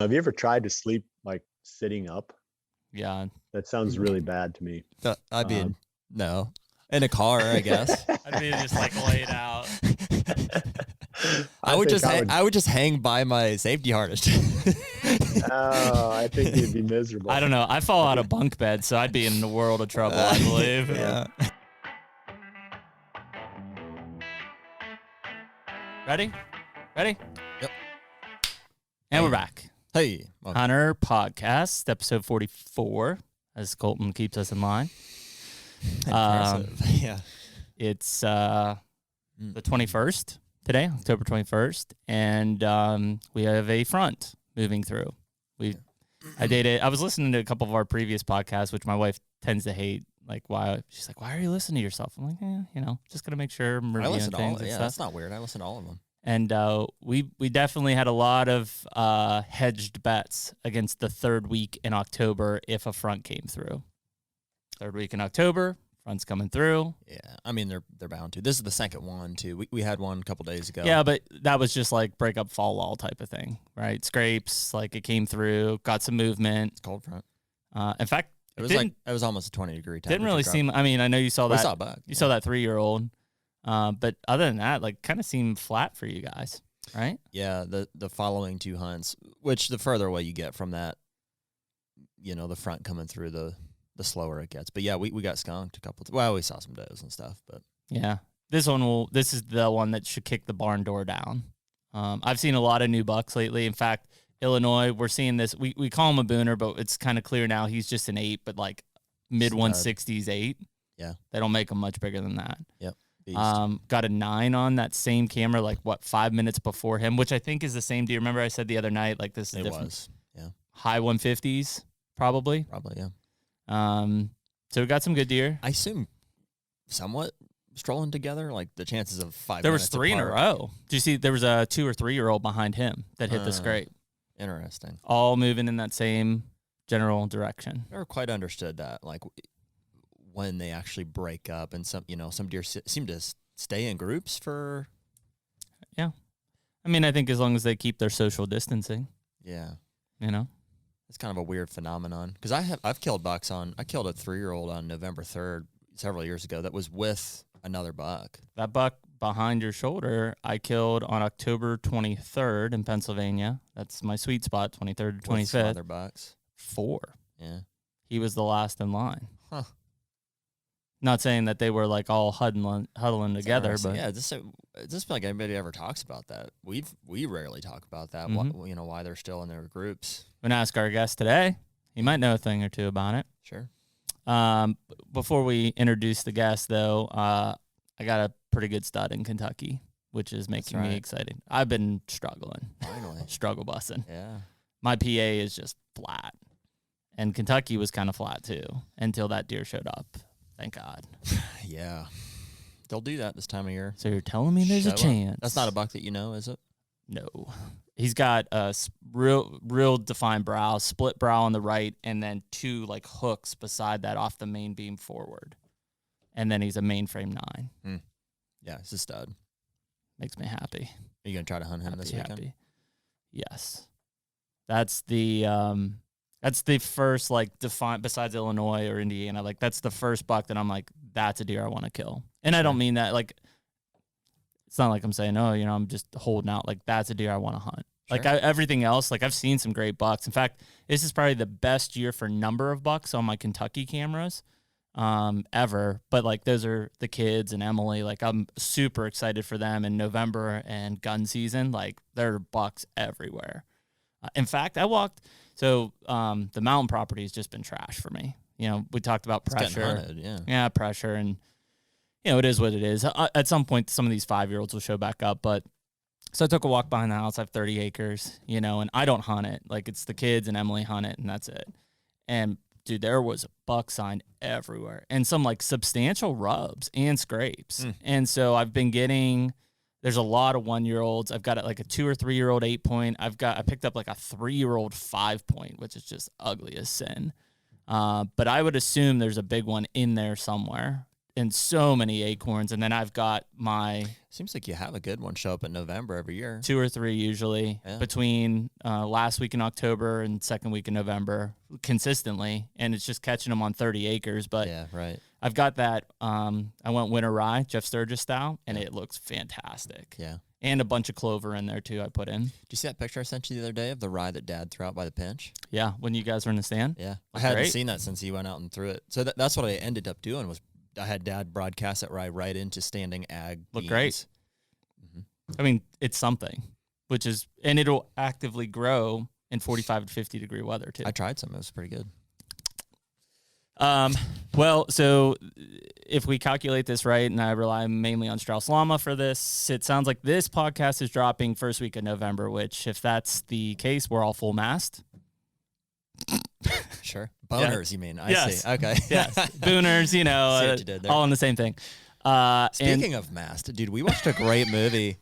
Have you ever tried to sleep like sitting up? Yeah. That sounds really bad to me. I'd be no. In a car, I guess. I'd be just like laid out. I would just hang by my safety harness. Oh, I think you'd be miserable. I don't know. I fall out of bunk bed, so I'd be in a world of trouble, I believe. Yeah. Ready? Yep. And we're back. Hey. HUNTR Podcast, episode 44, as Colton keeps us in line. Yeah. It's the 21st today, October 21st, and we have a front moving through. I was listening to a couple of our previous podcasts, which my wife tends to hate. Like, why? She's like, why are you listening to yourself? I'm like, just going to make sure I'm reviewing things. I listen to all. Yeah, that's not weird. I listen to all of them. And we definitely had a lot of hedged bets against the third week in October if a front came through. Third week in October, front's coming through. Yeah, I mean, they're bound to. This is the second one, too. We had one a couple days ago. Yeah, but that was just like break up, fall wall type of thing, right? Scrapes, like it came through, got some movement. It's cold front. In fact, it was almost a 20-degree temperature. Didn't really seem, I mean, I know you saw that. We saw a buck. You saw that 3-year-old. But other than that, like, kind of seemed flat for you guys, right? Yeah, the following two hunts, which the further away you get from that, the front coming through, the slower it gets. But yeah, we got skunked a couple. Well, we saw some does and stuff, but yeah, this is the one that should kick the barn door down. I've seen a lot of new bucks lately. In fact, Illinois, we're seeing this. We call him a booner, but it's kind of clear now he's just an 8, but like mid 160s 8. Yeah, they don't make them much bigger than that. Yep. Got a 9 on that same camera, like 5 minutes before him, which I think is the same. Do you remember I said the other night, like this is different? Was, yeah. High 150s, probably. Yeah. So we got some good deer. I assume somewhat strolling together, like the chances of 5 There was minutes 3 apart. in a row. Did you see there was a 2 or 3-year-old behind him that hit the scrape? Interesting. All moving in that same general direction. Never quite understood that, like when they actually break up, and some deer seem to stay in groups for. Yeah, I mean, I think as long as they keep their social distancing. Yeah, it's kind of a weird phenomenon because I've killed bucks I killed a 3-year-old on November 3rd several years ago that was with another buck. That buck behind your shoulder I killed on October 23rd in Pennsylvania. That's my sweet spot, 23rd to 25th. With some other bucks. 4. Yeah. He was the last in line. Huh. Not saying that they were like all huddling together, but yeah, just like anybody ever talks about that. We rarely talk about that. Mm-hmm. Why they're still in their groups. We're gonna ask our guest today. He might know a thing or two about it. Sure. Before we introduce the guest, though, I got a pretty good stud in Kentucky, which is making me excited. I've been struggling. Finally. Struggle busting. Yeah. My PA is just flat, and Kentucky was kind of flat too until that deer showed up. Thank God. Yeah. They'll do that this time of year. So you're telling me there's a chance? That's not a buck that is it? No. He's got a real defined brow, split brow on the right, and then 2 like hooks beside that off the main beam forward. And then he's a mainframe 9. Yeah, it's a stud. Makes me happy. Are you going to try to hunt him this weekend? Happy. Yes. That's the first, like, defined, besides Illinois or Indiana, like, that's the first buck that I'm like, that's a deer I want to kill. And I don't mean that, like, it's not like I'm saying, I'm just holding out. Like, that's a deer I want to hunt. Sure. Like, everything else, like, I've seen some great bucks. In fact, this is probably the best year for number of bucks on my Kentucky cameras ever. But, like, those are the kids and Emily. Like, I'm super excited for them in November and gun season. Like, there are bucks everywhere. In fact, I walked... So the mountain property has just been trash for me. We talked about pressure. It's getting hunted, yeah, pressure, and it is what it is. At some point, some of these 5-year-olds will show back up. But so I took a walk behind the house. I have 30 acres, and I don't hunt it. Like, it's the kids and Emily hunt it, and that's it. And dude, there was a buck sign everywhere, and some like substantial rubs and scrapes. And so I've been getting. There's a lot of 1-year-olds. I've got like a 2 or 3-year-old 8-point. I picked up like a 3-year-old 5-point, which is just ugly as sin. But I would assume there's a big one in there somewhere. and so many acorns. And then I've got my Seems like you have a good one show up in November every year. 2 or 3 usually between last week in October and second week in November consistently. And it's just catching them on 30 acres. But yeah, right. I've got that. I went winter rye, Jeff Sturgis style, and it looks fantastic. Yeah. And a bunch of clover in there too. I put in. Did you see that picture I sent you the other day of the rye that Dad threw out by the pinch? Yeah, when you guys were in the stand. Yeah, I hadn't seen that since he went out and threw it. So that's what I ended up doing was I had Dad broadcast that rye right into standing ag. Look beans. great. I mean, it's something, and it'll actively grow in 45 to 50 degree weather too. I tried some; it was pretty good. Well, so if we calculate this right, and I rely mainly on Strauss Llama for this, it sounds like this podcast is dropping first week of November, which if that's the case, we're all full mast. Sure. Boners, you mean? I Yes. see. Okay. Yes. Booners, See what you did there. all in the same thing. Speaking of Mast, dude, we watched a great movie.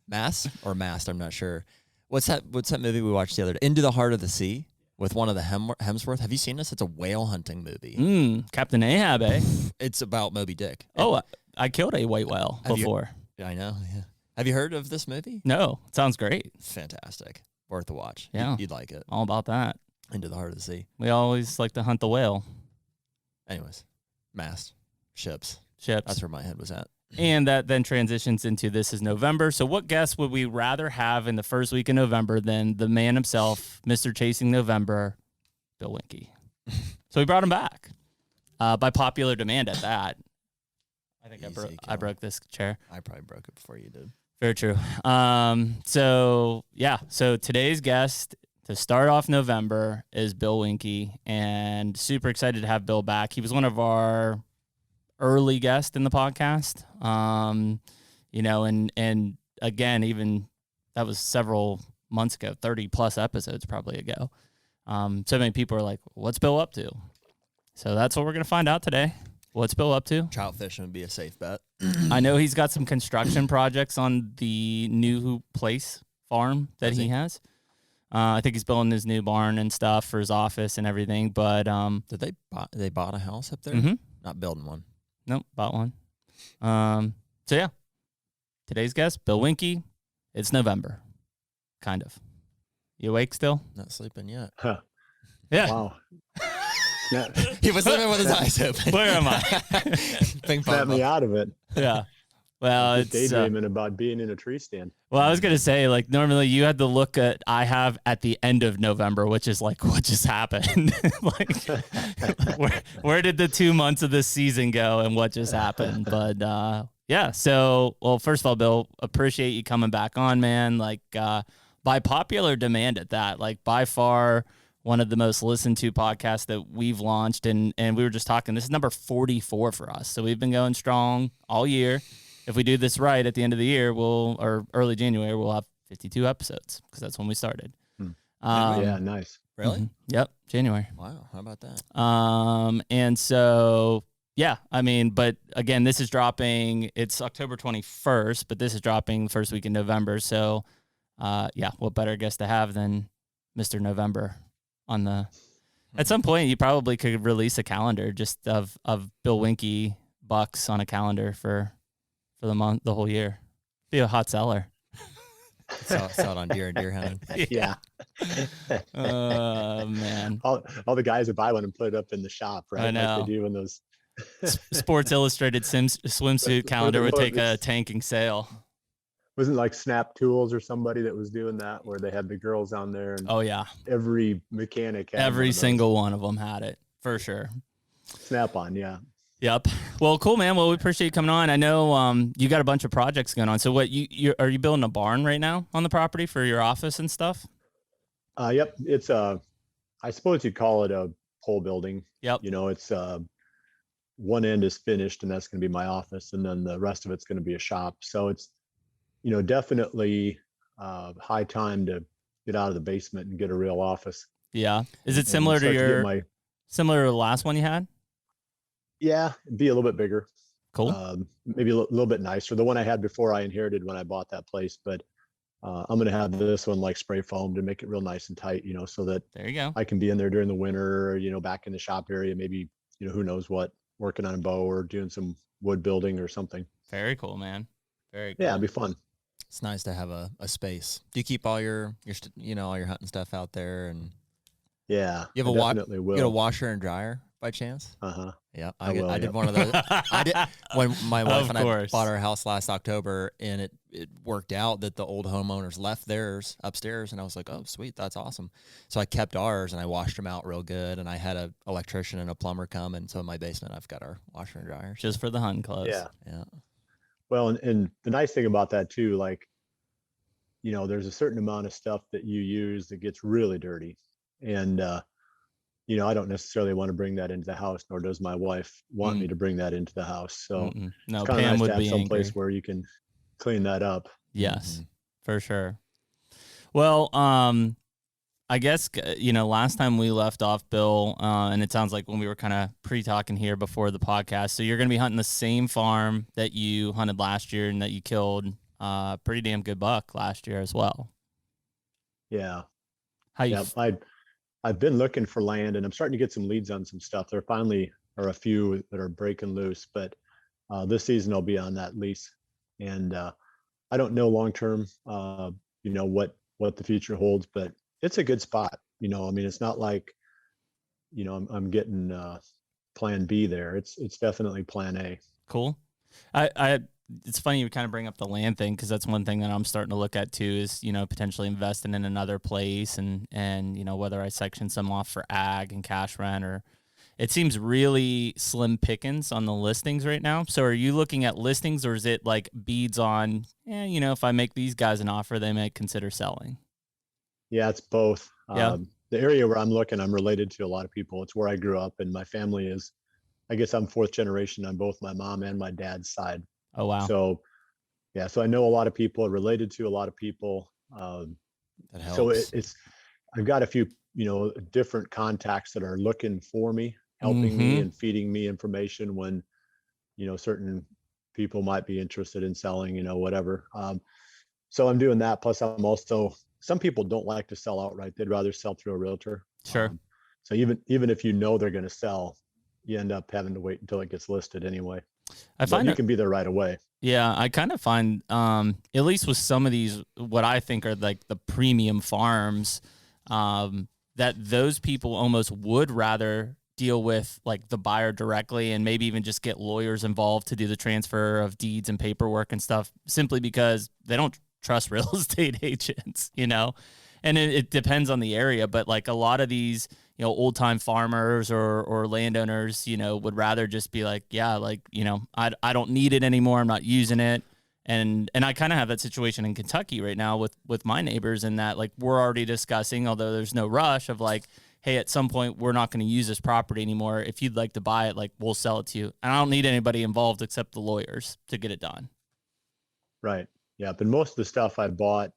Mast, I'm not sure. What's that movie we watched the other day? Into the Heart of the Sea with one of the Hemsworth. Have you seen this? It's a whale hunting movie. Captain Ahab, eh? It's about Moby Dick. Oh, I killed a white whale before. I know. Yeah. Have you heard of this movie? No, it sounds great. It's fantastic. Worth a watch. Yeah. You'd like it. All about that. Into the Heart of the Sea. We always like to hunt the whale. Anyways, Mast, ships. Ships. That's where my head was at. And that then transitions into this is November. So what guest would we rather have in the first week of November than the man himself, Mr. Chasing November, Bill Winke? So we brought him back by popular demand at that. I think I broke this chair. I probably broke it before you did. Very true. So today's guest to start off November is Bill Winke, and super excited to have Bill back. He was one of our early guest in the podcast, and again, even that was several months ago, 30 plus episodes probably ago. So many people are like, what's Bill up to? So that's what we're going to find out today. What's Bill up to? Trout fishing would be a safe bet. I know he's got some construction projects on the new place farm that he has. I think he's building his new barn and stuff for his office and everything, but, Did they bought a house up there? Mm-hmm. Not building one. Nope, bought one. So yeah, today's guest, Bill Winke. It's November, kind of. You awake still? Not sleeping yet. Huh. Yeah. Wow. He was sleeping with his eyes open. Where am I? Ping Snap pong. me out of it. Yeah. Well, Just it's daydreaming about being in a tree stand. well, I was gonna say, like, normally you had the look I have at the end of November, which is like, what just happened? Like, where did the 2 months of this season go, and what just happened? But yeah. So, well, first of all, Bill, appreciate you coming back on, man. Like, by popular demand at that, like by far one of the most listened to podcasts that we've launched, and we were just talking. This is number 44 for us, so we've been going strong all year. If we do this right at the end of the year, or early January, we'll have 52 episodes because that's when we started. Yeah, nice. Really? Yep, January. Wow. How about that? And so, yeah, I mean, but again, this is dropping, it's October 21st, but this is dropping the first week in November. So, yeah, what better guest to have than Mr. November on the, at some point, you probably could release a calendar just of Bill Winke bucks on a calendar for the month, the whole year. Be a hot seller. Saw it on deer hunting. Yeah. Oh, man. All the guys that buy one and put it up in the shop, right? I know. Like they do in those. Sports Illustrated swimsuit calendar would take a tanking sale. Wasn't like Snap Tools or somebody that was doing that, where they had the girls on there, and Oh, yeah. every mechanic had one Every of those. single one of them had it, for sure. Snap on, yeah. Yep. Well, cool, man. Well, we appreciate you coming on. I know you got a bunch of projects going on. So what, are you building a barn right now on the property for your office and stuff? Yep. It's I suppose you'd call it a pole building. Yep. You know, it's one end is finished, and that's going to be my office, and then the rest of it's going to be a shop. So it's, you know, definitely high time to get out of the basement and get a real office. Yeah. Is it And similar to start get your similar to the last one you had? Yeah, be a little bit bigger. Cool. Maybe a little bit nicer. The one I had before I inherited when I bought that place, but I'm going to have this one like spray foam to make it real nice and tight, you know, so that There you go. I can be in there during the winter, you know, back in the shop area, maybe, you know, who knows what working on a bow or doing some wood building or something. Very cool, man. Very cool. Yeah, it'd be fun. It's nice to have a space. Do you keep all your all your hunting stuff out there? And Yeah, you have definitely will. You got a washer and dryer by chance? Uh-huh. Yeah, I did one of those. I did when my wife and I course. bought our house last October, and it worked out that the old homeowners left theirs upstairs, and I was like, oh, sweet, that's awesome. So I kept ours, and I washed them out real good, and I had an electrician and a plumber come, and so in my basement I've got our washer and dryer. Just for the hunting clubs. Yeah. Yeah. Well, and the nice thing about that too, like, there's a certain amount of stuff that you use that gets really dirty. And, I don't necessarily want to bring that into the house, nor does my wife want me to bring that into the house. So no, it's kind of Pam nice would to have be someplace angry. where you can clean that up. Yes, for sure. Well, I guess, last time we left off, Bill, and it sounds like when we were kind of pre-talking here before the podcast, so you're going to be hunting the same farm that you hunted last year and that you killed pretty damn good buck last year as well. Yeah. Yeah, I've been looking for land, and I'm starting to get some leads on some stuff. There finally are a few that are breaking loose, but this season I'll be on that lease. And I don't know long-term, what the future holds, but it's a good spot. It's not like, I'm getting plan B there. It's definitely plan A. Cool. It's funny you kind of bring up the land thing, because that's one thing that I'm starting to look at too, is, potentially investing in another place and whether I section some off for ag and cash rent, or it seems really slim pickings on the listings right now. So are you looking at listings, or is it like beads on, if I make these guys an offer, they might consider selling? Yeah, it's both. Yeah. The area where I'm looking, I'm related to a lot of people. It's where I grew up, and my family is, I guess I'm fourth generation on both my mom and my dad's side. Oh, wow. So, yeah, so I know a lot of people, related to a lot of people. That helps. So I've got a few, different contacts that are looking for me, helping me and feeding me information when, certain people might be interested in selling, whatever. So I'm doing that. Plus I'm also, some people don't like to sell outright. They'd rather sell through a realtor. Sure. So even if they're going to sell, you end up having to wait until it gets listed anyway. I find you can be there right away. Yeah, I kind of find, at least with some of these, what I think are like the premium farms, that those people almost would rather deal with like the buyer directly, and maybe even just get lawyers involved to do the transfer of deeds and paperwork and stuff, simply because they don't trust real estate agents, and it depends on the area. But like a lot of these, old time farmers or landowners, would rather just be like, yeah, like, I don't need it anymore. I'm not using it. And I kind of have that situation in Kentucky right now with my neighbors, in that like we're already discussing, although there's no rush, of like, hey, at some point we're not going to use this property anymore. If you'd like to buy it, like we'll sell it to you. And I don't need anybody involved except the lawyers to get it done. Right. Yeah. But most of the stuff I bought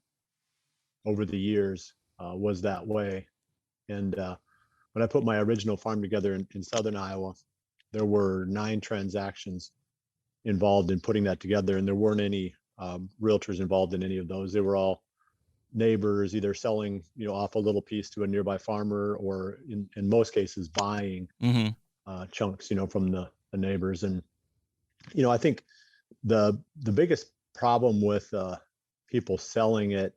over the years was that way. And when I put my original farm together in southern Iowa, there were 9 transactions involved in putting that together, and there weren't any realtors involved in any of those. They were all neighbors, either selling off a little piece to a nearby farmer, or in most cases buying chunks from the neighbors. And I think the biggest problem with people selling it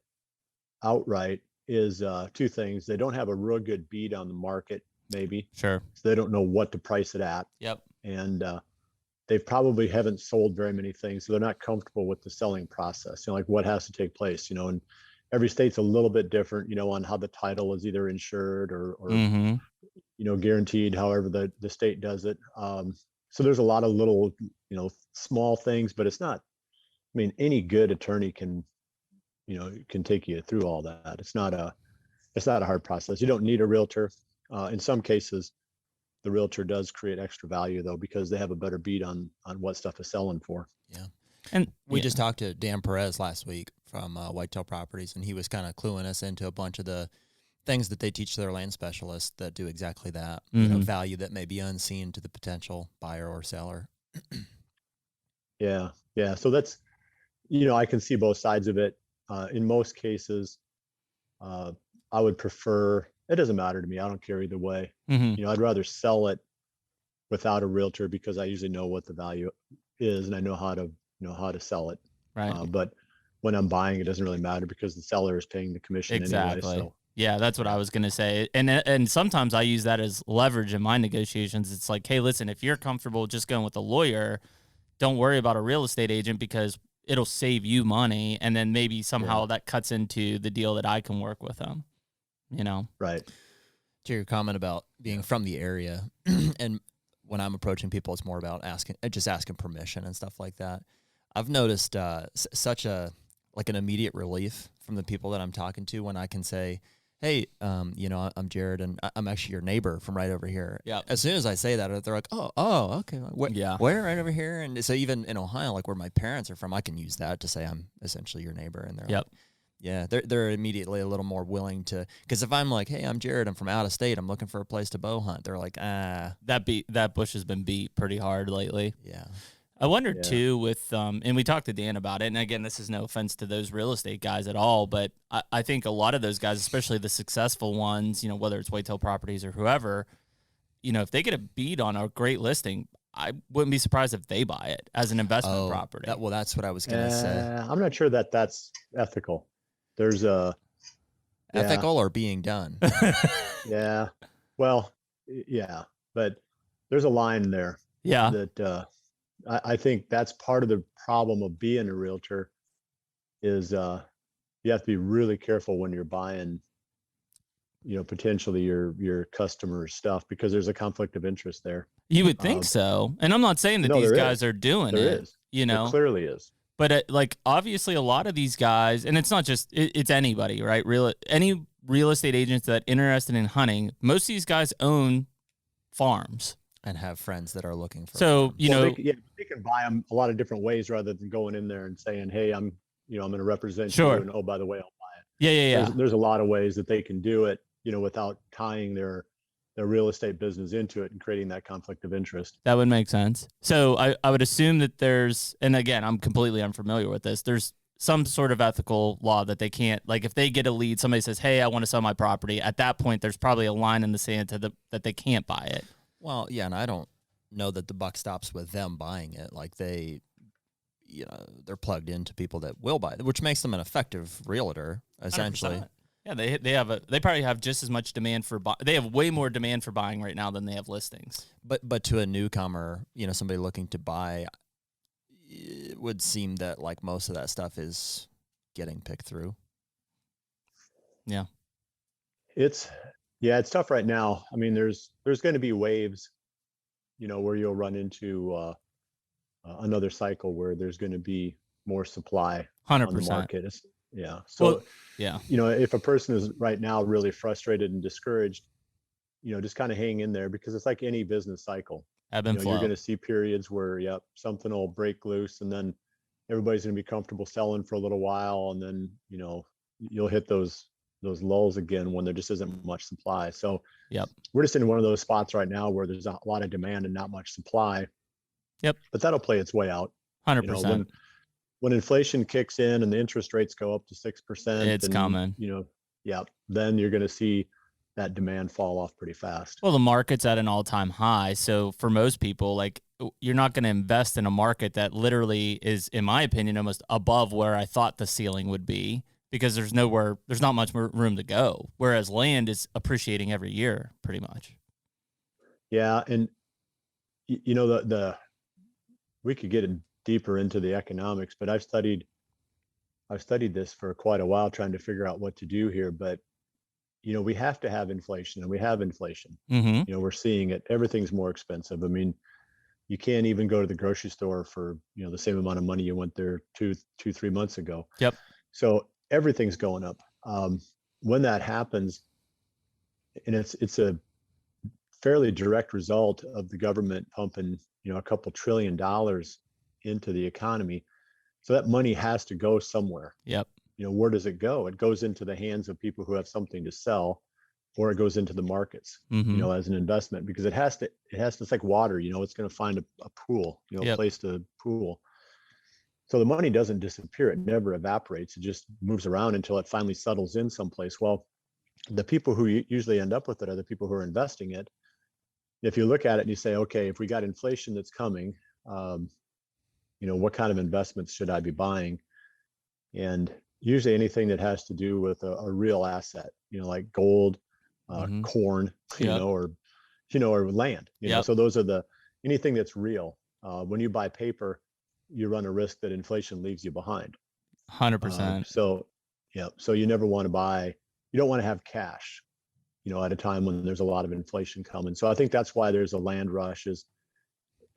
outright is 2 things. They don't have a real good beat on the market, maybe. Sure. So they don't know what to price it at. Yep. And they probably haven't sold very many things, so they're not comfortable with the selling process. Like what has to take place. And every state's a little bit different. On how the title is either insured or guaranteed, however the state does it. So there's a lot of little small things, but it's not. I mean, any good attorney can take you through all that. It's not a hard process. You don't need a realtor. In some cases, the realtor does create extra value though, because they have a better beat on what stuff is selling for. Yeah. And we just talked to Dan Perez last week from Whitetail Properties, and he was kind of cluing us into a bunch of the things that they teach their land specialists that do exactly that, value that may be unseen to the potential buyer or seller. Yeah. Yeah. So that's, I can see both sides of it. In most cases, I would prefer, it doesn't matter to me. I don't care either way. I'd rather sell it without a realtor because I usually know what the value is and I know how to sell it. Right. But when I'm buying, it doesn't really matter because the seller is paying the commission Exactly. anyway. So yeah, that's what I was going to say. And sometimes I use that as leverage in my negotiations. It's like, hey, listen, if you're comfortable just going with a lawyer, don't worry about a real estate agent because it'll save you money. And then maybe somehow that cuts into the deal that I can work with them, you know? Right. To your comment about being from the area, and when I'm approaching people, it's more about asking permission and stuff like that. I've noticed such an immediate relief from the people that I'm talking to when I can say, hey, I'm Jared, and I'm actually your neighbor from right over here. Yeah. As soon as I say that, they're like, oh, okay. Where right over here? And so even in Ohio, like where my parents are from, I can use that to say I'm essentially your neighbor. And they're like, yeah, they're immediately a little more willing to, because if I'm like, hey, I'm Jared, I'm from out of state, I'm looking for a place to bow hunt, they're like, that bush has been beat pretty hard lately. Yeah. I wonder too with, and we talked to Dan about it, and again, this is no offense to those real estate guys at all, but I think a lot of those guys, especially the successful ones, whether it's Whitetail Properties or whoever, if they get a beat on a great listing, I wouldn't be surprised if they buy it as an investment property. That's what I was going to say. I'm not sure that that's ethical. There's ethical or being done. Yeah. Well, yeah, but there's a line there. Yeah. That I think that's part of the problem of being a realtor is you have to be really careful when you're buying, potentially your customer's stuff because there's a conflict of interest there. You would think so. And I'm not saying that these guys are doing it. There is. There clearly is. But obviously a lot of these guys, and it's not just, it's anybody, right? Any real estate agents that are interested in hunting, most of these guys own farms. And have friends that are looking for. So, they can buy them a lot of different ways rather than going in there and saying, hey, I'm going to represent you. And, oh, by the way, I'll buy it. Yeah. There's a lot of ways that they can do it, without tying their real estate business into it and creating that conflict of interest. That would make sense. So I would assume that there's, and again, I'm completely unfamiliar with this. There's some sort of ethical law that they can't, like if they get a lead, somebody says, hey, I want to sell my property. At that point, there's probably a line in the sand that they can't buy it. Well, yeah, and I don't know that the buck stops with them buying it. Like they're plugged into people that will buy it, which makes them an effective realtor, essentially. 100%. Yeah, they probably have just as much demand for they have way more demand for buying right now than they have listings. But to a newcomer, somebody looking to buy, it would seem that like most of that stuff is getting picked through. Yeah. It's tough right now. I mean, there's going to be waves, where you'll run into another cycle where there's going to be more supply 100% on the market. Yeah. So, if a person is right now really frustrated and discouraged, just kind of hang in there because it's like any business cycle. Ebb and flow. You're going to see periods where, something will break loose and then everybody's going to be comfortable selling for a little while. And then, you'll hit those lulls again when there just isn't much supply. So we're just in one of those spots right now where there's a lot of demand and not much supply. Yep. But that'll play its way out. 100%. When inflation kicks in and the interest rates go up to 6%, it's coming. Then you're going to see that demand fall off pretty fast. Well, the market's at an all-time high. So for most people, like you're not going to invest in a market that literally is, in my opinion, almost above where I thought the ceiling would be. Because there's not much room to go. Whereas land is appreciating every year, pretty much. Yeah, and we could get deeper into the economics, but I've studied this for quite a while, trying to figure out what to do here. But we have to have inflation, and we have inflation. Mm-hmm. We're seeing it. Everything's more expensive. I mean, you can't even go to the grocery store for the same amount of money you went there 3 months ago. Yep. So everything's going up. When that happens, and it's a fairly direct result of the government pumping, a couple $1 trillion into the economy. So that money has to go somewhere. Yep. Where does it go? It goes into the hands of people who have something to sell, or it goes into the markets, as an investment, because it has to, it's like water, it's going to find a pool, a place to pool. So the money doesn't disappear. It never evaporates. It just moves around until it finally settles in someplace. Well, the people who usually end up with it are the people who are investing it. If you look at it and you say, okay, if we got inflation that's coming, what kind of investments should I be buying? And usually anything that has to do with a real asset, like gold, corn, Yep. or land, Yep. so those are anything that's real. When you buy paper, you run a risk that inflation leaves you behind. 100%. So you never want to you don't want to have cash, at a time when there's a lot of inflation coming. So I think that's why there's a land rush, is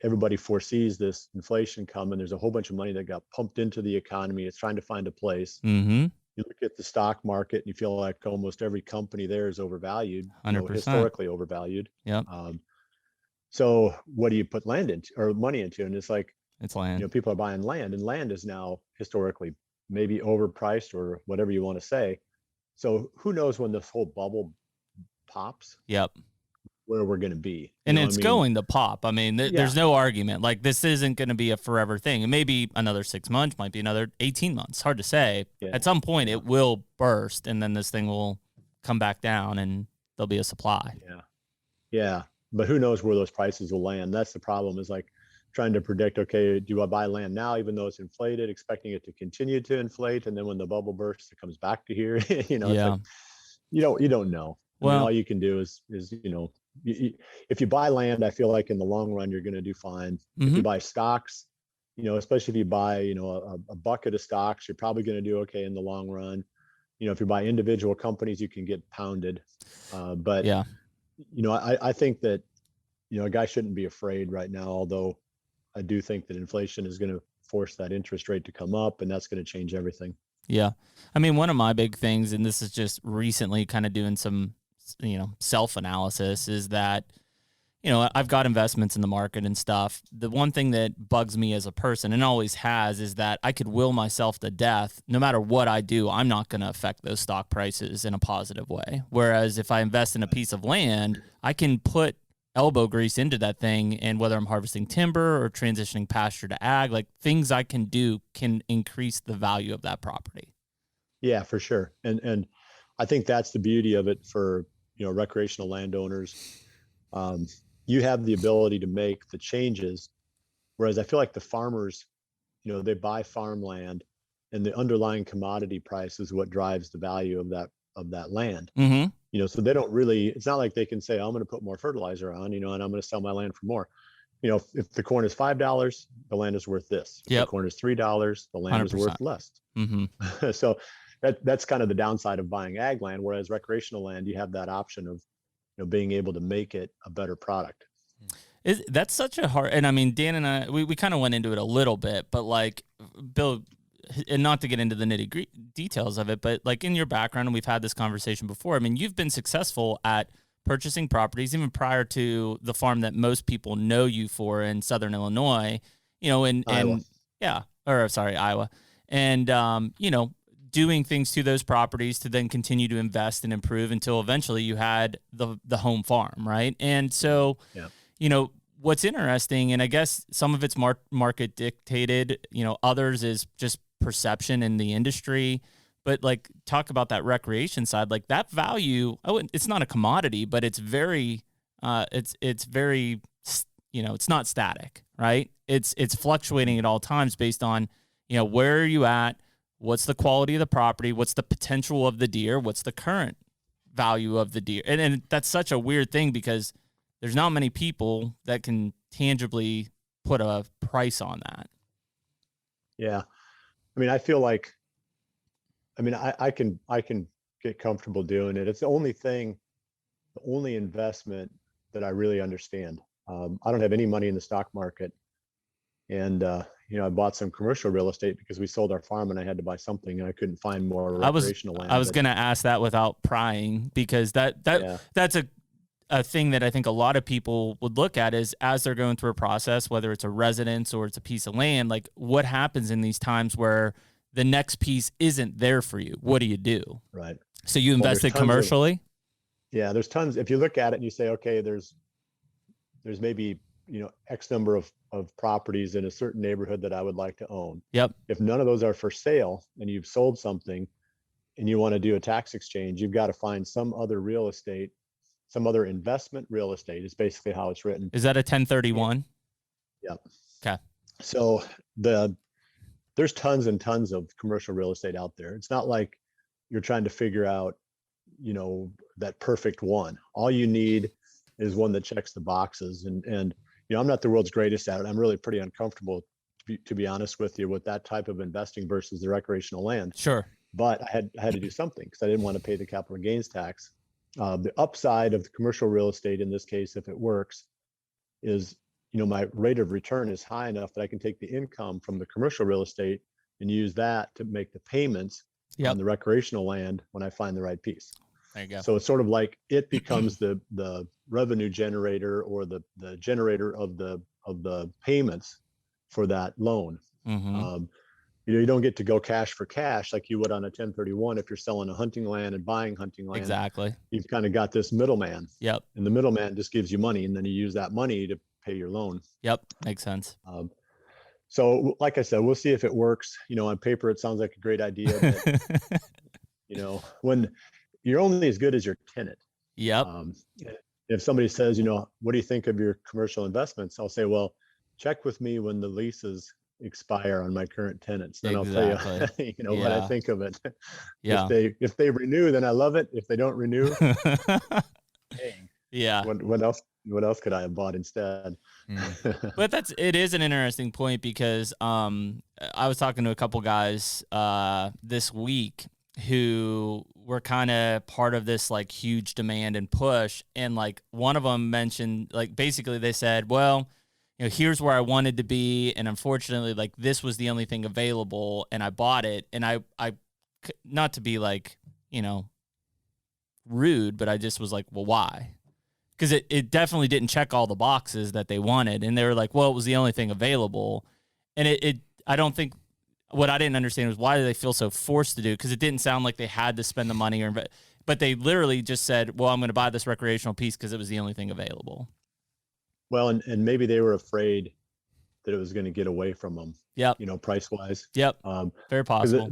everybody foresees this inflation coming. There's a whole bunch of money that got pumped into the economy. It's trying to find a place. Mm-hmm. You look at the stock market and you feel like almost every company there is overvalued, 100%. Historically overvalued. Yep. So what do you put land into or money into? And it's like, it's land. People are buying land, and land is now historically maybe overpriced or whatever you want to say. So who knows when this whole bubble pops? Yep. Where we're going to be. And it's going to pop. I mean, there's no argument. Like, this isn't going to be a forever thing. It may be another 6 months, might be another 18 months. Hard to say. Yeah. At some point, it will burst, and then this thing will come back down, and there'll be a supply. Yeah. But who knows where those prices will land? That's the problem, is like trying to predict, okay, do I buy land now, even though it's inflated, expecting it to continue to inflate? And then when the bubble bursts, it comes back to here. It's like, you don't know. Well, all you can do is if you buy land, I feel like in the long run, you're going to do fine. Mm-hmm. If you buy stocks, especially if you buy, a bucket of stocks, you're probably going to do okay in the long run. If you buy individual companies, you can get pounded. But I think that, a guy shouldn't be afraid right now, although I do think that inflation is going to force that interest rate to come up, and that's going to change everything. Yeah. I mean, one of my big things, and this is just recently kind of doing some, self-analysis, is that, I've got investments in the market and stuff. The one thing that bugs me as a person, and always has, is that I could will myself to death. No matter what I do, I'm not going to affect those stock prices in a positive way. Whereas if I invest in a piece of land, I can put elbow grease into that thing, and whether I'm harvesting timber or transitioning pasture to ag, like, things I can do can increase the value of that property. Yeah, for sure. And I think that's the beauty of it for, recreational landowners. You have the ability to make the changes, whereas I feel like the farmers, they buy farmland, and the underlying commodity price is what drives the value of that land. Mm-hmm. So they don't really, it's not like they can say, I'm going to put more fertilizer on, and I'm going to sell my land for more. If the corn is $5, the land is worth this. If the corn is $3, the land 100%. Is worth less. Mm-hmm. So that's kind of the downside of buying ag land, whereas recreational land, you have that option of, being able to make it a better product. That's such a hard, and I mean, Dan and I, we kind of went into it a little bit, but like, Bill, and not to get into the nitty details of it, but like, in your background, and we've had this conversation before, I mean, you've been successful at purchasing properties even prior to the farm that most people know you for in Southern Illinois, Iowa. Iowa. And, doing things to those properties to then continue to invest and improve until eventually you had the home farm, right? And so, what's interesting, and I guess some of it's market dictated, others is just perception in the industry, but like, talk about that recreation side, like that value, it's not a commodity, but it's very, it's very, it's not static, right? It's fluctuating at all times based on, where are you at? What's the quality of the property? What's the potential of the deer? What's the current value of the deer? And that's such a weird thing, because there's not many people that can tangibly put a price on that. Yeah. I mean, I feel like, I can get comfortable doing it. It's the only investment that I really understand. I don't have any money in the stock market. And, I bought some commercial real estate because we sold our farm and I had to buy something, and I couldn't find more recreational land. I was going to ask that without prying, because that's a thing that I think a lot of people would look at is, as they're going through a process, whether it's a residence or it's a piece of land, like, what happens in these times where the next piece isn't there for you? What do you do? Right. So you invested commercially? There's tons. If you look at it and you say, okay, there's maybe, X number of properties in a certain neighborhood that I would like to own. Yep. If none of those are for sale and you've sold something and you want to do a tax exchange, you've got to find some other real estate some other investment real estate is basically how it's written. Is that a 1031? Yeah. Okay. So there's tons and tons of commercial real estate out there. It's not like you're trying to figure out, that perfect one. All you need is one that checks the boxes. And I'm not the world's greatest at it. I'm really pretty uncomfortable, to be honest with you, with that type of investing versus the recreational land. Sure. But I had to do something because I didn't want to pay the capital gains tax. The upside of the commercial real estate in this case, if it works, is my rate of return is high enough that I can take the income from the commercial real estate and use that to make the payments on the recreational land when I find the right piece. There you go. So it's sort of like it becomes the revenue generator or the generator of the payments for that loan. Mm-hmm. You don't get to go cash for cash like you would on a 1031 if you're selling a hunting land and buying hunting land. Exactly. You've kind of got this middleman. Yep. And the middleman just gives you money, and then you use that money to pay your loan. Yep. Makes sense. So like I said, we'll see if it works. On paper, it sounds like a great idea. But, when you're only as good as your tenant. Yep. If somebody says, what do you think of your commercial investments? I'll say, well, check with me when the leases expire on my current tenants. Then I'll tell you, what I think of it. Yeah. If they renew, then I love it. If they don't renew, dang. Yeah. What else could I have bought instead? But it is an interesting point because I was talking to a couple guys this week who were kind of part of this like huge demand and push, and like one of them mentioned, like, basically they said, well, here's where I wanted to be, and unfortunately, like, this was the only thing available, and I bought it, and I not to be like, rude, but I just was like, well, why? Because it definitely didn't check all the boxes that they wanted. And they were like, well, it was the only thing available. And I don't think, what I didn't understand was why do they feel so forced to do? Because it didn't sound like they had to spend the money, but they literally just said, well, I'm going to buy this recreational piece because it was the only thing available. Well, and maybe they were afraid that it was going to get away from them. Yep. Price wise. Yep. Very possible.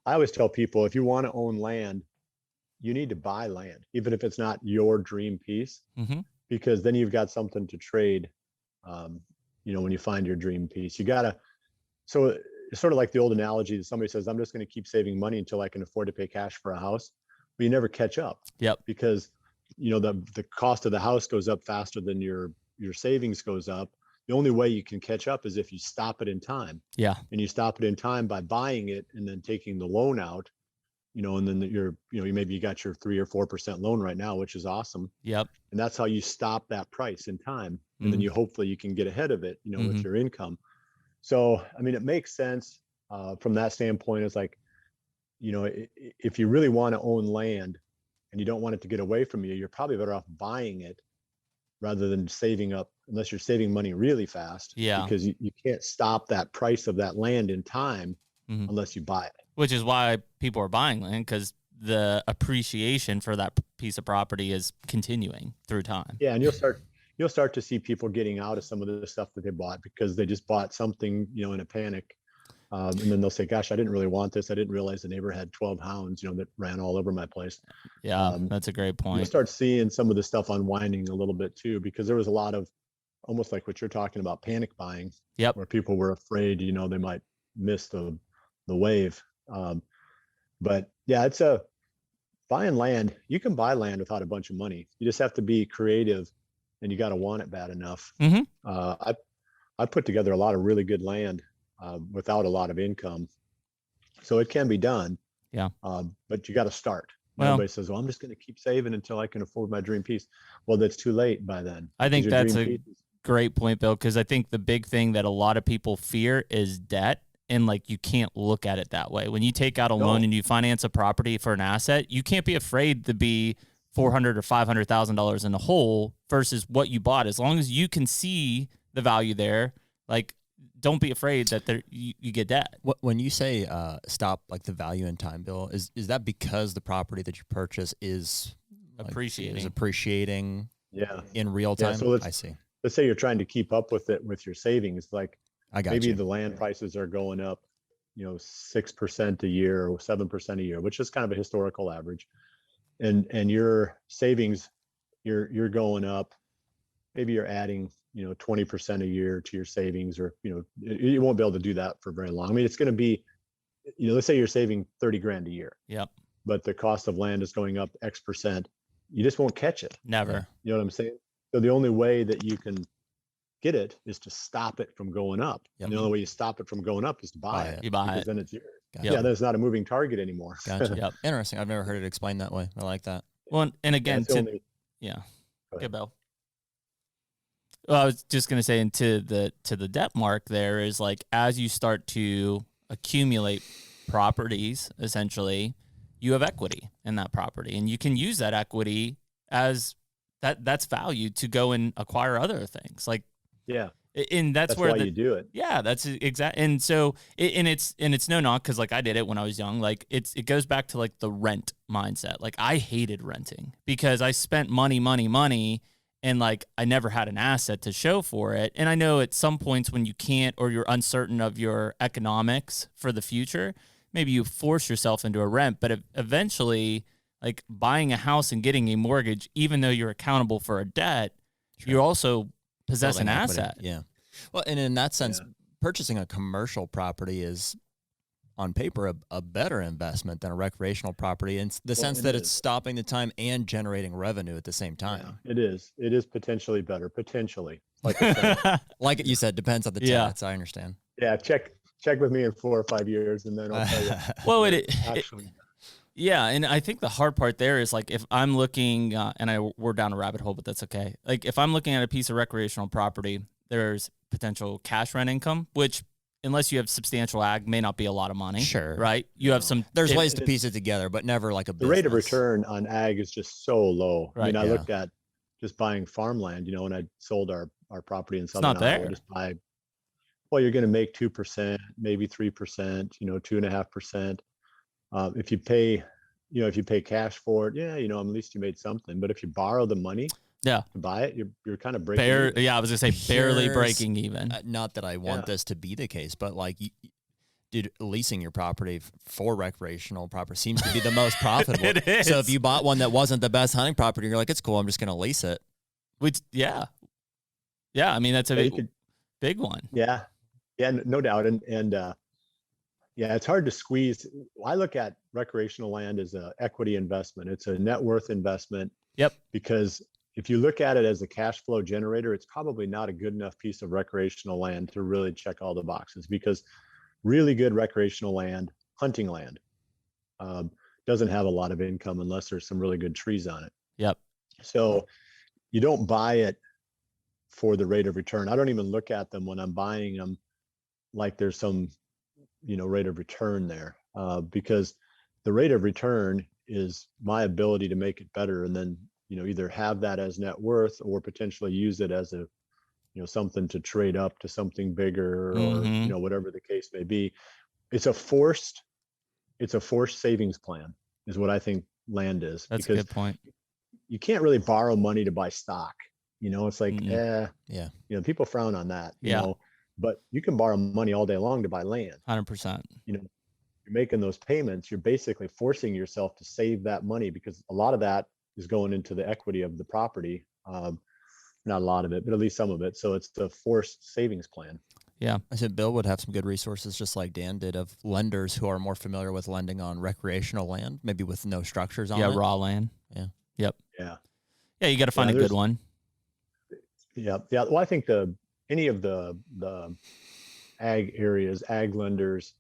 I always tell people, if you want to own land, you need to buy land, even if it's not your dream piece, because then you've got something to trade. When you find your dream piece, so it's sort of like the old analogy that somebody says, I'm just going to keep saving money until I can afford to pay cash for a house, but you never catch up. Yep. Because, the cost of the house goes up faster than your savings goes up. The only way you can catch up is if you stop it in time. Yeah. And you stop it in time by buying it and then taking the loan out. And then maybe you got your 3 or 4% loan right now, which is awesome. Yep. And that's how you stop that price in time. And then hopefully you can get ahead of it, with your income. So, it makes sense from that standpoint. It's like, if you really want to own land and you don't want it to get away from you, you're probably better off buying it rather than saving up, unless you're saving money really fast. Yeah. Because you can't stop that price of that land in time unless you buy it. Which is why people are buying land, because the appreciation for that piece of property is continuing through time. Yeah, and you'll start to see people getting out of some of the stuff that they bought because they just bought something, in a panic. And then they'll say, gosh, I didn't really want this. I didn't realize the neighbor had 12 hounds, that ran all over my place. Yeah, that's a great point. You'll start seeing some of the stuff unwinding a little bit too, because there was a lot of almost like what you're talking about, panic buying. Yep. Where people were afraid, they might miss the wave. But yeah, it's buying land. You can buy land without a bunch of money. You just have to be creative, and you got to want it bad enough. I put together a lot of really good land without a lot of income, so it can be done. Yeah. But you got to start. Well, everybody says, well, I'm just going to keep saving until I can afford my dream piece. Well, that's too late by then. I think that's a great point, Bill, because I think the big thing that a lot of people fear is debt. And like, you can't look at it that way. When you take out a loan and you finance a property for an asset, you can't be afraid to be $400,000 or $500,000 in the hole versus what you bought. As long as you can see the value there, like, don't be afraid that you get debt. When you say stop like the value in time, Bill, is that because the property that you purchase is appreciating? Yeah. In real time. Yeah, so I see. Let's say you're trying to keep up with it with your savings, like. Maybe the land prices are going up, 6% a year or 7% a year, which is kind of a historical average. And your savings you're going up. Maybe you're adding, 20% a year to your savings, or, you won't be able to do that for very long. I mean, it's going to be, let's say you're saving 30 grand a year. Yep. But the cost of land is going up X percent. You just won't catch it. Never. You know what I'm saying? So the only way that you can get it is to stop it from going up. Yep. The only way you stop it from going up is to buy it. You buy because it. then it's yours. Gotcha. Yeah, then it's not a moving target anymore. Gotcha. Yep. Interesting. I've never heard it explained that way. I like that. Well, and again, That's the only- yeah. Go Good, ahead. Bill. Well, I was just gonna say, into the debt mark, there is like, as you start to accumulate properties, essentially, you have equity in that property, and you can use that equity as that's value to go and acquire other things. Like, Yeah, and that's where why you do it. yeah, that's exact. And so, it's no knock, because like I did it when I was young. Like it goes back to like the rent mindset. Like I hated renting because I spent money, and like I never had an asset to show for it. And I know at some points when you can't, or you're uncertain of your economics for the future, maybe you force yourself into a rent. But eventually, like buying a house and getting a mortgage, even though you're accountable for a debt, you also possess an Building equity. asset. Yeah. Well, and in that sense, purchasing a commercial property is, on paper, a better investment than a recreational property, in the sense that it's stopping the time and generating revenue at the same time. Yeah, it is. It is potentially better. Potentially, like I said. Like you said, depends on the tenants. I understand. Yeah, check with me in 4 or 5 years, and then I'll tell you. Well, Actually, yeah, and I think the hard part there is like, if I'm looking, and we're down a rabbit hole, but that's okay. Like if I'm looking at a piece of recreational property, there's potential cash rent income, which, unless you have substantial ag, may not be a lot of money. Sure. Right? You have some. There's ways to piece it together, but never like a the business. rate of return on ag is just so low. I Right, mean, I yeah. looked at just buying farmland, when I sold our property in Southern not Iowa, there. just well, you're going to make 2%, maybe 3%, 2.5%. If you pay cash for it, at least you made something. But if you borrow the money Yeah. to buy it, you're kind of breaking even. Yeah, I was gonna say barely Here's- breaking even. Not that I want Yeah. this to be the case, but like, dude, leasing your property for recreational property seems to be the most profitable. It is. So if you bought one that wasn't the best hunting property, you're like, it's cool, I'm just going to lease it. Which, yeah. I mean, that's a Yeah, you big, could- big one. Yeah, no doubt. And yeah, it's hard to squeeze. I look at recreational land as an equity investment. It's a net worth investment. Yep. Because if you look at it as a cash flow generator, it's probably not a good enough piece of recreational land to really check all the boxes, because really good recreational land, hunting land, doesn't have a lot of income unless there's some really good trees on it. Yep. So you don't buy it for the rate of return. I don't even look at them when I'm buying them like there's some, rate of return there, because the rate of return is my ability to make it better, and then, either have that as net worth or potentially use it as a, something to trade up to something bigger, or, Mhm. whatever the case may be. It's a forced savings plan is what I think land is. That's a because good point. you can't really borrow money to buy stock. It's like, Mm-mm. Yeah. people frown on that, Yeah. But you can borrow money all day long to buy land. 100%. You're making those payments, you're basically forcing yourself to save that money, because a lot of that is going into the equity of the property. Not a lot of it, but at least some of it. So it's the forced savings plan. Yeah. I said Bill would have some good resources, just like Dan did, of lenders who are more familiar with lending on recreational land, maybe with no structures on it. Raw land. Yeah. Yep. Yeah. Yeah, you got to find a good there's- one. Yeah. Well, I think any of the ag areas, ag lenders,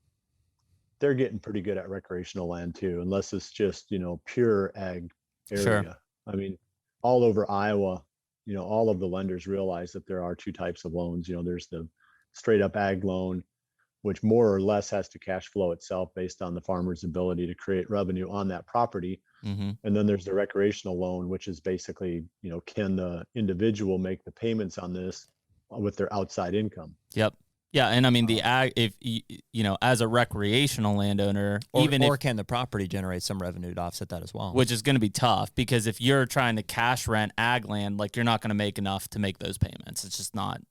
they're getting pretty good at recreational land too, unless it's just, pure ag area. Sure. I mean, all over Iowa, all of the lenders realize that there are two types of loans. There's the straight up ag loan, which more or less has to cash flow itself based on the farmer's ability to create revenue on that property. Mm-hmm. And then there's the recreational loan, which is basically, can the individual make the payments on this with their outside income? Yep. Yeah, and I mean the ag, if as a recreational landowner, Or can the property generate some revenue to offset that as well? which is going to be tough, because if you're trying to cash rent ag land, like, you're not going to make enough to make those payments. It's just not.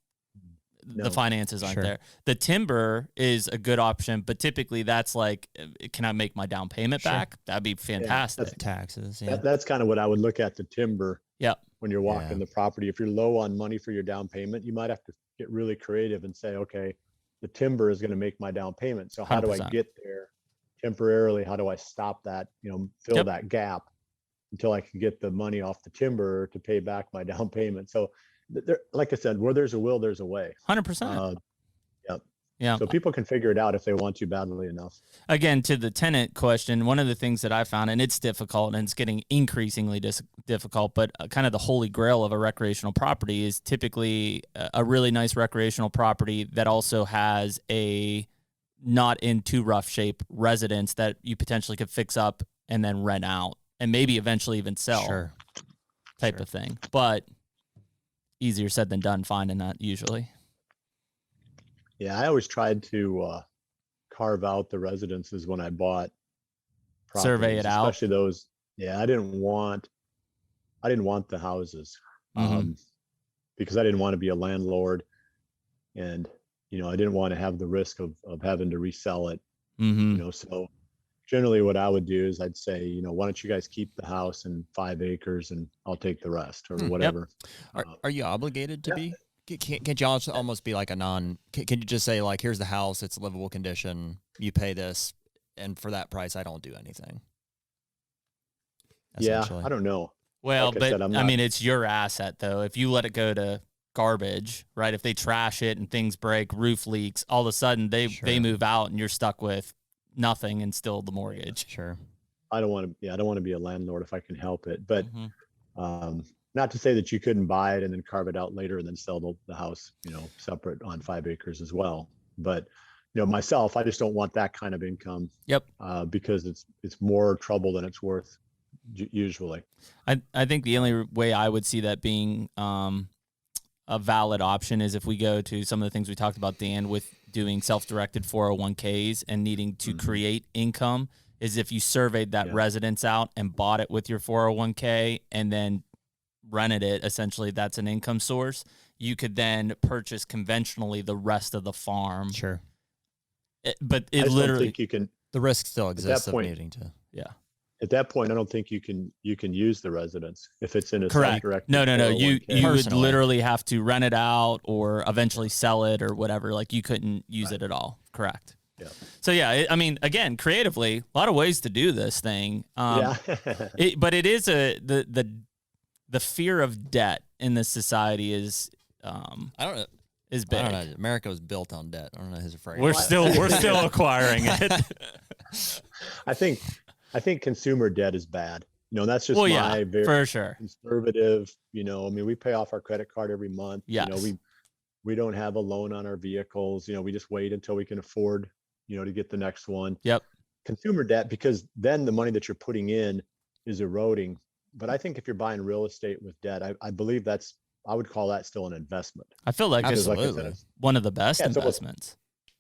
No. The finances aren't Sure. there. The timber is a good option, but typically that's like, can I make my down payment Sure. back? That'd be fantastic. taxes. Yeah. That's kind of what I would look at the timber. Yep. when you're walking the property. If you're low on money for your down payment, you might have to get really creative and say, okay, the timber is going to make my down payment. So how 100%. Do I get there temporarily? How do I stop that, fill that gap until I can get the money off the timber to pay back my down payment? So there, like I said, where there's a will, there's a way. 100%. Yeah. So people can figure it out if they want to badly enough. Again, to the tenant question, one of the things that I found, and it's difficult and it's getting increasingly difficult, but kind of the holy grail of a recreational property is typically a really nice recreational property that also has a not in too rough shape residence that you potentially could fix up and then rent out and maybe eventually even sell type of thing. But easier said than done finding that usually. Yeah, I always tried to carve out the residences when I bought properties, survey it out. Especially those. Yeah, I didn't want the houses because I didn't want to be a landlord, and I didn't want to have the risk of having to resell it. So generally what I would do is I'd say, why don't you guys keep the house and 5 acres and I'll take the rest or whatever. Are you obligated to be? Can't you also almost be like can you just say like, here's the house, it's a livable condition, you pay this, and for that price, I don't do anything? Yeah, I don't know. Well, like but I mean, it's your asset though. If you let it go to garbage, right? If they trash it and things break, roof leaks, all of a sudden they move out and you're stuck with nothing and still the mortgage. Sure. I don't want to be a landlord if I can help it, but not to say that you couldn't buy it and then carve it out later and then sell the house, separate on 5 acres as well. But, myself, I just don't want that kind of income. Because it's more trouble than it's worth usually. I think the only way I would see that being a valid option is if we go to some of the things we talked about, Dan, with doing self-directed 401ks and needing to create income, is if you surveyed that residence out and bought it with your 401k and then rented it, essentially that's an income source. You could then purchase conventionally the rest of the farm. Sure. But it literally, think you can, the risk still exists of needing to. At that point, I don't think you can use the residence if it's in a correct. Self-directed. No. You would literally have to rent it out or eventually sell it or whatever. Like you couldn't use it at all. Correct. Yeah. So I mean, again, creatively, a lot of ways to do this thing. But it is the fear of debt in this society is I don't know. Is big. I don't know. America was built on debt. I don't know who's afraid. We're still acquiring it. I think consumer debt is bad. That's just my very for sure conservative. I mean, we pay off our credit card every month. Yes. We don't have a loan on our vehicles. We just wait until we can afford, to get the next one. Yep. Consumer debt, because then the money that you're putting in is eroding. But I think if you're buying real estate with debt, I believe I would call that still an investment. I feel like it's one of the best investments.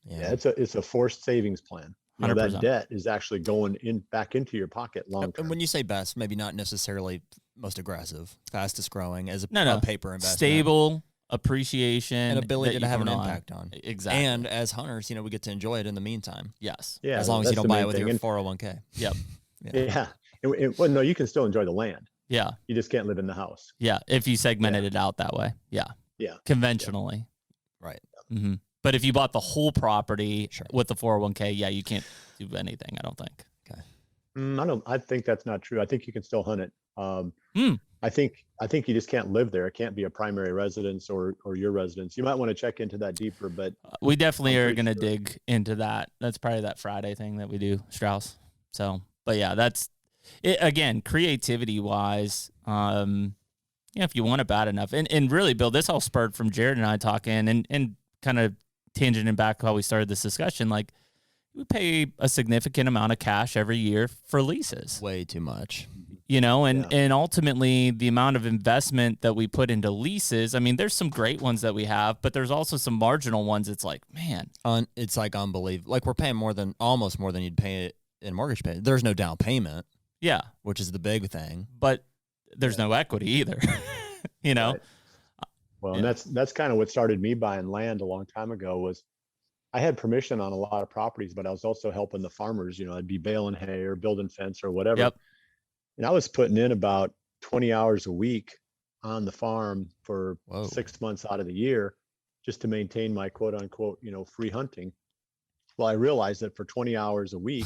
It's a forced savings plan. 100%. That debt is actually going back into your pocket long term. And when you say best, maybe not necessarily most aggressive, fastest growing as a paper investment. Stable appreciation and ability to have an impact on. Exactly. And as hunters, we get to enjoy it in the meantime. Yes. Yeah. As long as you don't buy it with your 401k. Yep. Yeah. Well, no, you can still enjoy the land. Yeah. You just can't live in the house. Yeah. If you segmented it out that way. Yeah. Yeah. Conventionally. Yeah. Right. Mm-hmm. But if you bought the whole property with the 401k, you can't do anything, I don't think. Okay. I think that's not true. I think you can still hunt it. I think you just can't live there. It can't be a primary residence or your residence. You might want to check into that deeper, but we definitely are going to dig into that. That's probably that Friday thing that we do, Strauss. So, but yeah, that's it. Again, creativity wise, if you want it bad enough, and really, Bill, this all spurred from Jared and I talking and kind of tangenting back how we started this discussion. Like, we pay a significant amount of cash every year for leases. Way too much. And ultimately the amount of investment that we put into leases, I mean, there's some great ones that we have, but there's also some marginal ones. It's like, man, it's like unbelievable. Like we're paying almost more than you'd pay in mortgage payment. There's no down payment. Yeah. Which is the big thing. But there's no equity either, Right. Well, and that's kind of what started me buying land a long time ago. Was I had permission on a lot of properties, but I was also helping the farmers. I'd be baling hay or building fence or whatever. Yep. And I was putting in about 20 hours a week on the farm for 6 months out of the year just to maintain my quote unquote, free hunting. Well, I realized that for 20 hours a week,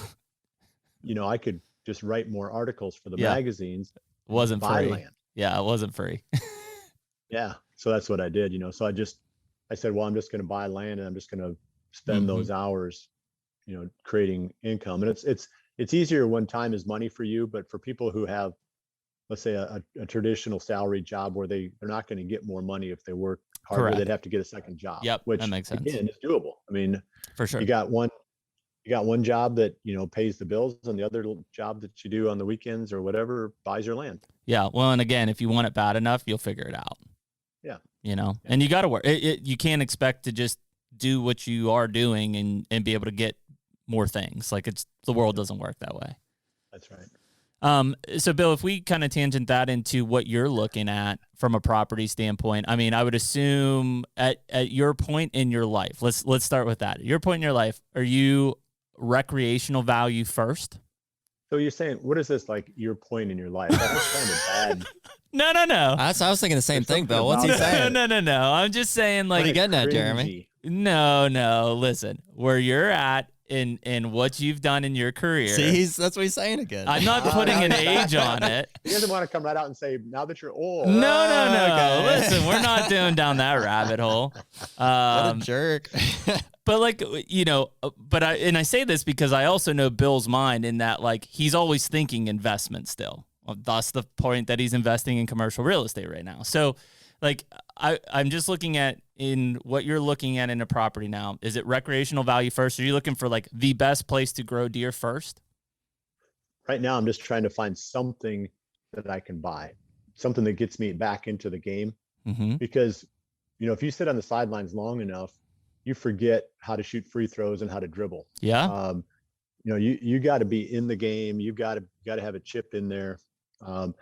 I could just write more articles for the magazines. It wasn't buy free. land. Yeah, it wasn't free. Yeah. So that's what I did, so I said, well, I'm just going to buy land and I'm just going to spend those hours, creating income. And it's easier when time is money for you, but for people who have, let's say a traditional salary job where they're not going to get more money if they work harder, Correct. they'd have to get a second job. Yep, which that makes sense. Again, is doable. I mean, for sure. You got one job that, pays the bills, and the other job that you do on the weekends or whatever buys your land. Yeah. Well, and again, if you want it bad enough, you'll figure it out. Yeah. And you got to work. You can't expect to just do what you are doing and be able to get more things. Like the world doesn't work that way. That's right. So Bill, if we kind of tangent that into what you're looking at from a property standpoint, I mean, I would assume at your point in your life, let's start with that. At your point in your life, are you recreational value first? So you're saying, what is this, like your point in your life? That's kind of bad. No. I was thinking the same thing, Bill. What's he saying? No. I'm just saying, like, what are you getting at, cringy. Jeremy? No. Listen, where you're at in what you've done in your career. See, that's what he's saying again. I'm not putting an age on it. He doesn't want to come right out and say, now that you're old. No. Okay. Listen, we're not doing down that rabbit hole. What a jerk. But like, I say this because I also know Bill's mind in that, like, he's always thinking investment still. Thus the point that he's investing in commercial real estate right now. So like, I'm just looking at in what you're looking at in a property now. Is it recreational value first? Are you looking for like the best place to grow deer first? Right now, I'm just trying to find something that I can buy, something that gets me back into the game. Mm-hmm. Because, if you sit on the sidelines long enough, you forget how to shoot free throws and how to dribble. Yeah. You got to be in the game. You've got to have a chip in there. So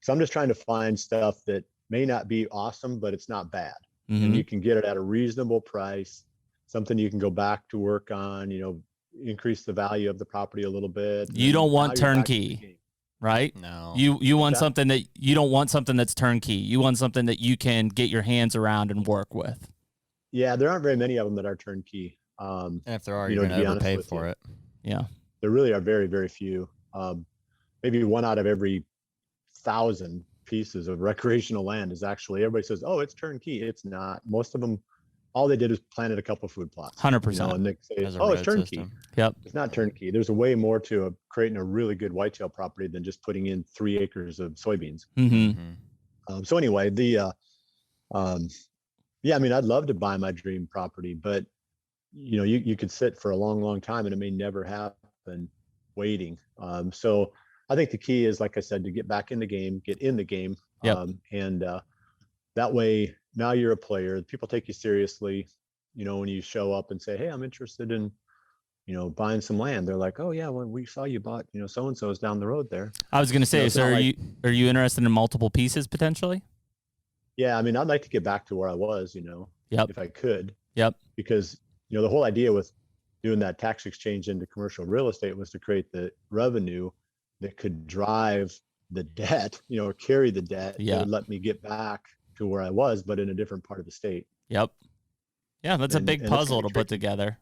I'm just trying to find stuff that may not be awesome, but it's not bad. Mm-hmm. And you can get it at a reasonable price, something you can go back to work on, increase the value of the property a little bit. You don't want turnkey, right? No. You want something that you don't want something that's turnkey. You want something that you can get your hands around and work with. Yeah, there aren't very many of them that are turnkey. And if there are, you're going to overpay for it. Yeah. There really are very, very few. Maybe one out of every 1,000 pieces of recreational land is actually, everybody says, oh, it's turnkey. It's not. Most of them, all they did is planted a couple of food plots. 100%. And they say, oh, it's turnkey. System. Yep. It's not turnkey. There's a way more to creating a really good whitetail property than just putting in 3 acres of soybeans. Mm-hmm. So anyway, yeah, I mean, I'd love to buy my dream property, but you could sit for a long, long time and it may never happen waiting. So I think the key is, like I said, to get back in the game, get in the game. Yep. And that way, now you're a player. People take you seriously, when you show up and say, hey, I'm interested in, buying some land. They're like, oh yeah, well, we saw you bought, so-and-so's down the road there. I was going to say, so are you interested in multiple pieces potentially? Yeah. I mean, I'd like to get back to where I was, Yep. if I could. Yep. Because, the whole idea with doing that tax exchange into commercial real estate was to create the revenue that could drive the debt, or carry the debt. Yeah. That would let me get back to where I was, but in a different part of the state. Yep. Yeah, that's a big puzzle to put together.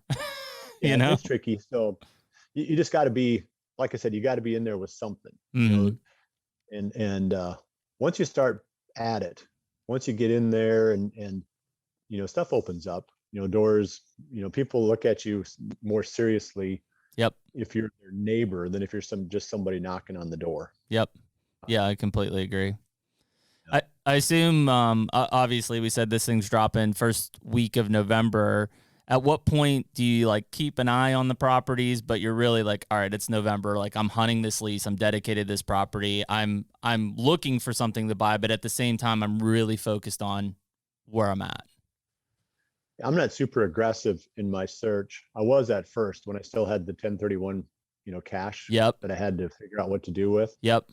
Yeah, it's tricky. So you just got to be, like I said, you got to be in there with something. And once you start at it, once you get in there and stuff opens up, doors, people look at you more seriously. Yep. If you're their neighbor than if you're just somebody knocking on the door. Yep. Yeah, I completely agree. I assume, obviously we said this thing's dropping first week of November. At what point do you like keep an eye on the properties, but you're really like, all right, it's November. Like, I'm hunting this lease. I'm dedicated to this property. I'm looking for something to buy, but at the same time, I'm really focused on where I'm at. I'm not super aggressive in my search. I was at first when I still had the 1031, cash. Yep. That I had to figure out what to do with. Yep.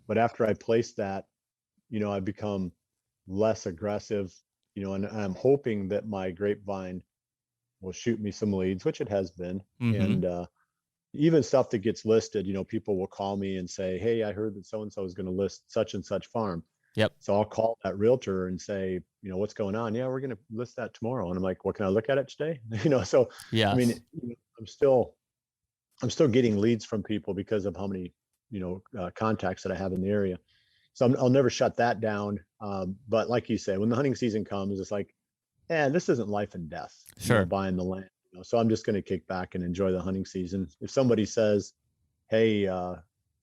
But after I placed that, I've become less aggressive, and I'm hoping that my grapevine will shoot me some leads, which it has been. Mm-hmm. And even stuff that gets listed, people will call me and say, hey, I heard that so-and-so is going to list such and such farm. Yep. So I'll call that realtor and say, what's going on? Yeah, we're going to list that tomorrow. And I'm like, well, can I look at it today? So, Yeah. I mean, I'm still getting leads from people because of how many, contacts that I have in the area. So I'll never shut that down. But like you say, when the hunting season comes, it's like, this isn't life and death, Sure. buying the land. So I'm just going to kick back and enjoy the hunting season. If somebody says, hey,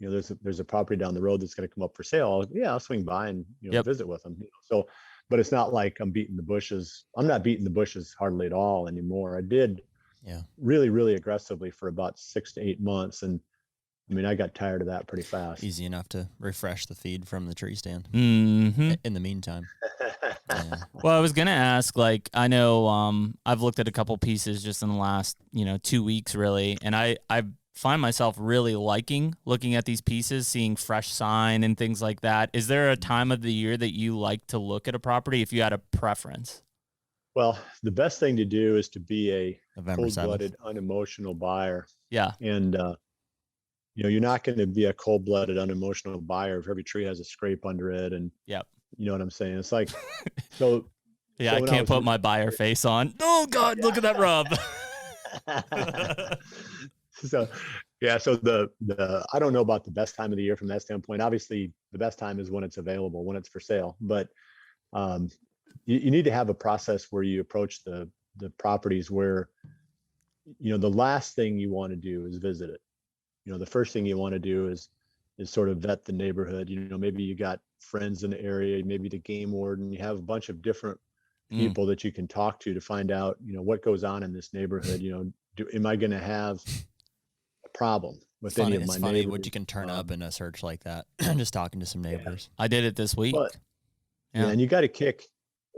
there's a property down the road that's going to come up for sale, I'll swing by and Yep. visit with them. So, but it's not like I'm beating the bushes. I'm not beating the bushes hardly at all anymore. I did really, really aggressively for about 6 to 8 months, and I mean, I got tired of that pretty fast. Easy enough to refresh the feed from the tree stand. Mm-hmm. In the meantime. Yeah. Well, I was going to ask, like, I know I've looked at a couple pieces just in the last, 2 weeks, really. And I find myself really looking at these pieces, seeing fresh sign and things like that. Is there a time of the year that you like to look at a property if you had a preference? Well, the best thing to do is to be a November 7th. cold-blooded, unemotional buyer. Yeah. And, you're not going to be a cold-blooded, unemotional buyer if every tree has a scrape under it. And Yep. you know what I'm saying? It's like, so. Yeah, so I can't put my buyer face on. Oh God, look at that rub. So the I don't know about the best time of the year from that standpoint. Obviously, the best time is when it's available, when it's for sale. But you need to have a process where you approach the properties where, the last thing you want to do is visit it. The first thing you want to do is sort of vet the neighborhood. Maybe you got friends in the area, maybe the game warden. You have a bunch of different people that you can talk to find out, what goes on in this neighborhood. Am I going to have a problem with any of my neighbors? It's funny what you can turn up in a search like that. Just talking to some neighbors. I did it this week. But, and you got to kick.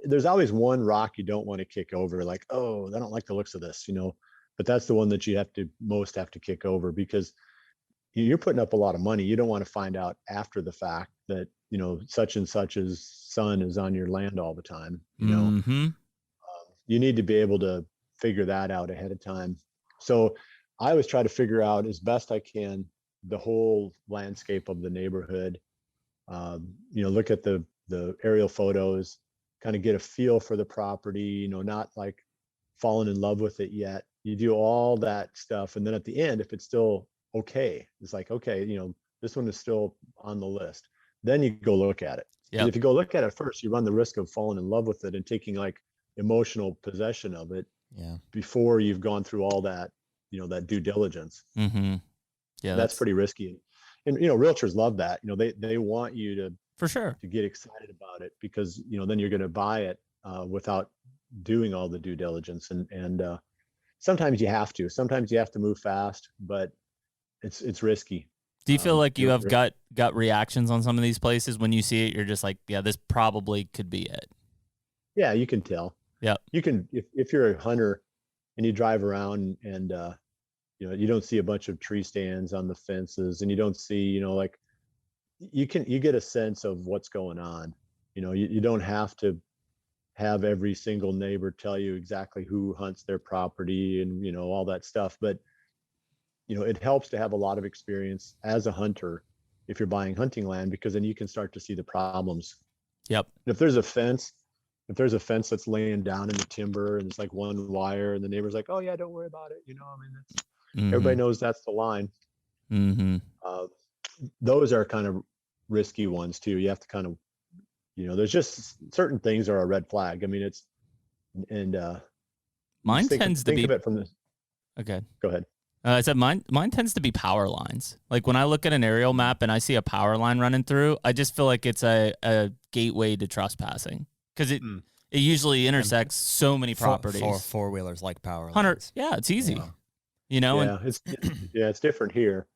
There's always one rock you don't want to kick over. Like, oh, I don't like the looks of this, but that's the one that you have to kick over, because you're putting up a lot of money. You don't want to find out after the fact that, such and such's son is on your land all the time. Mm-hmm. You need to be able to figure that out ahead of time. So I always try to figure out as best I can the whole landscape of the neighborhood. Look at the aerial photos, kind of get a feel for the property, not like falling in love with it yet. You do all that stuff. And then at the end, if it's still okay, it's like, okay, this one is still on the list. Then you go look at it. Yep. If you go look at it first, you run the risk of falling in love with it and taking like emotional possession of it before you've gone through all that, that due diligence. Mm-hmm. Yeah, that's pretty risky. And realtors love that. They want you to, for sure, to get excited about it, because then you're going to buy it without doing all the due diligence. And sometimes you have to move fast, but it's risky. Do you feel like you have gut reactions on some of these places when you see it? You're just like, yeah, this probably could be it. Yeah, you can tell. Yeah, you can if you're a hunter and you drive around and you don't see a bunch of tree stands on the fences, and you don't see like you get a sense of what's going on. You don't have to have every single neighbor tell you exactly who hunts their property and all that stuff, but it helps to have a lot of experience as a hunter if you're buying hunting land, because then you can start to see the problems. Yep. And if there's a fence that's laying down in the timber and it's like one wire and the neighbor's like, oh yeah, don't worry about it. Everybody knows that's the line. Mm-hmm. Those are kind of risky ones too. You have to kind of, there's just certain things are a red flag. I mean, mine tends to be. Think of it from this. Okay. Go ahead. I said mine tends to be power lines. Like when I look at an aerial map and I see a power line running through, I just feel like it's a gateway to trespassing, because it usually intersects so many properties. Four-wheelers like power lines. Yeah, it's easy. Yeah. It's different here.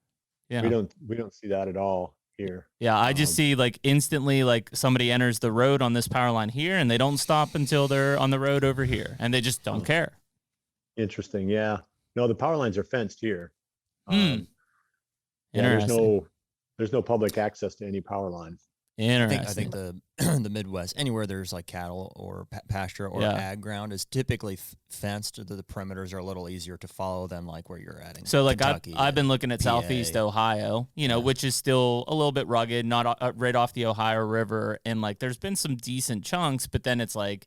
Yeah. We don't see that at all here. Yeah, I just see like instantly, like somebody enters the road on this power line here and they don't stop until they're on the road over here, and they just don't care. Interesting. Yeah. No, the power lines are fenced here. Interesting. There's no public access to any power line. Interesting. I think the the Midwest, anywhere there's like cattle or pasture or Yeah. ag ground, is typically fenced. The perimeters are a little easier to follow than like where you're at. So like Kentucky I've been and looking at PA. Southeast Ohio, you know, Yeah. which is still a little bit rugged, not right off the Ohio River, and like there's been some decent chunks, but then it's like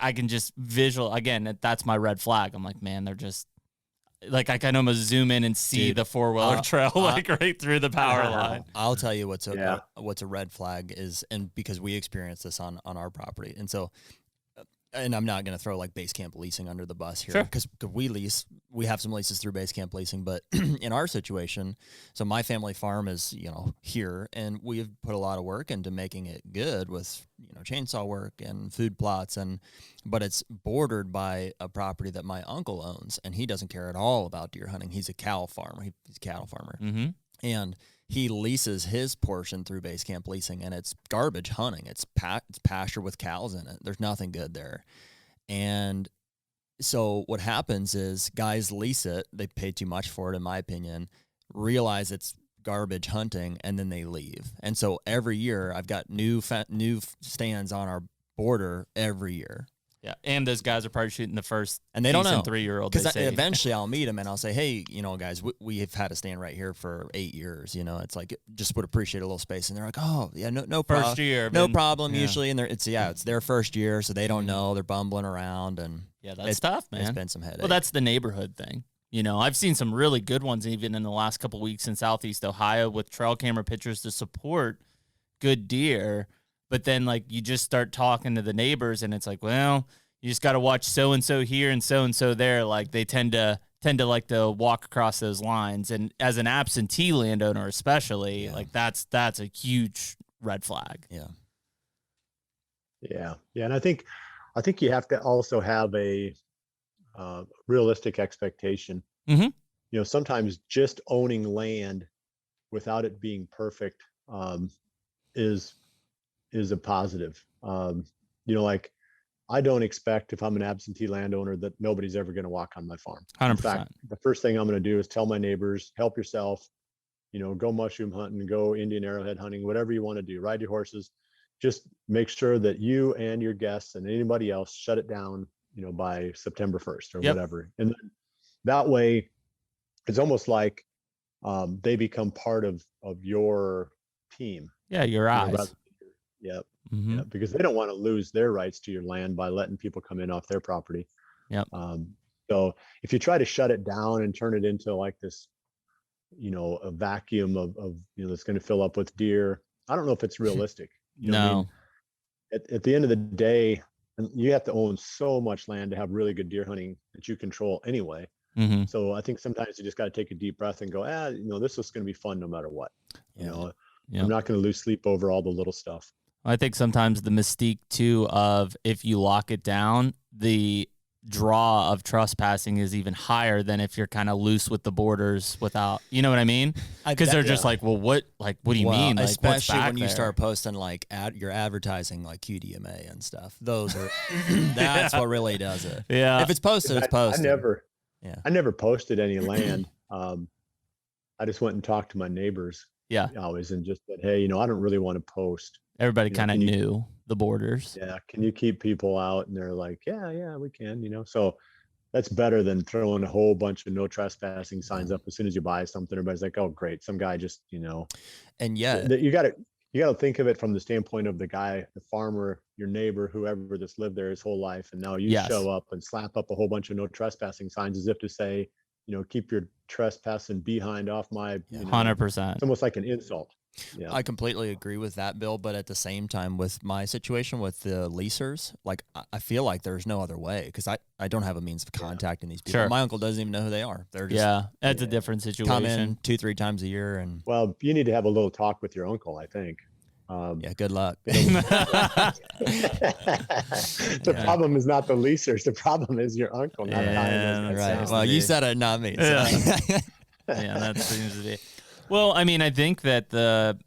I can just again, that's my red flag. I'm like, man, they're just like I can almost zoom in and see Dude, the 4-wheeler trail like right through the power line. I'll tell you what's Yeah. what's a red flag is, and because we experienced this on our property, and so, and I'm not going to throw like base camp leasing under the bus here, Sure. because we have some leases through base camp leasing, but in our situation, so my family farm is, you know, here, and we've put a lot of work into making it good with, you know, chainsaw work and food plots, but it's bordered by a property that my uncle owns, and he doesn't care at all about deer hunting. He's a cow farmer. He's a cattle farmer. Mm-hmm. And he leases his portion through base camp leasing, and it's garbage hunting. It's pasture with cows in it. There's nothing good there. And so what happens is guys lease it. They pay too much for it, in my opinion, realize it's garbage hunting, and then they leave. And so every year I've got new stands on our border every year. Yeah, and those guys are probably shooting the first And they don't know. 3-year-old. Because eventually I'll meet them and I'll say, hey, you know, guys, we have had a stand right here for 8 years. You know, it's like, just would appreciate a little space. And they're like, oh, yeah, no problem. First year, No been- problem yeah. usually. And it's their first year, so they don't know. They're bumbling around. And Yeah, that's tough, it's man. been some headache. Well, that's the neighborhood thing. You know, I've seen some really good ones even in the last couple weeks in Southeast Ohio with trail camera pictures to support good deer. But then, like, you just start talking to the neighbors, and it's like, well, you just got to watch so-and-so here and so-and-so there. Like, they tend to like to walk across those lines. And as an absentee landowner especially, like, that's a huge red flag. Yeah. Yeah. Yeah. And I think you have to also have a realistic expectation. Mhm. You know, sometimes just owning land without it being perfect is a positive. You know, like, I don't expect, if I'm an absentee landowner, that nobody's ever going to walk on my farm. 100%. In fact, the first thing I'm going to do is tell my neighbors, help yourself, you know, go mushroom hunting, go Indian arrowhead hunting, whatever you want to do, ride your horses. Just make sure that you and your guests and anybody else shut it down, you know, by September 1st or Yep. whatever. And then that way it's almost like they become part of your team. Yeah, your you know, eyes. rather- Yep. Mhm. Yeah, because they don't want to lose their rights to your land by letting people come in off their property. Yep. So if you try to shut it down and turn it into like this, you know, a vacuum of you know, that's going to fill up with deer, I don't know if it's realistic. You know what I mean? At the end of the day, and you have to own so much land to have really good deer hunting that you control anyway. Mhm. So I think sometimes you just got to take a deep breath and go, you know, this is going to be fun no matter what. You know, Yep. I'm not going to lose sleep over all the little stuff. I think sometimes the mystique too of if you lock it down, the draw of trespassing is even higher than if you're kind of loose with the borders without, you know what I mean? Because they're just like, well, what do you mean? Like, what's especially back when you there? start posting like you're advertising like QDMA and stuff. Those are that's what really does it. Yeah. If it's posted, it's posted. I never posted any land. I just went and talked to my neighbors. Yeah. Always, and just said, hey, you know, I don't really want to post. Everybody You know, kind of can you- knew the borders. Yeah, can you keep people out? And they're like, yeah, we can. You know, so that's better than throwing a whole bunch of no trespassing signs up as soon as you buy something. Everybody's like, oh, great, some guy just, you know. And yet, You got to think of it from the standpoint of the guy, the farmer, your neighbor, whoever that's lived there his whole life, and now you Yes. show up and slap up a whole bunch of no trespassing signs as if to say, you know, keep your trespassing behind off my. You know, 100%. It's almost like an insult. Yeah. I completely agree with that, Bill. But at the same time, with my situation with the leasers, like I feel like there's no other way because I don't have a means of contacting these people. Sure. My uncle doesn't even know who they are. They're just Yeah, that's a different situation. come in 2-3 times a year, and Well, you need to have a little talk with your uncle, I think. yeah, good luck. The problem is not the leasers. The problem is your uncle. Not Yeah, that Right. sounds. Well, you said it, not me. So. Yeah. Yeah, that seems to be. Well, I mean, I think that the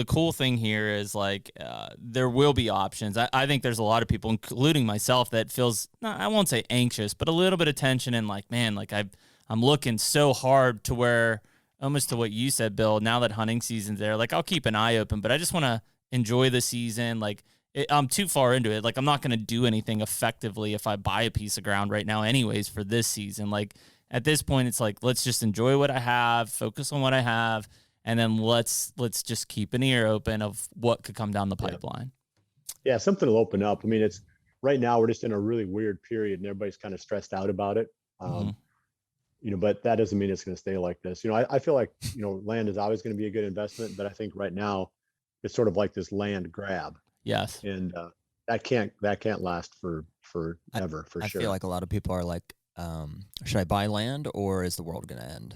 cool thing here is like there will be options. I think there's a lot of people, including myself, that feels, I won't say anxious, but a little bit of tension and like, man, like I'm looking so hard to where, almost to what you said, Bill, now that hunting season's there, like I'll keep an eye open, but I just want to enjoy the season. Like I'm too far into it. Like I'm not going to do anything effectively if I buy a piece of ground right now anyways for this season. Like at this point, it's like, let's just enjoy what I have, focus on what I have. And then let's just keep an ear open of what could come down the pipeline. Yeah, something will open up. I mean, it's right now we're just in a really weird period and everybody's kind of stressed out about it. But that doesn't mean it's going to stay like this. I feel like, land is always going to be a good investment, but I think right now it's sort of like this land grab. Yes. And that can't last forever, for sure. I feel like a lot of people are like, should I buy land or is the world going to end?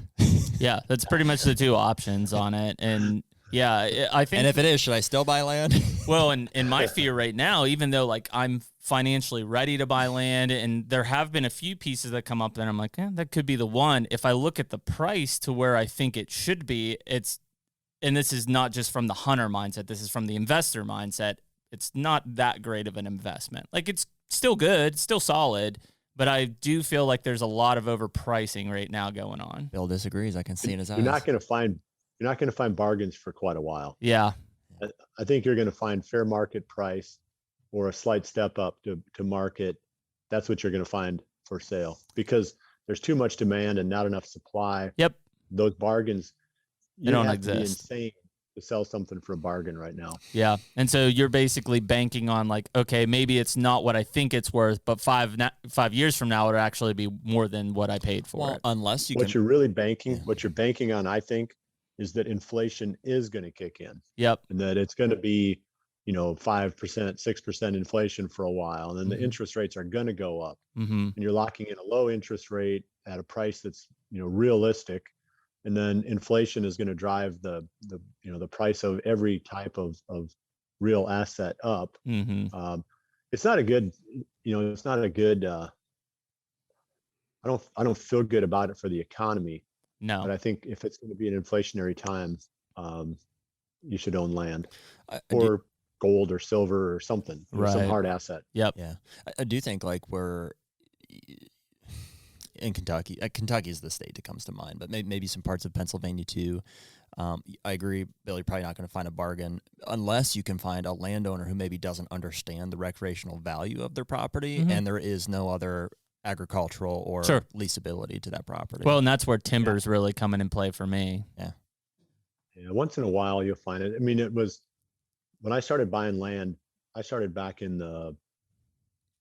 Yeah, that's pretty much the two options on it. And yeah, I think. And if it is, should I still buy land? Well, and my fear right now, even though like I'm financially ready to buy land, and there have been a few pieces that come up that I'm like, that could be the one. If I look at the price to where I think it should be, and this is not just from the hunter mindset, this is from the investor mindset. It's not that great of an investment. Like it's still good, still solid, but I do feel like there's a lot of overpricing right now going on. Bill disagrees. I can see in his eyes. You're not going to find bargains for quite a while. Yeah. I think you're going to find fair market price or a slight step up to market. That's what you're going to find for sale because there's too much demand and not enough supply. Yep. Those bargains, they don't have exist. To be insane to sell something for a bargain right now. Yeah. And so you're basically banking on like, okay, maybe it's not what I think it's worth, but 5 years from now, it'll actually be more than what I paid for it. Unless you're really banking, what you're banking on, I think, is that inflation is going to kick in. Yep. And that it's going to be, 5%, 6% inflation for a while. And then the interest rates are going to go up. And you're locking in a low interest rate at a price that's, realistic. And then inflation is going to drive the price of every type of real asset up. It's not a good, it's not a good, I don't feel good about it for the economy. No. But I think if it's going to be an inflationary time, you should own land or gold or silver or something, some hard asset. Yep. Yeah. I do think like we're in Kentucky. Kentucky is the state that comes to mind, but maybe some parts of Pennsylvania too. I agree, Bill, you're probably not going to find a bargain unless you can find a landowner who maybe doesn't understand the recreational value of their property and there is no other agricultural or leasability to that property. Well, and that's where timber's really coming in play for me. Yeah. Yeah. Once in a while you'll find it. I mean, it was when I started buying land, I started back in the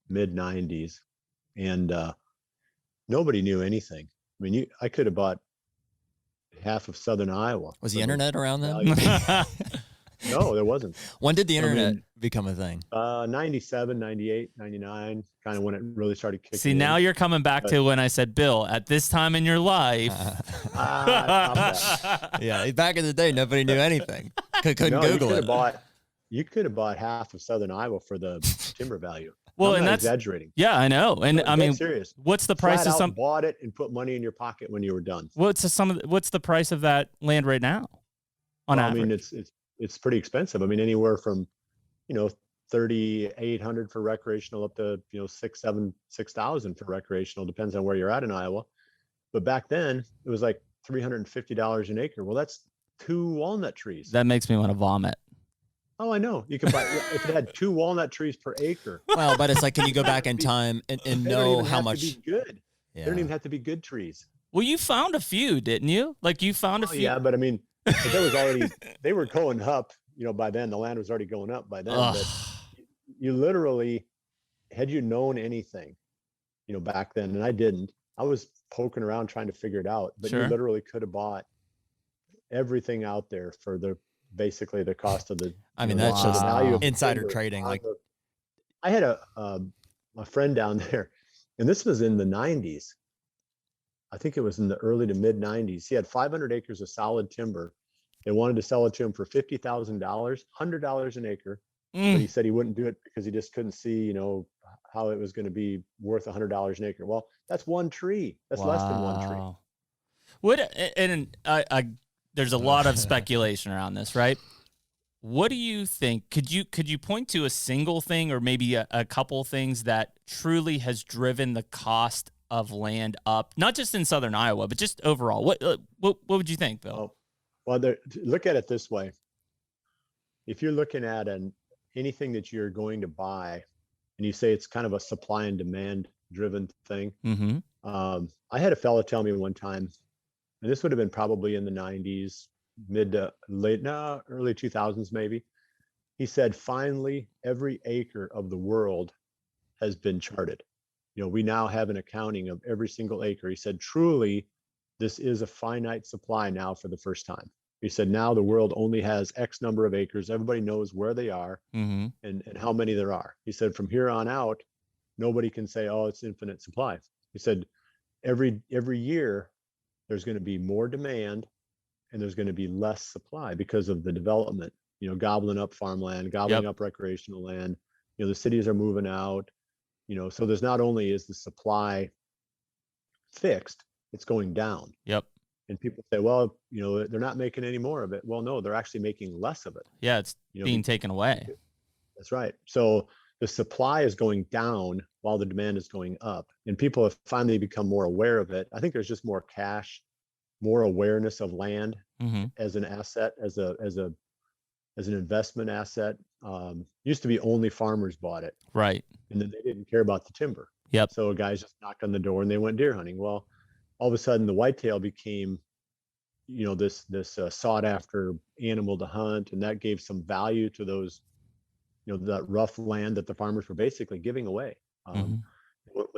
mid 90s and nobody knew anything. I mean, I could have bought half of southern Iowa. Was the internet around then? No, there wasn't. When did the internet become a thing? 97, 98, 99, kind of when it really started kicking See, now you're coming back to when I said, Bill, at this time in your life. Yeah, back in the day, nobody knew anything. Couldn't Google it. You could have bought half of southern Iowa for the timber value. Well, I'm and not that's exaggerating. Yeah, I know. And I mean, serious. What's the price of some? Bought it and put money in your pocket when you were done. What's the price of that land right now? On average, I mean, it's pretty expensive. I mean, anywhere from, 3,800 for recreational up to 6,000 for recreational. Depends on where you're at in Iowa. But back then it was like $350 an acre. Well, that's 2 walnut trees. That makes me want to vomit. Oh, I know. You could buy if it had 2 walnut trees per acre. Well, but it's like, can you go back in time and know how much? To be good. Yeah. They don't even have to be good trees. Well, you found a few, didn't you? Like you found a few. Yeah, but I mean, there was already they were going up. By then the land was already going up by then. But you literally, had you known anything, back then, and I didn't. I was poking around trying to figure it out. But you literally could have bought everything out there for basically the cost of the. I mean, that's just value of insider trading. Like, I had a friend down there, and this was in the 90s. I think it was in the early to mid 90s. He had 500 acres of solid timber. They wanted to sell it to him for $50,000, $100 an acre. But he said he wouldn't do it because he just couldn't see, how it was going to be worth $100 an acre. Well, that's one tree. That's less than one tree. There's a lot of speculation around this, right? What do you think? Could you point to a single thing or maybe a couple things that truly has driven the cost of land up, not just in southern Iowa, but just overall? What would you think, Bill? Well, look at it this way. if you're looking at anything that you're going to buy, and you say it's kind of a supply and demand driven thing. Mm-hmm. I had a fella tell me one time, and this would have been probably in the 90s, early 2000s maybe. He said, finally, every acre of the world has been charted. We now have an accounting of every single acre. He said, truly, this is a finite supply now for the first time. He said, now the world only has X number of acres. Everybody knows where they are Mm-hmm. and how many there are. He said, from here on out, nobody can say, oh, it's infinite supply. He said, every year, there's going to be more demand and there's going to be less supply because of the development, gobbling up farmland, gobbling up recreational land. The cities are moving out, so there's not only is the supply fixed, it's going down. Yep. And people say, well, they're not making any more of it. Well, no, they're actually making less of it. Yeah, it's being taken away. That's right. So the supply is going down while the demand is going up. And people have finally become more aware of it. I think there's just more cash, more awareness of land as an asset, as an investment asset. Used to be only farmers bought it. Right. And then they didn't care about the timber. Yep. So guys just knocked on the door and they went deer hunting. Well, all of a sudden the whitetail became, this sought after animal to hunt. And that gave some value to those, that rough land that the farmers were basically giving away. When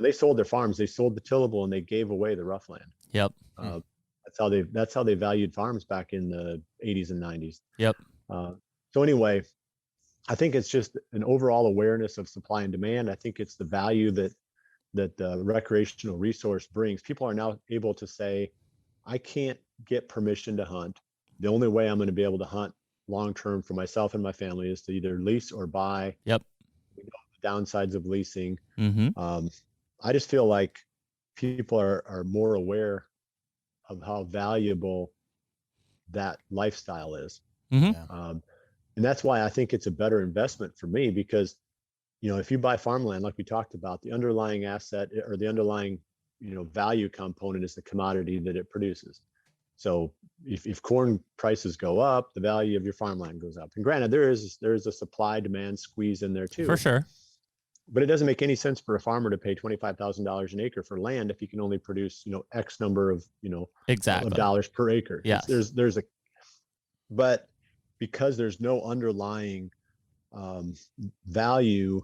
they sold their farms, they sold the tillable and they gave away the rough land. Yep. That's how they valued farms back in the 80s and 90s. Yep. So anyway, I think it's just an overall awareness of supply and demand. I think it's the value that the recreational resource brings. People are now able to say, I can't get permission to hunt. The only way I'm going to be able to hunt long-term for myself and my family is to either lease or buy. Yep. The downsides of leasing. Mm-hmm. I just feel like people are more aware of how valuable that lifestyle is. Mm-hmm. And that's why I think it's a better investment for me, because, if you buy farmland, like we talked about, the underlying asset or the underlying, value component is the commodity that it produces. So if corn prices go up, the value of your farmland goes up. And granted, there is a supply demand squeeze in there too. For sure. But it doesn't make any sense for a farmer to pay $25,000 an acre for land if he can only produce, X number of, exactly of dollars per acre. Yes. But because there's no underlying value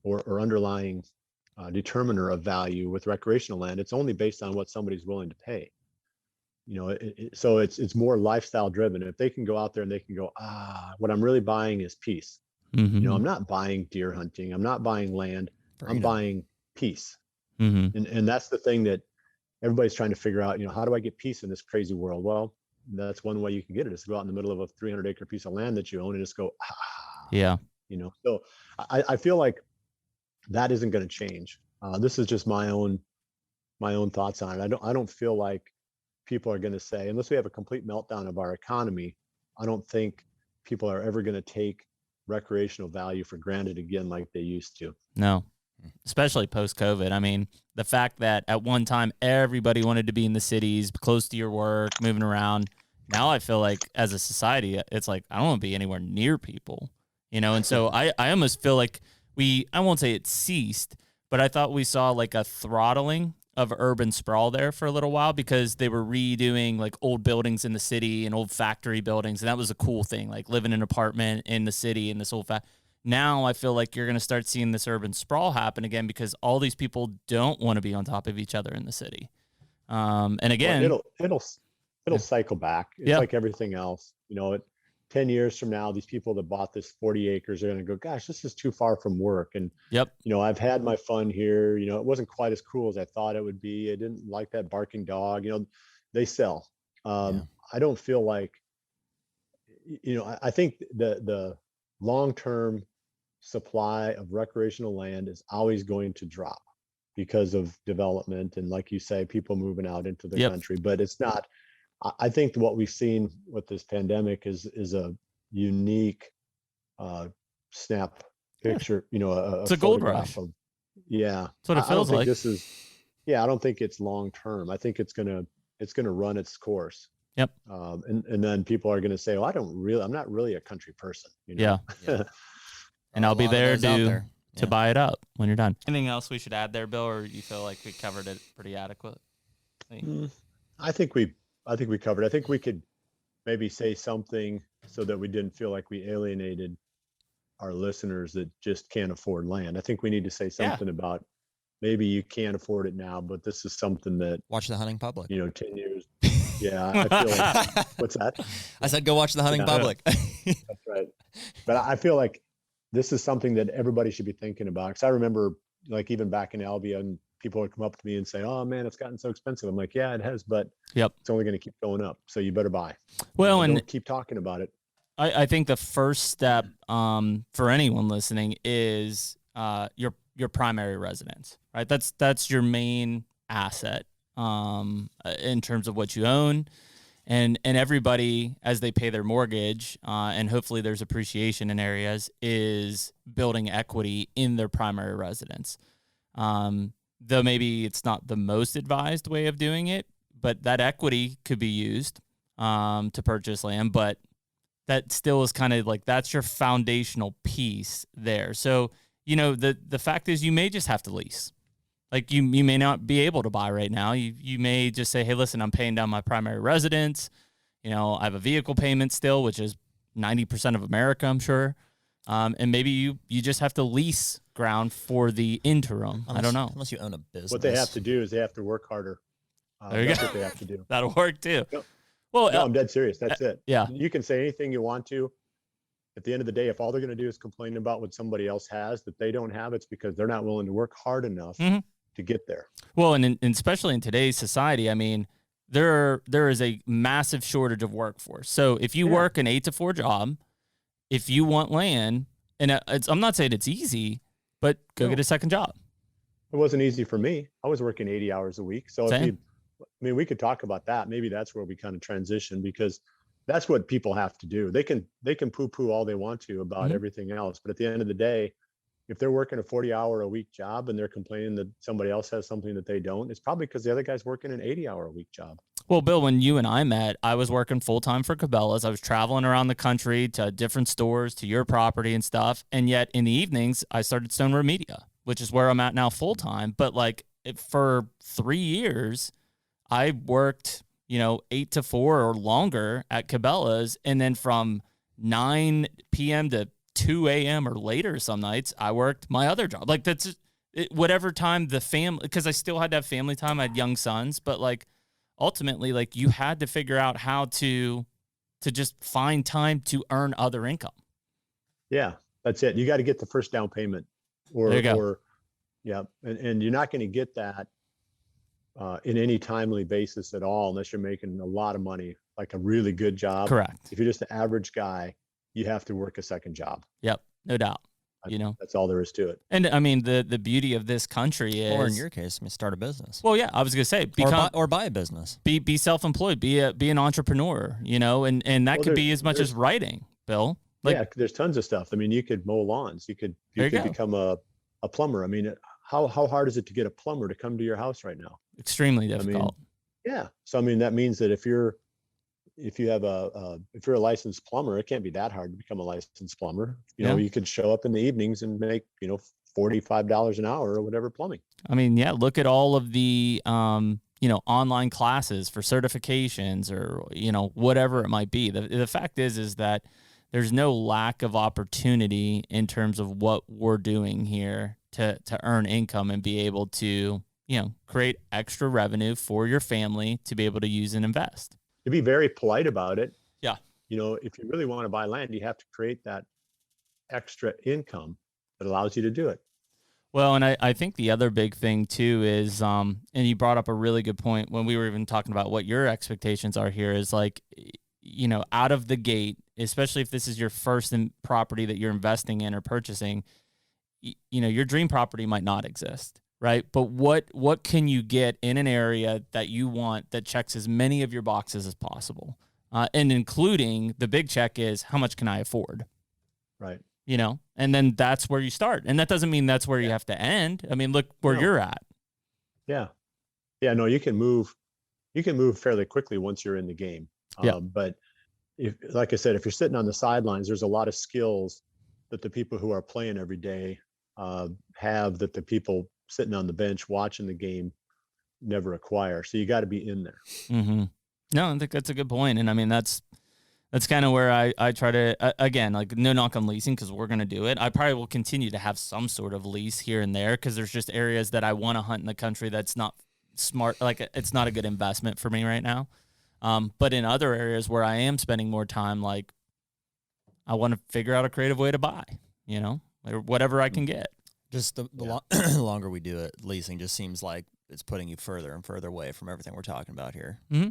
or underlying determiner of value with recreational land, it's only based on what somebody's willing to pay. So it's more lifestyle driven. If they can go out there and they can go, what I'm really buying is peace. Mm-hmm. I'm not buying deer hunting. I'm not buying land. I'm buying peace. Mm-hmm. And that's the thing that everybody's trying to figure out, how do I get peace in this crazy world? Well, that's one way you can get it, is to go out in the middle of a 300-acre piece of land that you own and just go, yeah. So I feel like that isn't going to change. This is just my own thoughts on it. I don't feel like people are going to say, unless we have a complete meltdown of our economy, I don't think people are ever going to take recreational value for granted again like they used to. No, especially post-COVID. I mean, the fact that at one time everybody wanted to be in the cities, close to your work, moving around. Now I feel like as a society, it's like I don't want to be anywhere near people, and so I almost feel like I won't say it ceased, but I thought we saw like a throttling of urban sprawl there for a little while, because they were redoing like old buildings in the city and old factory buildings. And that was a cool thing, like living in an apartment in the city in this old Now I feel like you're going to start seeing this urban sprawl happen again, because all these people don't want to be on top of each other in the city. And again, well, it'll cycle back. It's like everything else, 10 years from now, these people that bought this 40 acres are going to go, gosh, this is too far from work. And, I've had my fun here. It wasn't quite as cool as I thought it would be. I didn't like that barking dog. They sell. I don't feel like, I think the long-term supply of recreational land is always going to drop because of development. And like you say, people moving out into the country, but it's not. I think what we've seen with this pandemic is a unique snap picture, it's a gold rush. That's what it feels like. I don't think it's long term. I think it's gonna run its course. Yep. And then people are going to say, well, I'm not really a country person. You know? Yeah. And I'll be there to Yeah. buy it up when you're done. Anything else we should add there, Bill, or you feel like we covered it pretty adequately? I think we covered. I think we could maybe say something so that we didn't feel like we alienated our listeners that just can't afford land. I think we need to say something about maybe you can't afford it now, but this is something that Watch the Hunting Public. 10 years. Yeah, I feel like, what's that? I said, go watch the Hunting Public. That's right. But I feel like this is something that everybody should be thinking about. Because I remember, like, even back in Albion, people would come up to me and say, "Oh man, it's gotten so expensive." I'm like, "Yeah, it has, but it's only going to keep going up. So you better buy." Well, and don't keep talking about it. I think the first step for anyone listening is your primary residence, right? That's your main asset in terms of what you own. And everybody, as they pay their mortgage, and hopefully there's appreciation in areas, is building equity in their primary residence. Though maybe it's not the most advised way of doing it, but that equity could be used to purchase land. But that still is kind of like, that's your foundational piece there. So, the fact is you may just have to lease. Like you may not be able to buy right now. You may just say, hey, listen, I'm paying down my primary residence. I have a vehicle payment still, which is 90% of America, I'm sure. And maybe you just have to lease ground for the interim. I don't know. Unless you own a business. What they have to do is they have to work harder. There you that's go. what they have to do. That'll work too. Yep. Well, no, I'm dead serious. That's it. Yeah. You can say anything you want to. At the end of the day, if all they're going to do is complain about what somebody else has that they don't have, it's because they're not willing to work hard enough to get there. Well, and especially in today's society, I mean, there is a massive shortage of workforce. So if you work an 8 to 4 job, if you want land, and I'm not saying it's easy, but go get a second job. It wasn't easy for me. I was working 80 hours a week. So we could talk about that. Maybe that's where we kind of transition, because that's what people have to do. They can poo-poo all they want to about everything else. But at the end of the day, if they're working a 40-hour-a-week job and they're complaining that somebody else has something that they don't, it's probably because the other guy's working an 80-hour-a-week job. Well, Bill, when you and I met, I was working full-time for Cabela's. I was traveling around the country to different stores, to your property and stuff. And yet in the evenings, I started Stone Road Media, which is where I'm at now full-time. But for 3 years, I worked 8 to 4 or longer at Cabela's. And then from 9 p.m. to 2 a.m. or later some nights, I worked my other job. Like that's whatever time the family, because I still had to have family time. I had young sons, but ultimately, you had to figure out how to just find time to earn other income. Yeah, that's it. You got to get the first down payment there you go. And you're not going to get that in any timely basis at all, unless you're making a lot of money, like a really good job. Correct. If you're just the average guy, you have to work a second job. Yep. No doubt. That's all there is to it. And I mean, the beauty of this country is, or in your case, start a business. Well, yeah, I was going to say, or buy a business, be self-employed, be an entrepreneur, and that could be as much as writing, Bill. There's tons of stuff. I mean, you could mow lawns. You could become a plumber. I mean, how hard is it to get a plumber to come to your house right now? Extremely difficult. So, I mean, that means that if you're a licensed plumber, it can't be that hard to become a licensed plumber. You could show up in the evenings and make, $45 an hour or whatever plumbing. I mean, look at all of the, online classes for certifications or, whatever it might be. The fact is that there's no lack of opportunity in terms of what we're doing here to earn income and be able to, create extra revenue for your family to be able to use and invest. To be very polite about it. Yeah. If you really want to buy land, you have to create that extra income that allows you to do it. Well, and I think the other big thing too is, and you brought up a really good point when we were even talking about what your expectations are here is out of the gate, especially if this is your first property that you're investing in or purchasing, your dream property might not exist. Right. But what can you get in an area that you want that checks as many of your boxes as possible? And including the big check is, how much can I afford? Right. And then that's where you start. And that doesn't mean that's where you have to end. I mean, look where you're at. Yeah. Yeah. No, you can move fairly quickly once you're in the game. Yeah. But if, like I said, if you're sitting on the sidelines, there's a lot of skills that the people who are playing every day have that the people sitting on the bench watching the game never acquire. So you got to be in there. Mm-hmm. No, I think that's a good point. And I mean, that's kind of where I try to, again, like no knock on leasing because we're going to do it. I probably will continue to have some sort of lease here and there because there's just areas that I want to hunt in the country that's not smart. Like it's not a good investment for me right now. But in other areas where I am spending more time, like I want to figure out a creative way to buy, or whatever I can get. Just the longer we do it, leasing just seems like it's putting you further and further away from everything we're talking about here. Mm-hmm.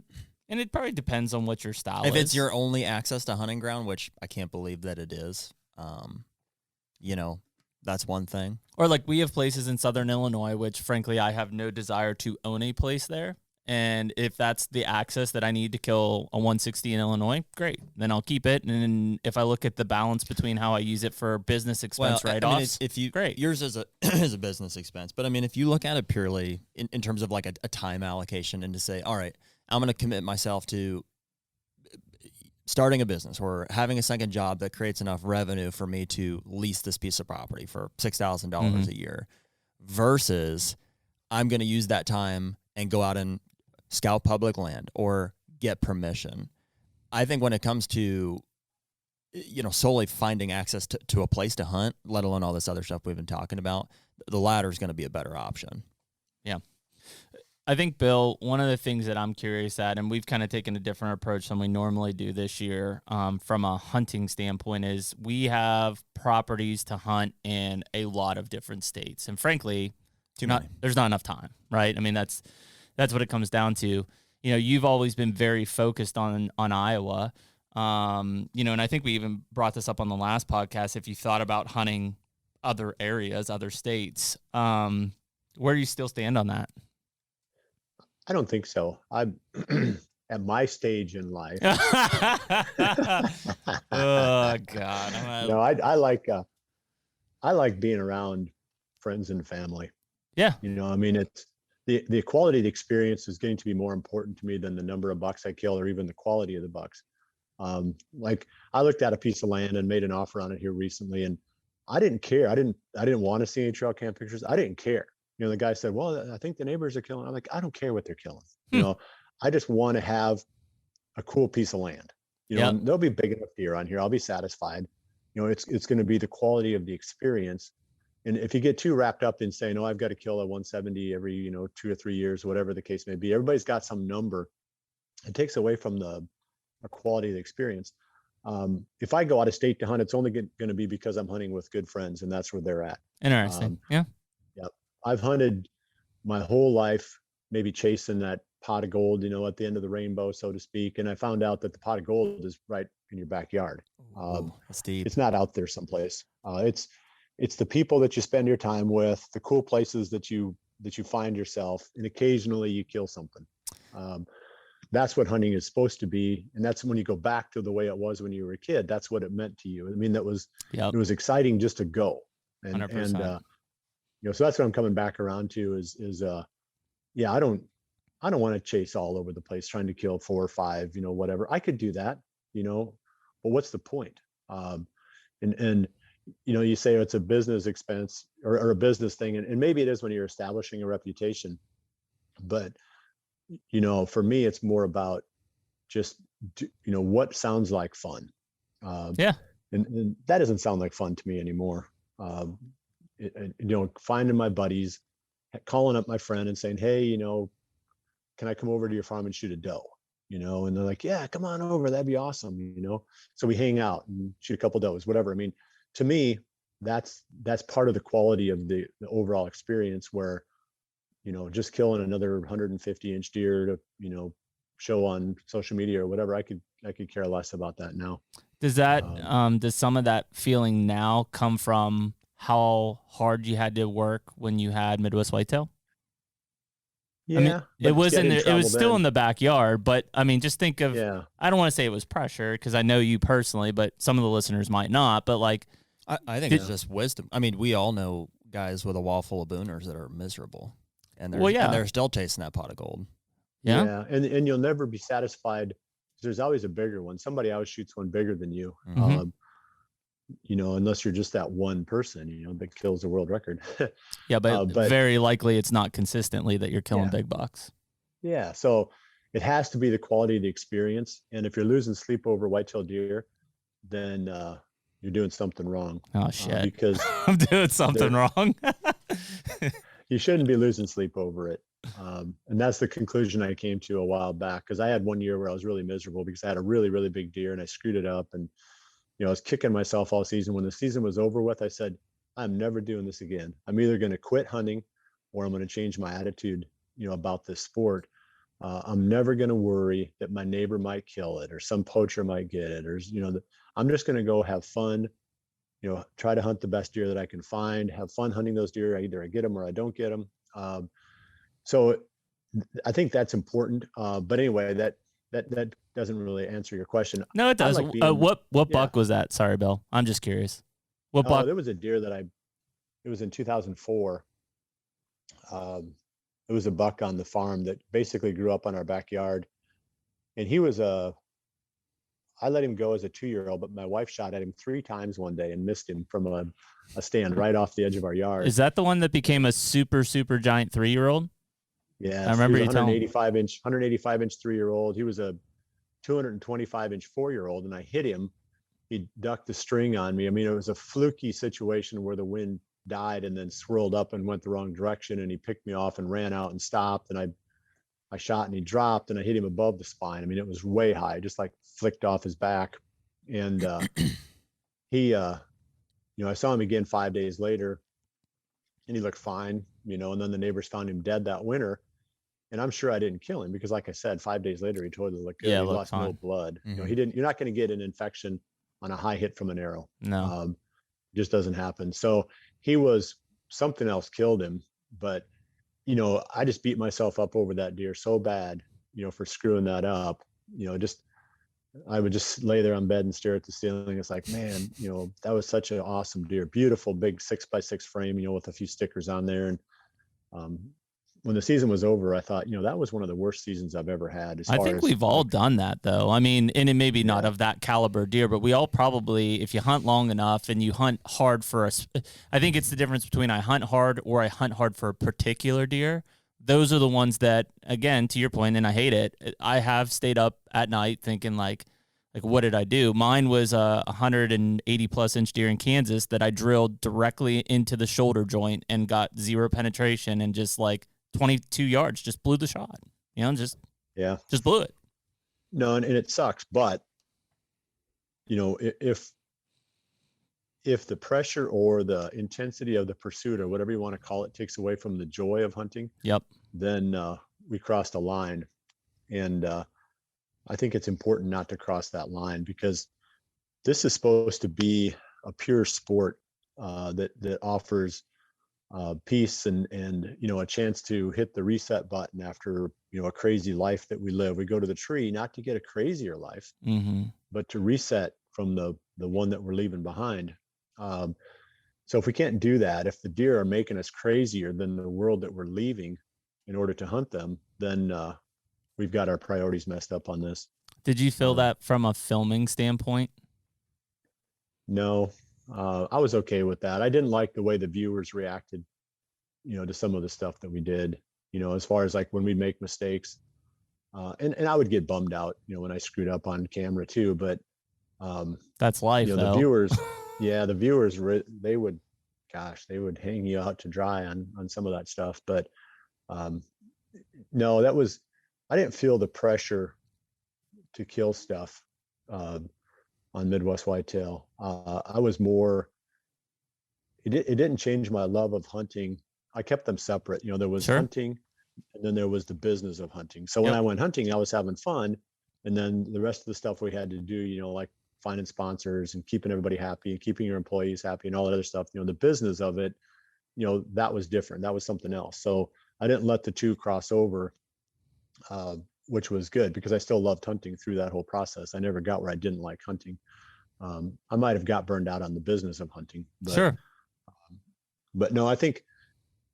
And it probably depends on what your style is. If it's your only access to hunting ground, which I can't believe that it is, that's one thing. Or like we have places in Southern Illinois, which frankly, I have no desire to own a place there. And if that's the access that I need to kill a 160 in Illinois, great. Then I'll keep it. And if I look at the balance between how I use it for business expense write-offs, great. Yours is is a business expense. But I mean, if you look at it purely in terms of like a time allocation and to say, all right, I'm going to commit myself to starting a business or having a second job that creates enough revenue for me to lease this piece of property for $6,000 a year versus I'm going to use that time and go out and scout public land or get permission. I think when it comes to, solely finding access to a place to hunt, let alone all this other stuff we've been talking about, the latter is going to be a better option. Yeah. I think, Bill, one of the things that I'm curious at, and we've kind of taken a different approach than we normally do this year from a hunting standpoint, is we have properties to hunt in a lot of different states. And frankly, there's not enough time, right? I mean, that's what it comes down to. You've always been very focused on Iowa, and I think we even brought this up on the last podcast. If you thought about hunting other areas, other states, where do you still stand on that? I don't think so. I'm at my stage in life. Oh God! No, I like being around friends and family. Yeah. I mean, it's the quality of the experience is getting to be more important to me than the number of bucks I kill or even the quality of the bucks. Like I looked at a piece of land and made an offer on it here recently, and I didn't care. I didn't want to see any trail cam pictures. I didn't care. The guy said, well, I think the neighbors are killing. I'm like, I don't care what they're killing. I just want to have a cool piece of land. There'll be big enough deer on here. I'll be satisfied. It's going to be the quality of the experience. And if you get too wrapped up in saying, oh, I've got to kill a 170 every, 2 or 3 years, whatever the case may be, everybody's got some number. It takes away from the quality of the experience. If I go out of state to hunt, it's only going to be because I'm hunting with good friends, and that's where they're at. Interesting. Yeah. I've hunted my whole life, maybe chasing that pot of gold, at the end of the rainbow, so to speak. And I found out that the pot of gold is right in your backyard. That's deep. It's not out there someplace. It's the people that you spend your time with, the cool places that you find yourself, and occasionally you kill something. That's what hunting is supposed to be. And that's when you go back to the way it was when you were a kid, that's what it meant to you. I mean, it was exciting just to go. And 100%. So that's what I'm coming back around to is I don't want to chase all over the place trying to kill 4 or 5, whatever. I could do that, but what's the point? And you say it's a business expense or a business thing, and maybe it is when you're establishing a reputation, but for me, it's more about just, what sounds like fun. And that doesn't sound like fun to me anymore. Finding my buddies, calling up my friend and saying, hey, can I come over to your farm and shoot a doe? And they're like, yeah, come on over. That'd be awesome. So we hang out and shoot a couple does, whatever. I mean, to me, that's part of the quality of the overall experience where, just killing another 150-inch deer to, show on social media or whatever, I could care less about that now. Does that, does some of that feeling now come from how hard you had to work when you had Midwest Whitetail? Yeah, I mean, it was still in the backyard, but I mean, just think of, I don't want to say it was pressure because I know you personally, but some of the listeners might not, but like, I think it's just wisdom. I mean, we all know guys with a wall full of booners that are miserable and they're still chasing that pot of gold. Yeah. And you'll never be satisfied there's always a bigger one. Somebody always shoots one bigger than you. Mhm. You know, unless you're just that one person, you know, that kills the world record. Yeah, but But very likely it's not consistently that you're killing Yeah. big bucks. yeah, so it has to be the quality of the experience. And if you're losing sleep over whitetail deer, then you're doing something wrong. Oh shit. Because I'm doing something wrong. you shouldn't be losing sleep over it. And that's the conclusion I came to a while back, because I had one year where I was really miserable because I had a really, really big deer and I screwed it up. And, you know, I was kicking myself all season. When the season was over with, I said, I'm never doing this again. I'm either going to quit hunting or I'm going to change my attitude, you know, about this sport. I'm never going to worry that my neighbor might kill it or some poacher might get it, or, you know, I'm just going to go have fun, you know, try to hunt the best deer that I can find, have fun hunting those deer. Either I get them or I don't get them. So I think that's important. But anyway, that doesn't really answer your question. No, it I does. like being- What yeah. buck was that? Sorry, Bill. I'm just curious. What buck? There was a deer that it was in 2004. It was a buck on the farm that basically grew up on our backyard. And he was I let him go as a 2-year-old, but my wife shot at him 3 times one day and missed him from a stand right off the edge of our yard. Is that the one that became a super, super giant 3-year-old? Yeah, I remember he you was telling 185 inch 3-year-old. He was a 225 inch 4-year-old, and I hit him. He ducked the string on me. I mean, it was a fluky situation where the wind died and then swirled up and went the wrong direction, and he picked me off and ran out and stopped, and I shot and he dropped, and I hit him above the spine. I mean, it was way high, just like flicked off his back. And he, you know, I saw him again 5 days later, and he looked fine, you know, and then the neighbors found him dead that winter. And I'm sure I didn't kill him because, like I said, 5 days later, he totally looked good. Yeah, He looked lost no fine. blood. You know, Mhm. you're not going to get an infection on a high hit from an arrow. No. Just doesn't happen. So something else killed him. But, you know, I just beat myself up over that deer so bad, you know, for screwing that up. You know, I would just lay there on bed and stare at the ceiling. It's like, man, you know, that was such an awesome deer, beautiful big 6x6 frame, you know, with a few stickers on there. And when the season was over, I thought, you know, that was one of the worst seasons I've ever had. I think we've all done that, though. I mean, and it may be not Yeah. of that caliber deer, but we all probably, if you hunt long enough and you hunt hard I think it's the difference between I hunt hard or I hunt hard for a particular deer. Those are the ones that, again, to your point, and I hate it, I have stayed up at night thinking like, what did I do? Mine was a 180+ inch deer in Kansas that I drilled directly into the shoulder joint and got 0 penetration and just like 22 yards, just blew the shot, you know, just blew it. No, and it sucks. But, you know, if the pressure or the intensity of the pursuit or whatever you want to call it takes away from the joy of hunting, Yep. then we crossed a line. And I think it's important not to cross that line, because this is supposed to be a pure sport that offers peace and, you know, a chance to hit the reset button after, you know, a crazy life that we live. We go to the tree not to get a crazier life, Mm-hmm. but to reset from the one that we're leaving behind. So if we can't do that, if the deer are making us crazier than the world that we're leaving in order to hunt them, then we've got our priorities messed up on this. Did you feel that from a filming standpoint? No, I was okay with that. I didn't like the way the viewers reacted, you know, to some of the stuff that we did, you know, as far as like when we make mistakes. And I would get bummed out, you know, when I screwed up on camera too. But that's life, you know, though. the viewers, they would hang you out to dry on some of that stuff. But no, I didn't feel the pressure to kill stuff on Midwest Whitetail. I was more, it didn't change my love of hunting. I kept them separate. You know, there was hunting, and then there was the business of hunting. So when I went hunting, I was having fun. And then the rest of the stuff we had to do, you know, like finding sponsors and keeping everybody happy and keeping your employees happy and all that other stuff, you know, the business of it, you know, that was different. That was something else. So I didn't let the two cross over, which was good, because I still loved hunting through that whole process. I never got where I didn't like hunting. I might have got burned out on the business of hunting, but, but no, I think,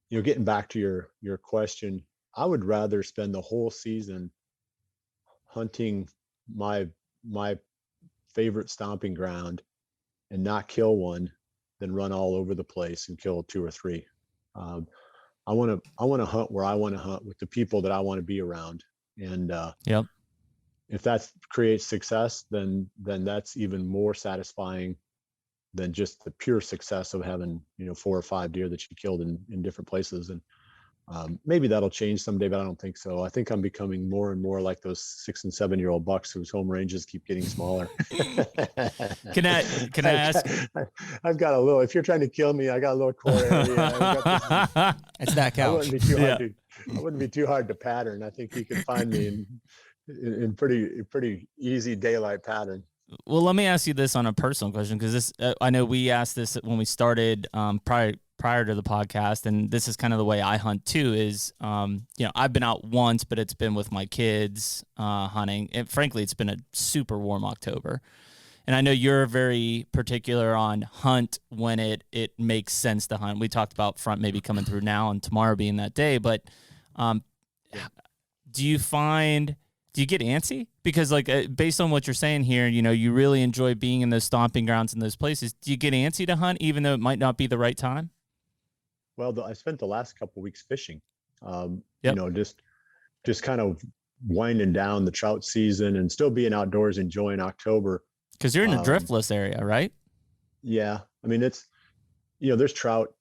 you know, getting back to your question, I would rather spend the whole season hunting my favorite stomping ground and not kill one than run all over the place and kill 2 or 3. I want to hunt where I want to hunt with the people that I want to be around. And Yep. if that creates success, then that's even more satisfying than just the pure success of having, 4 or 5 deer that you killed in different places. And maybe that'll change someday, but I don't think so. I think I'm becoming more and more like those 6 and 7-year-old bucks whose home ranges keep getting smaller. Can I ask? I've got a little, if you're trying to kill me, I got a little core area. It's that I couch. wouldn't be too hard to pattern. I think you can find me in pretty easy daylight pattern. Well, let me ask you this on a personal question, because this I know we asked this when we started prior to the podcast, and this is kind of the way I hunt too. Is I've been out once, but it's been with my kids hunting, and frankly, it's been a super warm October. And I know you're very particular on hunt when it makes sense to hunt. We talked about front maybe coming through now and tomorrow being that day, but do you get antsy? Because based on what you're saying here, you really enjoy being in those stomping grounds in those places. Do you get antsy to hunt even though it might not be the right time? Well, I spent the last couple of weeks fishing, Yep. just kind of winding down the trout season and still being outdoors, enjoying October. Because you're in a driftless area, right? Yeah. I mean, it's, there's trout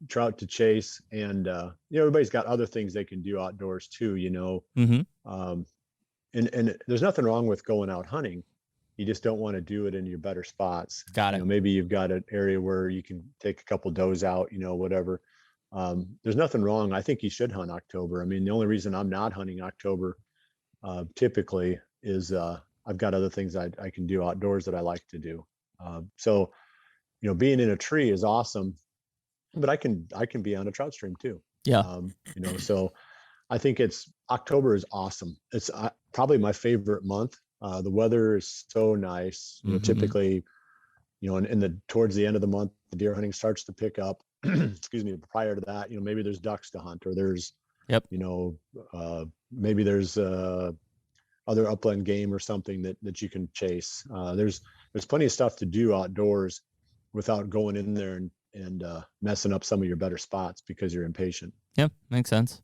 to chase, and, everybody's got other things they can do outdoors too, Mm-hmm. And there's nothing wrong with going out hunting. You just don't want to do it in your better spots. Got it. Maybe you've got an area where you can take a couple does out, whatever. There's nothing wrong. I think you should hunt October. I mean, the only reason I'm not hunting October typically is I've got other things I can do outdoors that I like to do. So being in a tree is awesome, but I can be on a trout stream too. Yeah. So I think October is awesome. It's probably my favorite month. The weather is so nice. Mm-hmm. Typically, towards the end of the month, the deer hunting starts to pick up. Excuse me. Prior to that, maybe there's ducks to hunt, or there's, Yep. Maybe there's other upland game or something that you can chase. There's plenty of stuff to do outdoors without going in there and messing up some of your better spots because you're impatient. Yep. Makes sense.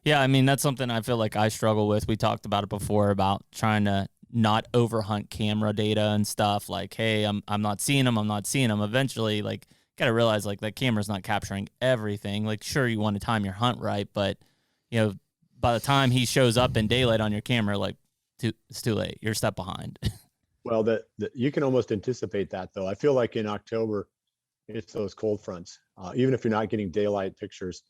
Yeah. I mean, that's something I feel like I struggle with. We talked about it before about trying to not overhunt camera data and stuff. Like, hey, I'm not seeing them. Eventually, got to realize that camera's not capturing everything. Sure, you want to time your hunt right, but by the time he shows up in daylight on your camera, it's too late. You're a step behind. Well, that you can almost anticipate that, though. I feel like in October, it's those cold fronts. Even if you're not getting daylight pictures,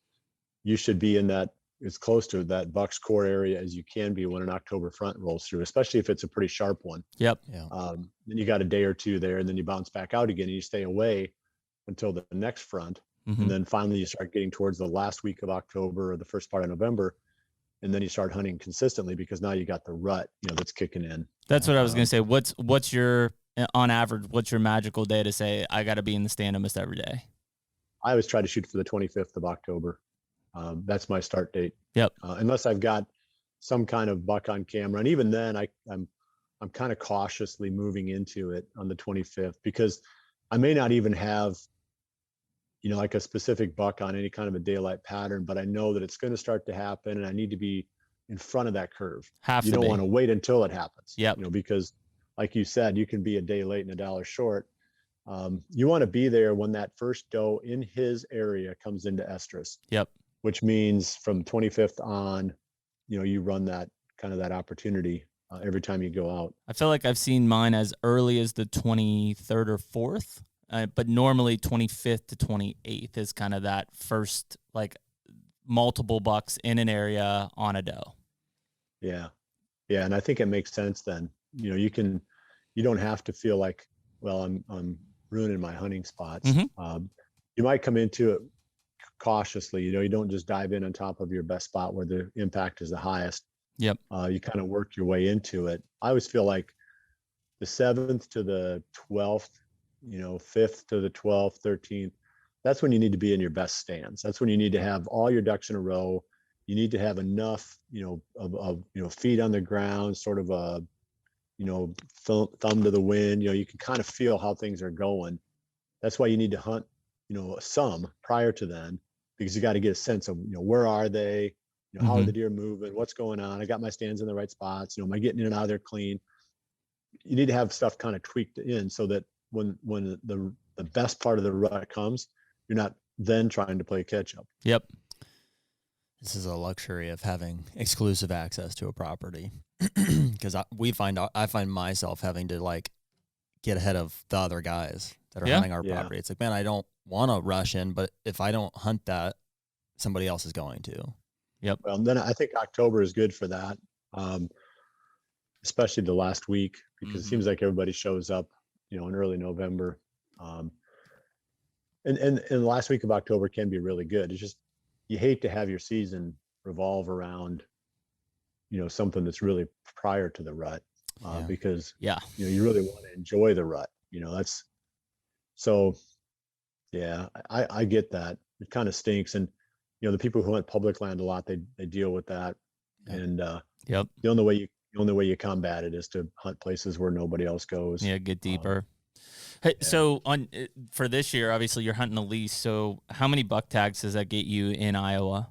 you should be in that as close to that buck's core area as you can be when an October front rolls through, especially if it's a pretty sharp one. Yep. Yeah. Then you got a day or two there, and then you bounce back out again, and you stay away until the next front. Mm-hmm. And then finally you start getting towards the last week of October or the first part of November. And then you start hunting consistently because now you got the rut, that's kicking in. That's what I was going to say. What's your, on average, what's your magical day to say, I got to be in the stand almost every day? I always try to shoot for the 25th of October. That's my start date. Yep. Unless I've got some kind of buck on camera. And even then I'm kind of cautiously moving into it on the 25th because I may not even have, a specific buck on any kind of a daylight pattern, but I know that it's going to start to happen and I need to be in front of that curve. You don't want to wait until it happens. Yep. Because like you said, you can be a day late and $1 short. You want to be there when that first doe in his area comes into estrus. Yep. Which means from 25th on, you run that kind of that opportunity every time you go out. I feel like I've seen mine as early as the 23rd or 4th. But normally 25th to 28th is kind of that first, multiple bucks in an area on a doe. Yeah. Yeah. And I think it makes sense then. You don't have to feel like, well, I'm ruining my hunting spots. Mm-hmm. You might come into it cautiously, you don't just dive in on top of your best spot where the impact is the highest. Yep. You kind of work your way into it. I always feel like the 7th to the 12th, 5th to the 12th, 13th, that's when you need to be in your best stands. That's when you need to have all your ducks in a row. You need to have enough, of feet on the ground, sort of a thumb to the wind, you can kind of feel how things are going. That's why you need to hunt, some prior to then, because you got to get a sense of, where are they, how are the deer moving, what's going on. I got my stands in the right spots. Am I getting in and out of there clean? You need to have stuff kind of tweaked in so that when the best part of the rut comes, you're not then trying to play catch up. Yep. This is a luxury of having exclusive access to a property, because I find myself having to like get ahead of the other guys that are hunting our property. It's like, man, I don't want to rush in, but if I don't hunt that, somebody else is going to. Yep. Well, then I think October is good for that, especially the last week, because it seems like everybody shows up, in early November. And the last week of October can be really good. It's just, you hate to have your season revolve around, something that's really prior to the rut, because you really want to enjoy the rut. That's so. Yeah, I get that. It kind of stinks, and the people who hunt public land a lot, they deal with that, and the only way you combat it is to hunt places where nobody else goes. Yeah, get deeper. Hey, so for this year, obviously you're hunting a lease. So how many buck tags does that get you in Iowa?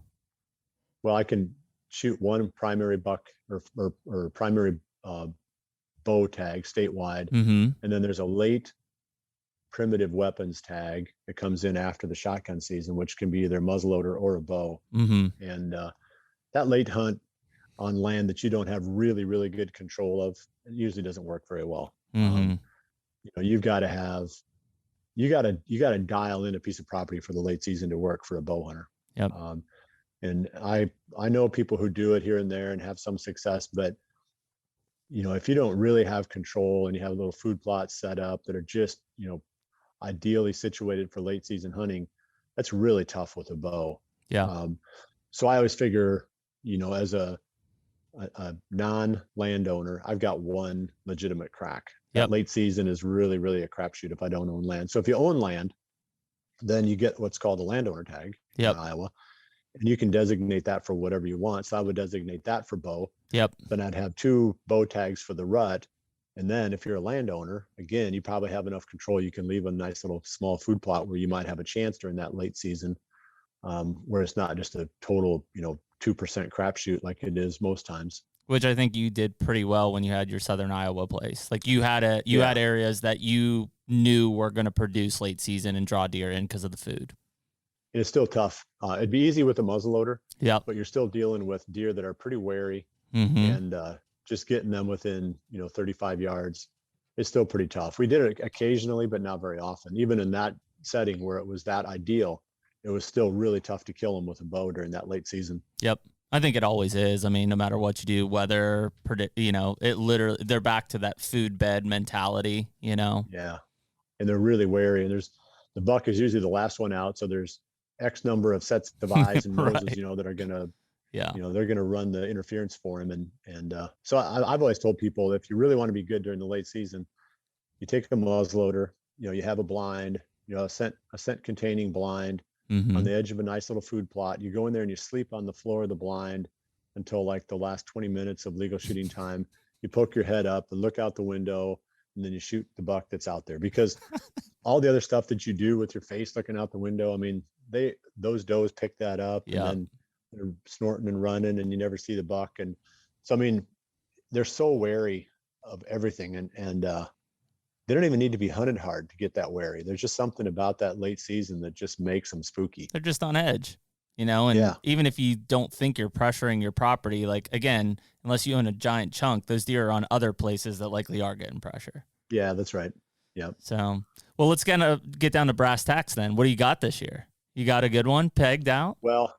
Well, I can shoot one primary buck or primary bow tag statewide, and then there's a late primitive weapons tag that comes in after the shotgun season, which can be either muzzleloader or a bow. And that late hunt on land that you don't have really, really good control of, it usually doesn't work very well. You've got to you got to dial in a piece of property for the late season to work for a bow hunter. Yep. And I know people who do it here and there and have some success, but if you don't really have control and you have little food plots set up that are just, ideally situated for late season hunting, that's really tough with a bow. Yeah. So I always figure, as a non-landowner, I've got one legitimate crack. That late season is really, really a crapshoot if I don't own land. So if you own land, then you get what's called a landowner tag in Iowa, and you can designate that for whatever you want. So I would designate that for bow. Then I'd have 2 bow tags for the rut. And then if you're a landowner, again, you probably have enough control. You can leave a nice little small food plot where you might have a chance during that late season, where it's not just a total, 2% crapshoot like it is most times. Which I think you did pretty well when you had your Southern Iowa place. Like you had had areas that you knew were going to produce late season and draw deer in because of the food. It's still tough. It'd be easy with a muzzleloader, but you're still dealing with deer that are pretty wary, and just getting them within 35 yards is still pretty tough. We did it occasionally, but not very often. Even in that setting where it was that ideal, it was still really tough to kill them with a bow during that late season. Yep. I think it always is. I mean, no matter what you do, weather, it literally, they're back to that food bed mentality, Yeah. And they're really wary. And the buck is usually the last one out. So there's X number of sets of eyes and noses, that are going to, they're going to run the interference for him. And so I've always told people, if you really want to be good during the late season, you take a muzzleloader, you have a blind, a scent containing blind, on the edge of a nice little food plot. You go in there and you sleep on the floor of the blind until like the last 20 minutes of legal shooting time. You poke your head up and look out the window, and then you shoot the buck that's out there, because all the other stuff that you do with your face looking out the window, I mean, those does pick that up, and then they're snorting and running, and you never see the buck. And so, I mean, they're so wary of everything, and they don't even need to be hunted hard to get that wary. There's just something about that late season that just makes them spooky. They're just on edge, and even if you don't think you're pressuring your property, like, again, unless you own a giant chunk, those deer are on other places that likely are getting pressure. Yeah, that's right. Yeah. So, well, let's get down to brass tacks then. What do you got this year? You got a good one pegged out? Well,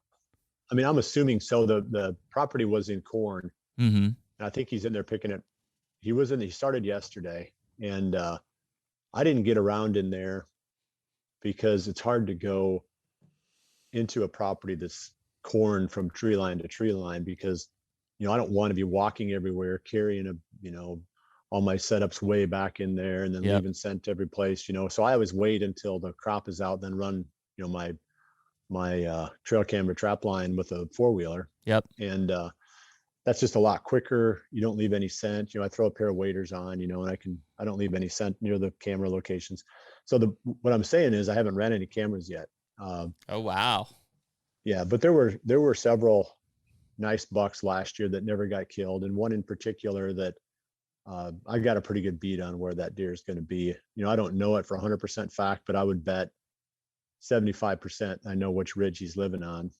I mean, I'm assuming so. The property was in corn. And I think he's in there picking it. He started yesterday. And I didn't get around in there because it's hard to go into a property that's corn from tree line to tree line, because, I don't want to be walking everywhere, carrying all my setups way back in there and then leaving scent every place, So I always wait until the crop is out, then run, my trail camera trap line with a 4-wheeler. Yep. And that's just a lot quicker. You don't leave any scent. I throw a pair of waders on, and I don't leave any scent near the camera locations. So what I'm saying is I haven't ran any cameras yet. Oh, wow. Yeah, but there were several nice bucks last year that never got killed, and one in particular that I got a pretty good beat on where that deer is going to be. I don't know it for 100% fact, but I would bet 75% I know which ridge he's living on.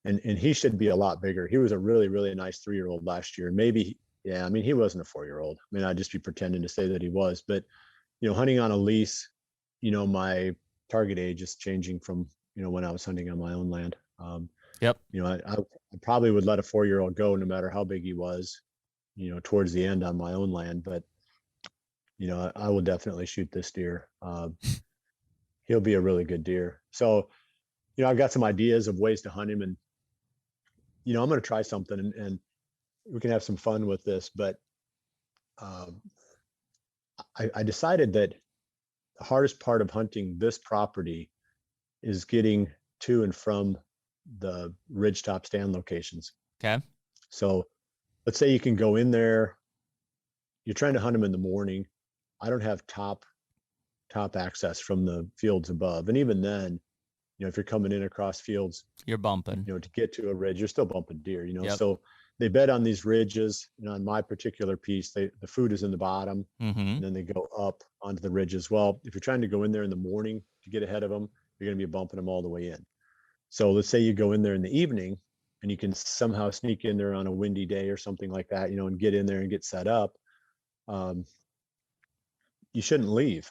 And he should be a lot bigger. He was a really, really nice 3-year-old last year. Maybe, yeah, I mean, he wasn't a 4-year-old. I mean, I'd just be pretending to say that he was, but hunting on a lease, my target age is changing from, when I was hunting on my own land. Yep. I probably would let a 4-year-old go no matter how big he was, towards the end on my own land, but I will definitely shoot this deer. He'll be a really good deer. So, I've got some ideas of ways to hunt him, and I'm going to try something and we can have some fun with this, but I decided that the hardest part of hunting this property is getting to and from the ridgetop stand locations. Okay. So let's say you can go in there, you're trying to hunt them in the morning. I don't have top access from the fields above. And even then, if you're coming in across fields, you're bumping, to get to a ridge, you're still bumping deer, Yep. So they bed on these ridges, on my particular piece, the food is in the bottom, and then they go up onto the ridges. Well, if you're trying to go in there in the morning to get ahead of them, you're going to be bumping them all the way in. So let's say you go in there in the evening and you can somehow sneak in there on a windy day or something like that, and get in there and get set up. You shouldn't leave,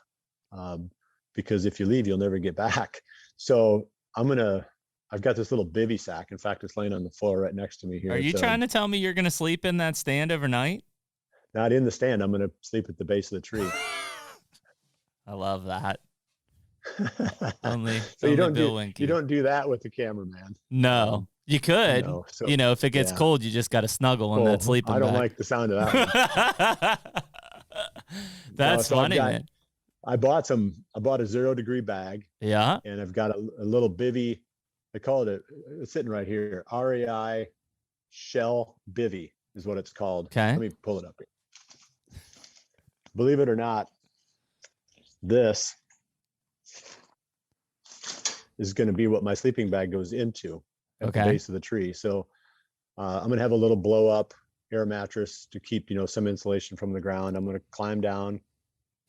because if you leave, you'll never get back. So I've got this little bivy sack. In fact, it's laying on the floor right next to me here. Are you trying to tell me you're going to sleep in that stand overnight? Not in the stand. I'm going to sleep at the base of the tree. I love that. Only so Bill Winke. You don't do that with the cameraman. No, you could. No. So, if it gets cold, you just got to snuggle in that sleeping bag. I don't like the sound of that one. That's funny, man. I bought a 0-degree bag. Yeah. And I've got a little bivy. I call it it's sitting right here. RAI shell bivy is what it's called. Okay. Let me pull it up here. Believe it or not, this is going to be what my sleeping bag goes into at the base of the tree. So I'm going to have a little blow up air mattress to keep, some insulation from the ground. I'm going to climb down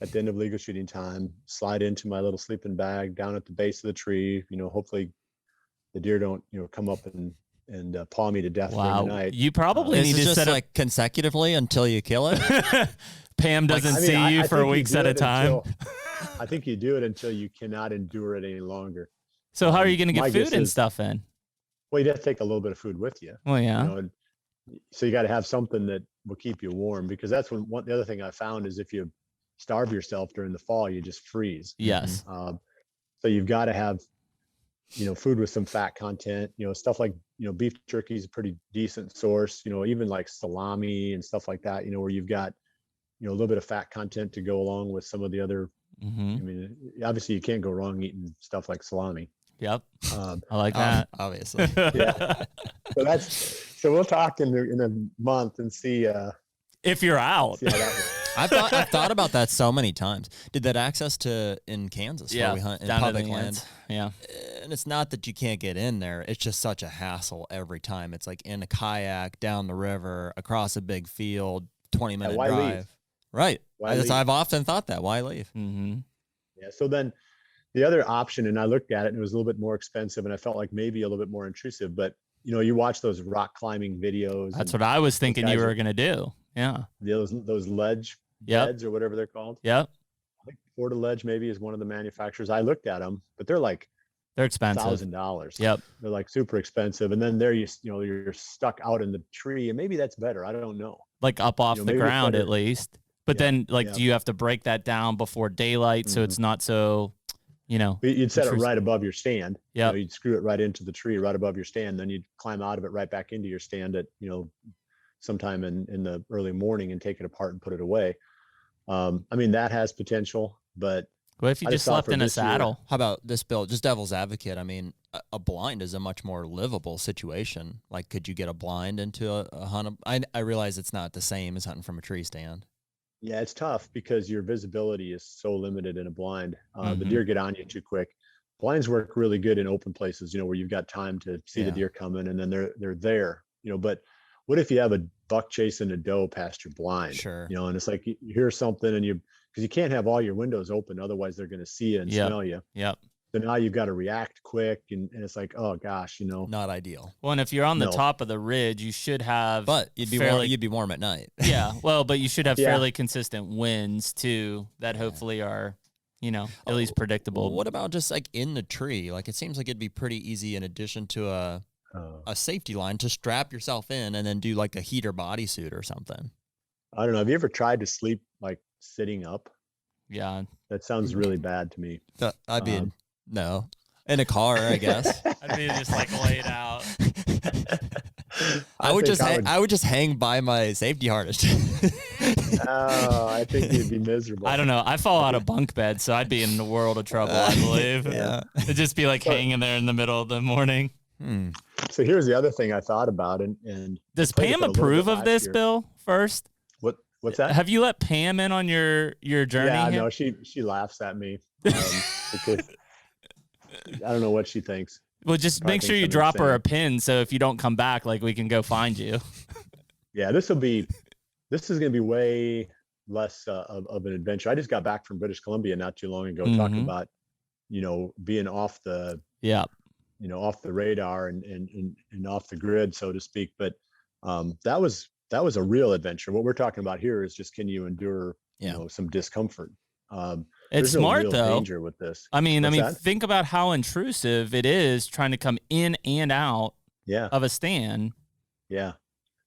at the end of legal shooting time, slide into my little sleeping bag down at the base of the tree. Hopefully the deer don't, come up and paw me to death during the night. You probably need to just set up like consecutively until you kill it. Pam doesn't see you for weeks at a time. I think you do it until you cannot endure it any longer. So how are you going to get food and stuff in? Well, you have to take a little bit of food with you. Well, yeah. So you got to have something that will keep you warm, because that's the other thing I found is if you starve yourself during the fall, you just freeze. Yes. So you've got to have, food with some fat content, stuff like, beef jerky is a pretty decent source, even like salami and stuff like that, where you've got, a little bit of fat content to go along with some of the other, I mean, obviously you can't go wrong eating stuff like salami. Yep. I like that. Obviously. Yeah. So we'll talk in a month and see if you're out. See how that works. I've thought about that so many times. Did that access to in Kansas where we hunt in public land? Yeah. And it's not that you can't get in there. It's just such a hassle every time. It's like in a kayak, down the river, across a big field, 20-minute drive. Leave? Right. Leave? I've often thought that. Why leave? Mm-hmm. Yeah. So then the other option, and I looked at it and it was a little bit more expensive and I felt like maybe a little bit more intrusive, but you watch those rock climbing videos. That's what I was thinking you were going to do. Yeah. Those ledge beds or whatever they're called. Yep. I think Florida Ledge maybe is one of the manufacturers. I looked at them, but they're expensive. $1,000. Yep. They're like super expensive. And then there you're stuck out in the tree, and maybe that's better. I don't know. Like up off the ground at least. But then do you have to break that down before daylight so it's not so, You'd set it right above your stand. Yeah. You'd screw it right into the tree right above your stand. Then you'd climb out of it right back into your stand at, sometime in the early morning and take it apart and put it away. I mean, that has potential, but what if you just slept in a saddle? How about this, Bill? Just devil's advocate. I mean, a blind is a much more livable situation. Like, could you get a blind into a hunt? I realize it's not the same as hunting from a tree stand. Yeah, it's tough because your visibility is so limited in a blind. The Mhm. deer get on you too quick. Blinds work really good in open places, where you've got time to see the Yeah. deer coming, and then they're there. But what if you have a buck chasing a doe past your blind? Sure. And it's like you hear something, and because you can't have all your windows open, otherwise they're going to see you and Yep. smell you. Yep. So now you've got to react quick, and it's like, oh gosh, Not ideal. Well, and if you're on the No. top of the ridge, you should have. But you'd be warm at night. Yeah. Well, but you should have Yeah. fairly consistent winds too, that hopefully are, at least predictable. Well, what about just like in the tree? Like, it seems like it'd be pretty easy in addition to a safety line to strap yourself in and then do like a heater bodysuit or something. I don't know. Have you ever tried to sleep like sitting up? Yeah. That sounds really bad to me. I'd be no. In a car, I guess. I'd be just like laid out. I would just hang by my safety harness. I think you'd be miserable. I don't know. I fall out of bunk bed, so I'd be in the world of trouble, I believe. Yeah. It'd just be like hanging there in the middle of the morning. So here's the other thing I thought about, and Does played Pam with it a little approve bit of last this, year. Bill, first? What's that? Have you let Pam in on your journey? Yeah, here? no, she laughs at me because I don't know what she thinks. Well, just Probably make sure thinks you I'm drop her a insane. pin, so if you don't come back, like we can go find you. Yeah, this is going to be way less of an adventure. I just got back from British Columbia not too long ago, talking about being off the Yeah. off the radar and off the grid, so to speak. But that was a real adventure. What we're talking about here is just, can you endure some discomfort? It's There's no smart real though. danger with this. I mean, What's that? think about how intrusive it is trying to come in and out Yeah, of a stand. yeah.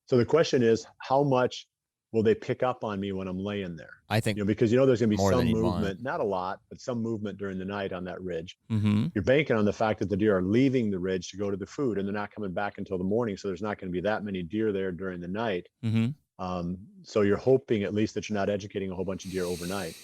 So the question is, how much will they pick up on me when I'm laying there? I think Because there's going to be more than some you'd want. movement, not a lot, but some movement during the night on that ridge. Mm-hmm. You're banking on the fact that the deer are leaving the ridge to go to the food, and they're not coming back until the morning. So there's not going to be that many deer there during the night. Mm-hmm. So you're hoping at least that you're not educating a whole bunch of deer overnight.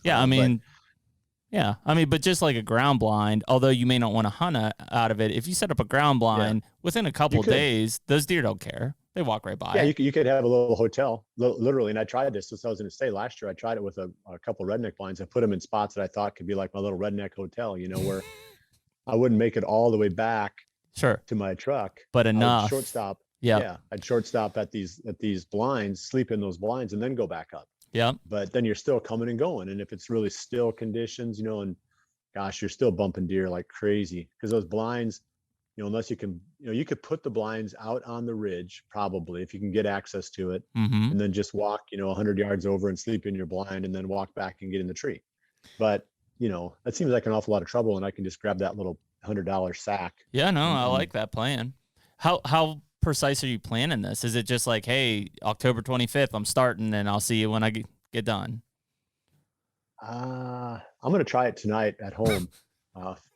Yeah, but just like a ground blind, although you may not want to hunt out of it, if you set up a ground blind, within a couple You could. days, those deer don't care. They walk right by. Yeah, it. you could have a little hotel, literally. And I tried this. I was going to say last year, I tried it with a couple redneck blinds. I put them in spots that I thought could be like my little redneck hotel, where I wouldn't make it all the way back Sure. to my truck, But I would enough. shortstop. Yep. Yeah, I'd shortstop at these blinds, sleep in those blinds, and then go back up. Yep. But then you're still coming and going. And if it's really still conditions, and gosh, you're still bumping deer like crazy, because those blinds, unless you can, you could put the blinds out on the ridge, probably, if you can get access to it, Mm-hmm. and then just walk, 100 yards over and sleep in your blind, and then walk back and get in the tree. But, that seems like an awful lot of trouble, and I can just grab that little $100 sack. Yeah, no, I like that plan. How precise are you planning this? Is it just like, hey, October 25th, I'm starting, and I'll see you when I get done? I'm going to try it tonight at home.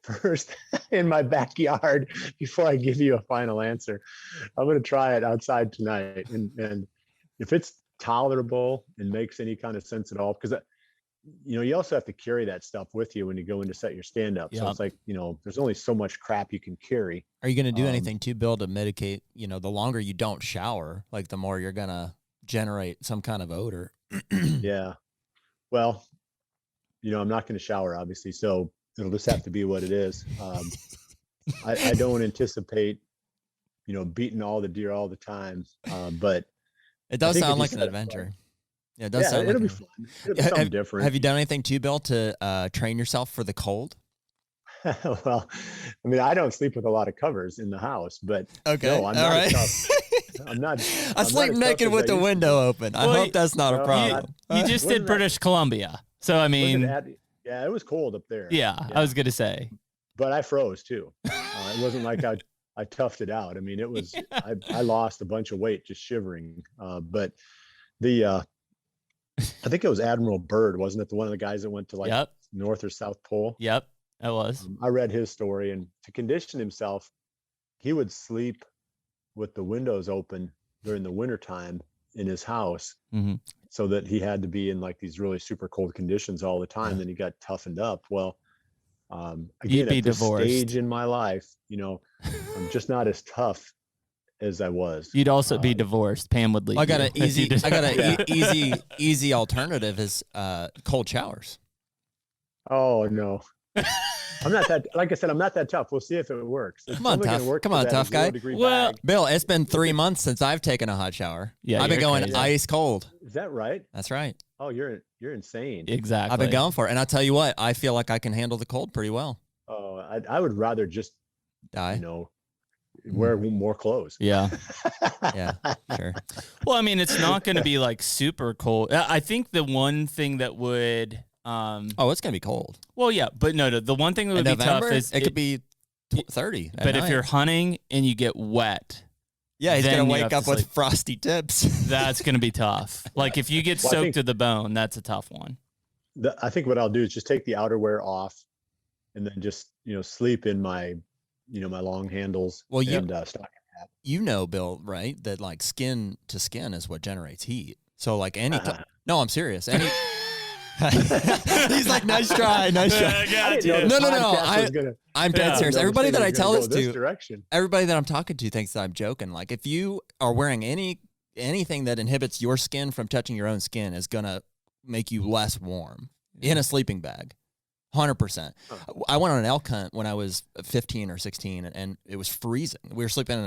First in my backyard before I give you a final answer. I'm going to try it outside tonight. And if it's tolerable and makes any kind of sense at all, because, you also have to carry that stuff with you when you go in to set your stand up. So Yep. it's like, there's only so much crap you can carry. Are you going to do anything too, Bill, to mitigate, the longer you don't shower, like the more you're going to generate some kind of odor? Yeah. Well, I'm not going to shower, obviously. So it'll just have to be what it is. I don't anticipate, beating all the deer all the time. But It does think if sound you like an set it adventure. Yeah, it does sound it'll like be fun. It'll be something different. Have you done anything too, Bill, to train yourself for the cold? Well, I don't sleep with a lot of covers in the house, but Okay, no, I'm all not right. tough. I'm not. I sleep naked with the window open. I Well, hope that's not a no, problem. You just did wasn't that- British Columbia. So, I mean, Yeah, it was cold up there. yeah, I was going to say. But I froze too. It wasn't like I toughed it out. It was, I lost a bunch of weight just shivering. But I think it was Admiral Byrd, wasn't it? One of the guys that went to Yep. North or South Pole. Yep, it was. I read his story, and to condition himself, he would sleep with the windows open during the wintertime in his house, Mhm. so that he had to be in like these really super cold conditions all the time. Then he got toughened up. Well, Again, You'd be at this divorced. stage in my life, I'm just not as tough as I was. You'd also be divorced. Pam would leave. I got an you if you did- easy alternative is cold showers. Oh no. I'm not that, like I said, I'm not that tough. We'll see if it works. It's Come on, only gonna tough. work Come for on, that tough guy. 0-degree Well- bag. Bill, it's been 3 months since I've taken a hot shower. Yeah, I've been you're going crazy. ice cold. Is that right? That's right. Oh, you're insane. Exactly. I've been going for it. And I'll tell you what, I feel like I can handle the cold pretty well. Oh, I would rather just, Die. wear more clothes. Yeah. Yeah, sure. Well, I mean, it's not going to be like super cold. I think the one thing that would, Oh, it's going to be cold. well, yeah, but no, the one thing that In would be November, tough is it could be 30. at But if night. you're hunting and you get wet, yeah, he's then going to you wake have up to with sleep. frosty tips. that's going to be tough. Like if you get Well, I soaked think- to the bone, that's a tough one. I think what I'll do is just take the outerwear off and then just, sleep in my, my long handles Well, you- and stocking hat. You know, Bill, right? That like skin to skin is what generates heat. So like any time. No, I'm serious. Any. He's like, nice try, nice try. I didn't know you. this No, no, no, podcast was gonna- I'm Yeah. dead serious. never Everybody said that it I was tell gonna this go this to, direction. everybody that I'm talking to thinks that I'm joking. Like if you are wearing anything that inhibits your skin from touching your own skin is gonna make you less warm in a sleeping bag. 100%. Huh. I went on an elk hunt when I was 15 or 16 and it was freezing. We were sleeping in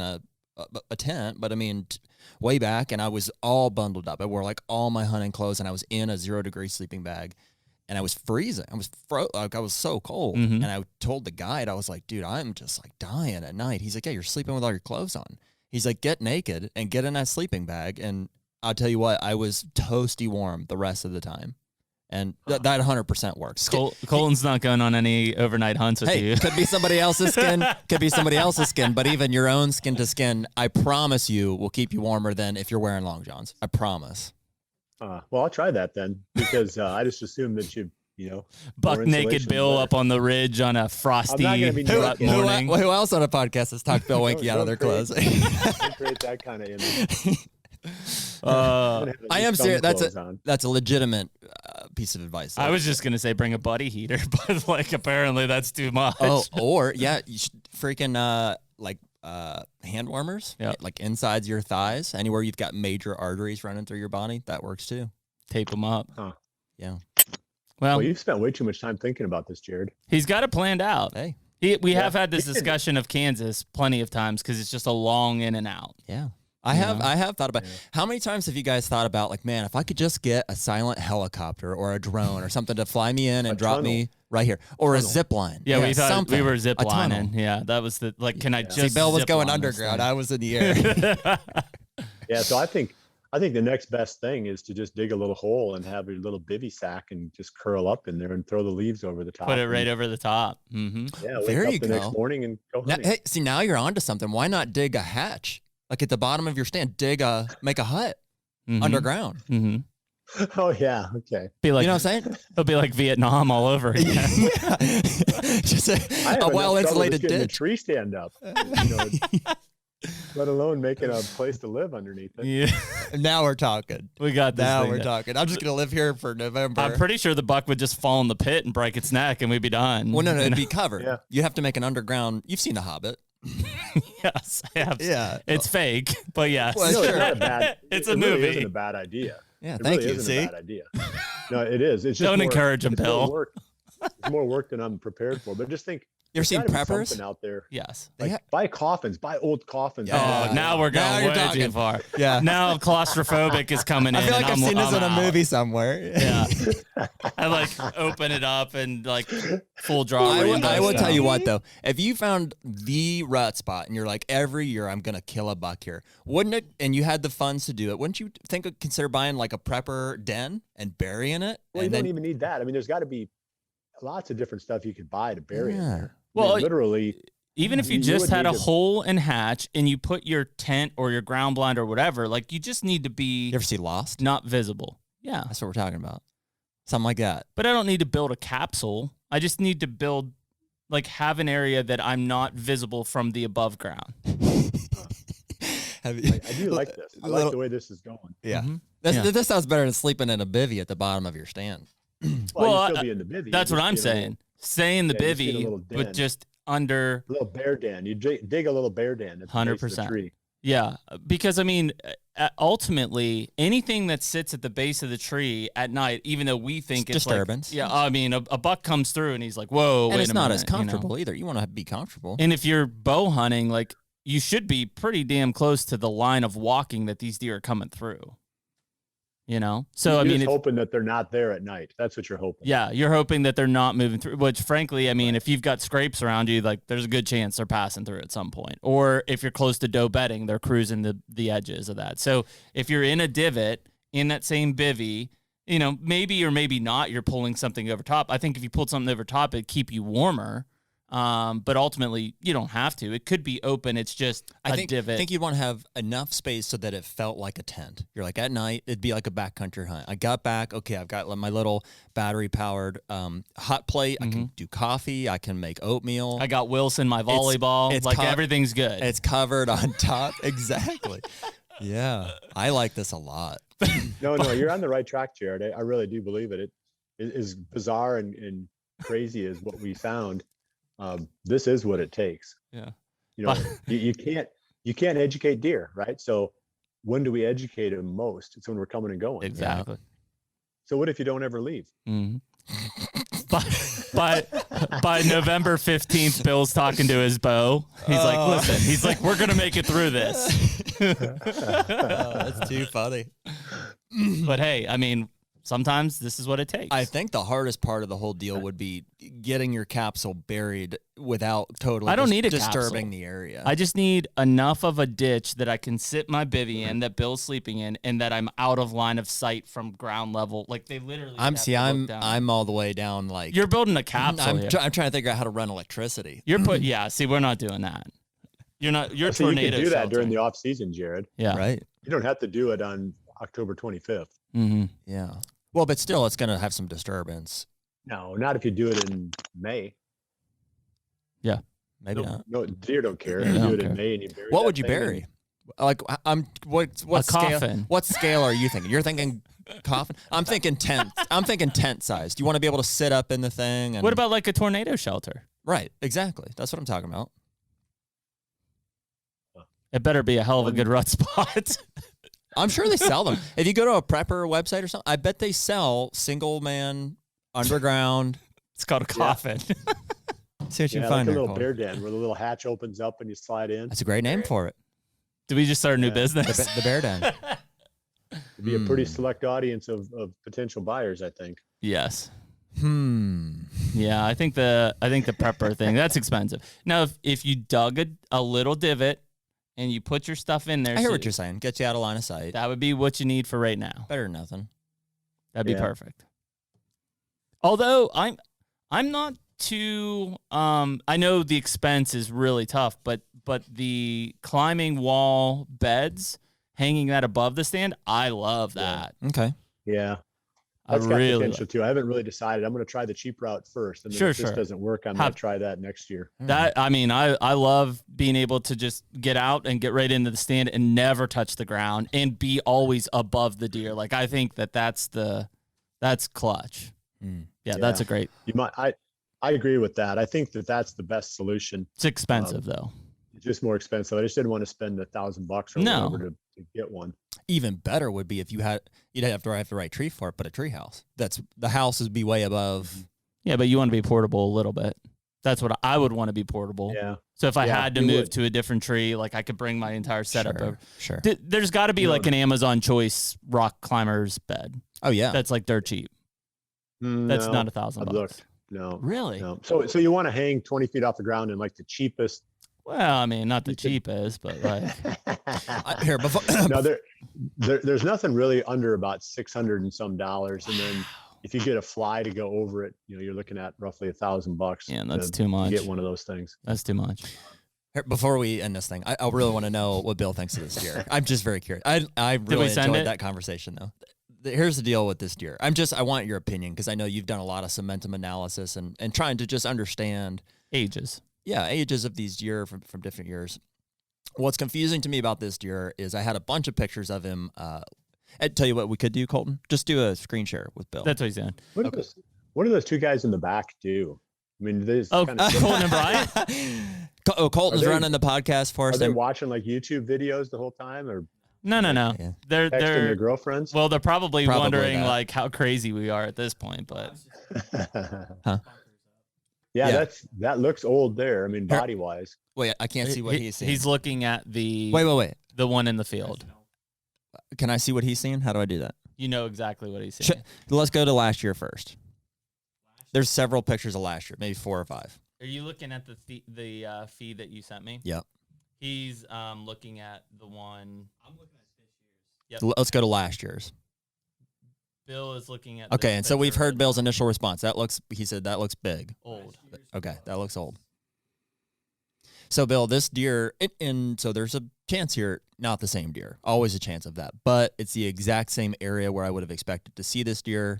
a tent, but I mean, way back, and I was all bundled up. I wore like all my hunting clothes and I was in a 0-degree sleeping bag and I was freezing. I was I was so cold. Mhm. And I told the guide, I was like, dude, I'm just like dying at night. He's like, yeah, you're sleeping with all your clothes on. He's like, get naked and get in that sleeping bag. And I'll tell you what, I was toasty warm the rest of the time. And that 100% works. Colton's not going on any overnight hunts with Hey, you. could be somebody else's skin, could be somebody else's skin, but even your own skin to skin, I promise you will keep you warmer than if you're wearing long johns. I promise. Well, I'll try that then because I just assumed that Buck more naked insulation Bill better. up on the ridge on a frosty I'm not gonna be rut naked. morning. Who else on a podcast has talked Bill Winke out of their clothes? Don't create that kind of image. Uh, I am serious. That's a legitimate piece of advice. I was just gonna say bring a buddy heater, but like apparently that's too much. Oh, or yeah, you should freaking hand warmers, Yep. like inside your thighs, anywhere you've got major arteries running through your body. That works too. Tape them up. Huh. Yeah. Well, You've spent way too much time thinking about this, Jared. he's got it planned out. Hey. We Yeah. have had this discussion of Kansas plenty of times because it's just a long in and out. Yeah. I have thought about how many times have you guys thought about like, man, if I could just get a silent helicopter or a drone or something to fly me in and drop tunnel. me right here or a zip line. Yeah, we thought something. we were zip A tunnel. lining. Yeah, that was the can I Yeah. just See, Bill was zip going line this underground. thing? I was in the air. Yeah, so I think the next best thing is to just dig a little hole and have a little bivy sack and just curl up in there and throw the leaves over the top. Put it and, right over the top. Mm-hmm. Yeah, wake There up you the go. next morning and go Now, hunting. hey, see, now you're onto something. Why not dig a hatch? Like at the bottom of your stand, make a hut underground. Mm-hmm. Oh yeah, okay. Be like You know what I'm saying? it'll be like Vietnam all over again. Just I a have enough trouble well-insulated just getting a ditch. tree stand up, let alone making a place to live underneath it. Yeah, Now we're talking. we got this. Now thing we're down. talking. I'm just going to live here for November. I'm pretty sure the buck would just fall in the pit and break its neck, and we'd be done. Well, no, You it'd know? be covered. Yeah. You have to make an underground. You've seen The Hobbit. Yes, I have. Yeah. It's fake, but yes. Well, No, sure. it's not a bad. It's it a really movie. Isn't a bad idea. Yeah, It thank really you. isn't See? a bad idea. No, it is. It's just Don't more- encourage him, it's more Bill. work. It's more work than I'm prepared for. But just think, You ever there's seen gotta be preppers? something out there? Yes. They Like, buy coffins, buy old coffins. Yeah. Oh, now we're Now going you're way talking. too far. Yeah. Now claustrophobic is coming in. I feel like and I've seen this I'm in a out. movie somewhere. Yeah. I like open it up and like full draw. I rainbow will tell style. you what though, if you found the rut spot and you're like every year I'm gonna kill a buck here, wouldn't it? And you had the funds to do it, wouldn't you consider buying like a prepper den and burying it? Well, you and don't then even need that. I mean, there's got to be lots of different stuff you could buy to bury in Yeah. there. Well, I mean, literally, even if you you just would had a need to- hole and hatch and you put your tent or your ground blind or whatever, like you just need to be you ever see Lost? not visible. Yeah. That's what we're talking about. Something like that. But I don't need to build a capsule. I just need to build, like, have an area that I'm not visible from the above ground. Have you, I do like this. I Little- like the way this is going. yeah. Mhm. This, Yeah. this sounds better than sleeping in a bivvy at the bottom of your stand. Well, Well, you still be in the bivvy. That's what just, I'm you know, saying. Stay in the Yeah, just get a bivvy, little but den. just under A little bear den. You dig a little bear den at the base of the 100%. tree. Yeah, because I mean, ultimately, anything that sits at the base of the tree at night, even though we think it's disturbance. Like, yeah, I mean, a buck comes through and he's like, "Whoa, And wait it's a not minute," as comfortable either. You want to be comfortable. And if you're bow hunting, like you should be pretty damn close to the line of walking that these deer are coming through. You know, so You're I mean, just hoping that they're not there at night. That's what you're hoping. yeah, you're hoping that they're not moving through, which frankly, I mean, if you've got scrapes around you, like there's a good chance they're passing through at some point. Or if you're close to doe bedding, they're cruising the edges of that. So if you're in a divot in that same bivvy, you know, maybe or maybe not, you're pulling something over top. I think if you pulled something over top, it'd keep you warmer. But ultimately, you don't have to. It could be open. It's just a divot. I think you'd want to have enough space so that it felt like a tent. You're like, at night, it'd be like a backcountry hunt. I got back. Okay, I've got my little battery-powered hot plate. I can do coffee. I can make oatmeal. I got Wilson, my volleyball. It's like everything's good. It's covered on top. Exactly. Yeah. I like this a lot. No, you're on the right track, Jared. I really do believe it. It is bizarre and crazy as what we found. This is what it takes. Yeah. You know, you can't educate deer, right? So when do we educate them most? It's when we're coming and going. Exactly. Yeah. So what if you don't ever leave? Mm-hmm. By November 15th, Bill's talking to his bow. He's like, listen, we're going to make it through this. That's too funny. But hey, I mean, sometimes this is what it takes. I think the hardest part of the whole deal would be getting your capsule buried without totally disturbing the area. I just need enough of a ditch that I can sit my bivvy in, that Bill's sleeping in, and that I'm out of line of sight from ground level. Like they literally. I'm all the way down. Like you're building a capsule. I'm trying to figure out how to run electricity. See, we're not doing that. You're not. You're so tornado. You can do that sheltering during the off season, Jared. Yeah. Right. You don't have to do it on October 25th. Mm-hmm. Yeah. Well, but still, it's going to have some disturbance. No, not if you do it in May. Yeah. Maybe not. No, deer don't care. Yeah, You do it in May and you bury. What would you bury? Like, what scale? Coffin. What scale are you thinking? You're thinking coffin? I'm thinking tent. I'm thinking tent size. Do you want to be able to sit up in the thing? And, what about like a tornado shelter? Right. Exactly. That's what I'm talking about. It better be a hell of a good rut spot. I'm sure they sell them. If you go to a prepper website or something, I bet they sell single man underground. It's called a coffin. See what you can like find. a little bear den where the little hatch opens up and you slide in. That's a great name for it. Did we just start a new business? The bear den. It'd be a pretty select audience of potential buyers, I think. Yes. Yeah, I think the prepper thing, that's expensive. Now, if you dug a little divot and you put your stuff in there. I hear what you're saying. Get you out of line of sight. That would be what you need for right now. Better than nothing. That'd be perfect. Although I'm not too I know the expense is really tough, but the climbing wall beds, hanging that above the stand, I love that. Yeah. Okay. Yeah. That's got potential too. I haven't really decided. I'm going to try the cheap route first, and then if this doesn't work, I'm going to try that next year. That I mean, I love being able to just get out and get right into the stand and never touch the ground and be always above the deer. Like I think that's clutch. Yeah, that's a great. You might. I agree with that. I think that's the best solution. It's expensive though. It's just more expensive. I just didn't want to spend $1,000 or whatever to get one. Even better would be if you'd have to have the right tree for it, but a tree house. The house would be way above. Yeah, but you want to be portable a little bit. That's what I would want to be portable. Yeah. So if I had to move to a different tree, like I could bring my entire setup over. Sure. There's got to be like an Amazon Choice rock climbers bed. Oh yeah. That's like dirt cheap. That's not $1,000. Looked. No. Really? No. So you want to hang 20 feet off the ground in like the cheapest. Well, I mean, not the cheapest, but like here before. No, there's nothing really under about $600 and some dollars, and then if you get a fly to go over it, you're looking at roughly $1,000. Yeah, that's too much. To get one of those things. That's too much. Here, before we end this thing, I really want to know what Bill thinks of this deer. I'm just very curious. I really enjoyed that conversation though. Here's the deal with this deer. I want your opinion because I know you've done a lot of cementum analysis and trying to just understand ages. Yeah, ages of these deer from different years. What's confusing to me about this deer is I had a bunch of pictures of him. I'd tell you what we could do, Colton. Just do a screen share with Bill. That's what he's doing. What do those two guys in the back do? I mean, this Oh, kind of Colton and Bryant? Colton's Are they- running the podcast for are us. they watching like YouTube videos the whole time or No. Yeah. They're texting their girlfriends? well, they're probably wondering that. like how crazy we are at this point, but Huh? Yeah, that looks old there. I mean, body wise. Wait, I can't see what he's seeing. He's looking at the Wait. the one in the field. Can I see what he's seeing? How do I do that? You know exactly what he's saying. Let's go to last year first. There's several pictures of last year, maybe 4 or 5. Are you looking at the feed that you sent me? Yep. He's looking at the one. I'm looking at this year's. Yep. Let's go to last year's. Bill is looking at. Okay, and so we've heard Bill's initial response. He said that looks big. Old. Okay, that looks old. So Bill, this deer, and so there's a chance here, not the same deer. Always a chance of that, but it's the exact same area where I would have expected to see this deer.